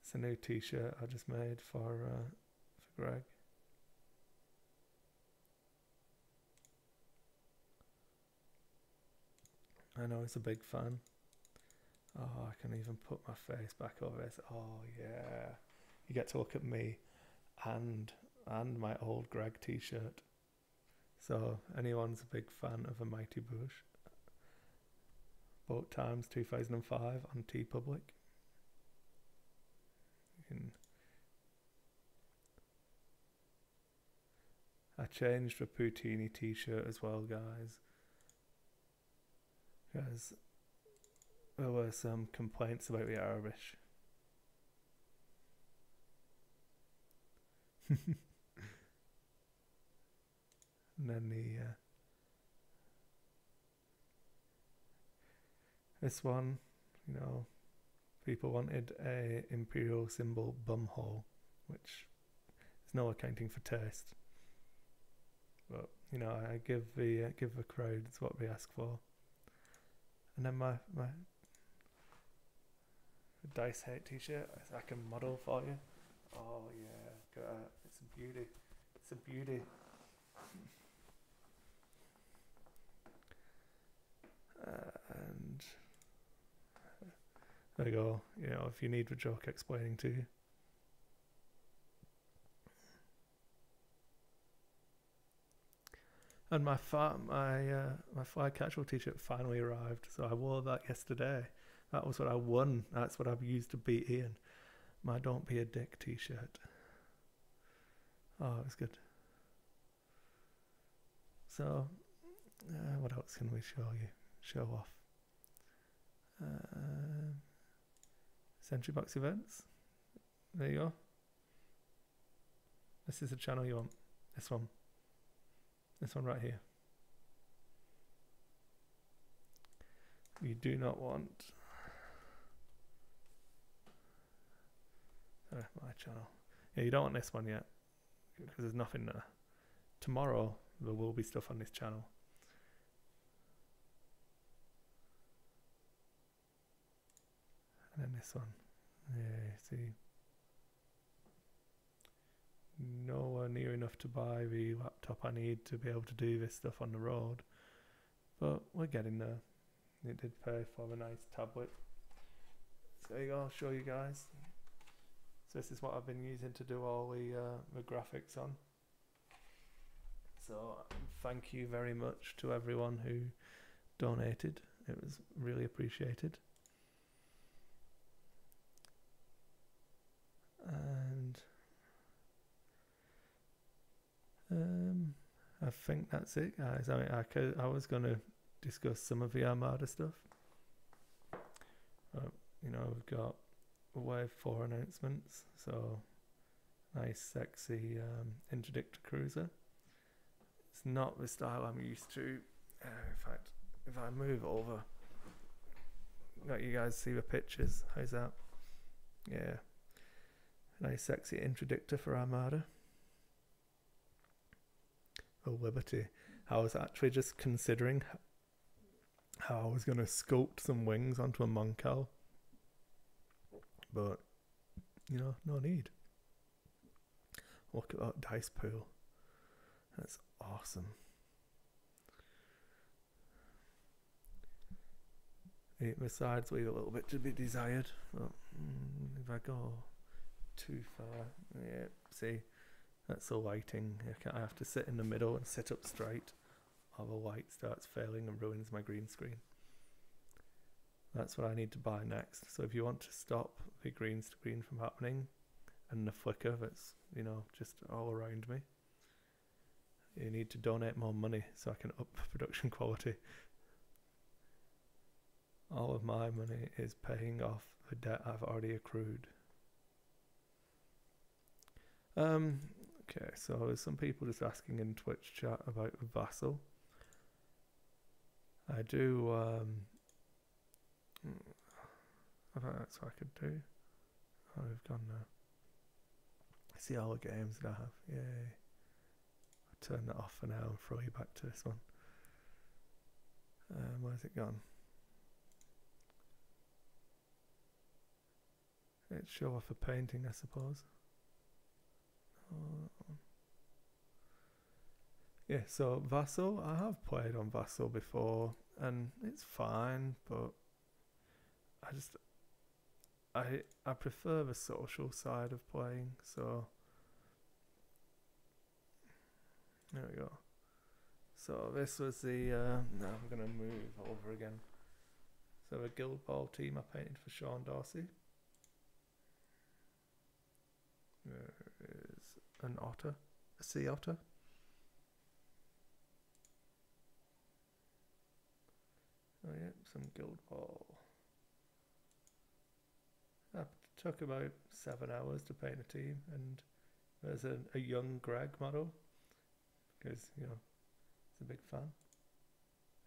It's a new t-shirt I just made for Greg. I know he's a big fan. Oh, I can even put my face back over it. Oh yeah, you get to look at me and my old Greg t-shirt. So anyone's a big fan of a Mighty Bush, Boat Times 2005 on TeePublic. I changed a Poutini t-shirt as well, guys, because there were some complaints about the Irish. And then this one, people wanted a imperial symbol bumhole, which is no accounting for taste. But I give the crowds what they ask for. And then my Dice Hate t-shirt, I can model for you. Oh yeah, look at that. It's a beauty. It's a beauty. And there you go. If you need the joke explaining to you. And my fly casual t-shirt finally arrived, so I wore that yesterday. That was what I won. That's what I've used to beat Ian. My Don't Be a Dick t-shirt. Oh, it was good. So, what else can we show off? Century Box events. There you go. This is the channel you want. This one. This one right here. You do not want my channel. Yeah, you don't want this one yet, because there's nothing there. Tomorrow there will be stuff on this channel. And then this one. Yeah, see. Nowhere near enough to buy the laptop I need to be able to do this stuff on the road, but we're getting there. It did pay for a nice tablet. So there you go, I'll show you guys. So this is what I've been using to do all the graphics on. So thank you very much to everyone who donated. It was really appreciated. And I think that's it, guys. I mean, I was going to discuss some of the Armada stuff. We've got Wave 4 announcements. So, nice, sexy interdictor cruiser. It's not the style I'm used to. In fact, if I move over, let you guys see the pictures. How's that? Yeah. Nice, sexy interdictor for Armada. Oh, Liberty. I was actually just considering how I was going to sculpt some wings onto a Moncal. But, no need. Look at that dice pool. That's awesome. The sides leave a little bit to be desired. But if I go too far, yeah, see, that's the lighting. I have to sit in the middle and sit up straight, or the light starts failing and ruins my green screen. That's what I need to buy next. So if you want to stop the green screen from happening and the flicker that's, just all around me, you need to donate more money so I can up production quality. All of my money is paying off the debt I've already accrued. Okay, so there's some people just asking in Twitch chat about the Vassal. I do, I think that's what I could do. Oh, we've gone now. See all the games that I have. Yay. I'll turn that off for now and throw you back to this one. Where's it gone? It's show off a painting, I suppose. Yeah, so Vassal, I have played on Vassal before and it's fine, but I prefer the social side of playing, so there we go. So this was the now I'm gonna move over again. So the Guild Ball team I painted for Sean Dorsey. There is an otter, a sea otter. Oh yeah, some Guild Ball. That took about 7 hours to paint a team, and there's a young Greg model, because, you know, he's a big fan.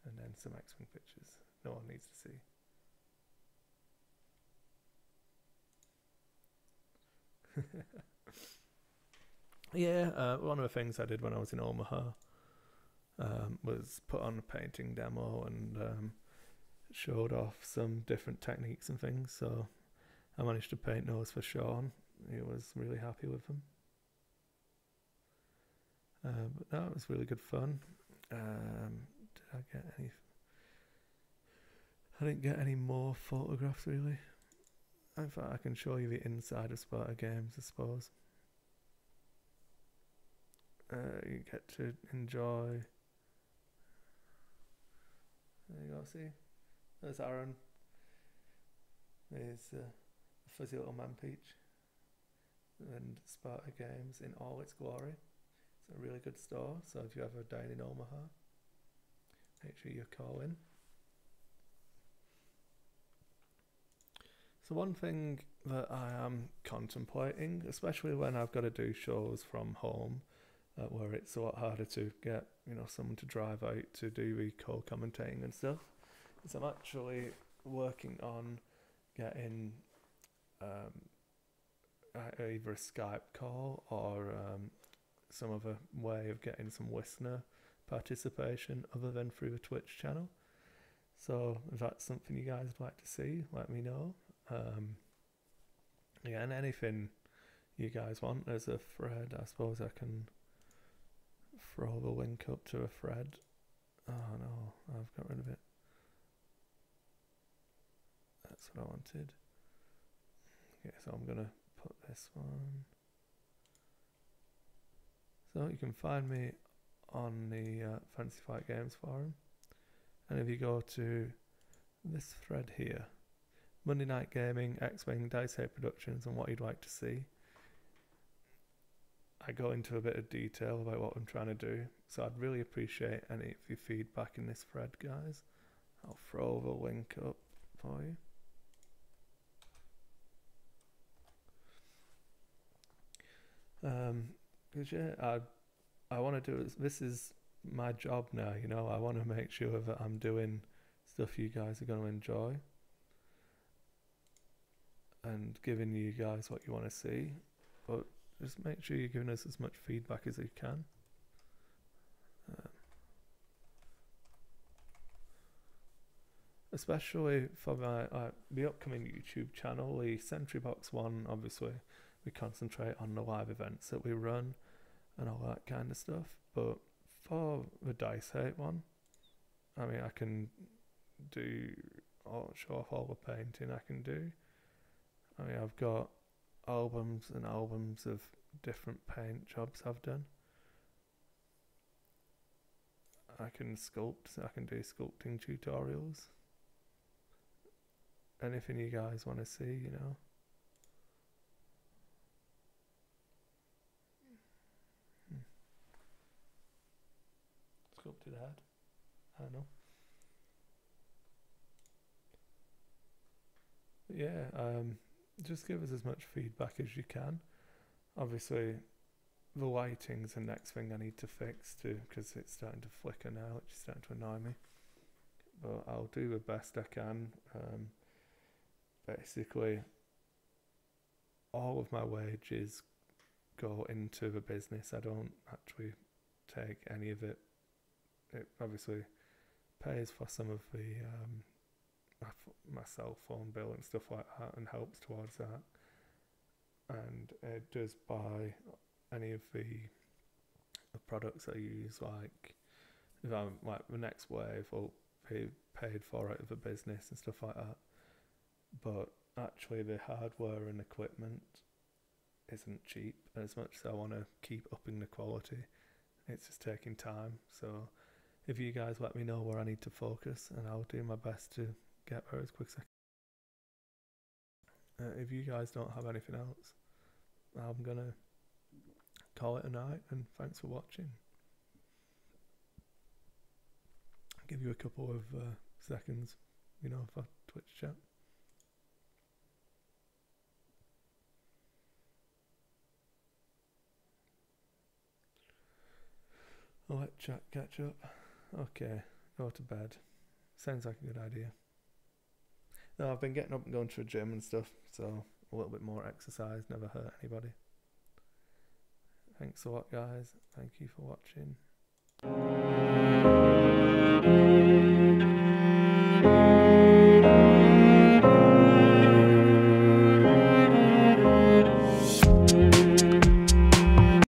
And then some X-Wing pictures no one needs to see. Yeah, one of the things I did when I was in Omaha was put on a painting demo and showed off some different techniques and things. So I managed to paint those for Sean. He was really happy with them. But no, it was really good fun. Did I get any? I didn't get any more photographs really. In fact, I can show you the inside of Sparta Games, I suppose. You get to enjoy. There you go, see? There's Aaron. There's the fuzzy little man Peach. And Sparta Games in all its glory. It's a really good store, so if you ever dine in Omaha, make sure you call in. So one thing that I am contemplating, especially when I've got to do shows from home, where it's a lot harder to get, you know, someone to drive out to do the co-commentating and stuff, is I'm actually working on getting either a Skype call or some other way of getting some listener participation other than through the Twitch channel. So if that's something you guys would like to see, let me know. Yeah, and anything you guys want, there's a thread. I suppose I can throw the link up to a thread. Oh no, I've got rid of it. That's what I wanted. Okay, so I'm gonna put this one. So you can find me on the Fantasy Flight Games forum, and if you go to this thread here, Monday Night Gaming, X-Wing, Dice Hate Productions, and what you'd like to see, I go into a bit of detail about what I'm trying to do, so I'd really appreciate any of your feedback in this thread, guys. I'll throw the link up for you. Because yeah, I want to do it. This is my job now, you know. I want to make sure that I'm doing stuff you guys are going to enjoy and giving you guys what you want to see, but just make sure you're giving us as much feedback as you can. Especially for my the upcoming YouTube channel, the Sentry Box one. Obviously, we concentrate on the live events that we run and all that kind of stuff. But for the Dice Hate one, I mean, I can show off all the painting I can do. I mean, I've got albums and albums of different paint jobs I've done. I can sculpt, I can do sculpting tutorials. Anything you guys want to see, you know. Sculpted head, I don't know. But yeah, just give us as much feedback as you can. Obviously, the lighting's the next thing I need to fix too, because it's starting to flicker now, which is starting to annoy me. But I'll do the best I can. Basically, all of my wages go into the business. I don't actually take any of it. It obviously pays for some of the my cell phone bill and stuff like that, and helps towards that. And it does buy any of the products I use, like if I'm like the next wave will be paid for out of the business and stuff like that. But actually the hardware and equipment isn't cheap, and as much as I want to keep upping the quality, it's just taking time. So if you guys let me know where I need to focus, and I'll do my best to get there as quick as I can. If you guys don't have anything else, I'm gonna call it a night, and thanks for watching. I'll give you a couple of seconds, for Twitch chat. I'll let chat catch up. Okay, go to bed. Sounds like a good idea. No, I've been getting up and going to the gym and stuff, so a little bit more exercise never hurt anybody. Thanks a lot, guys. Thank you for watching.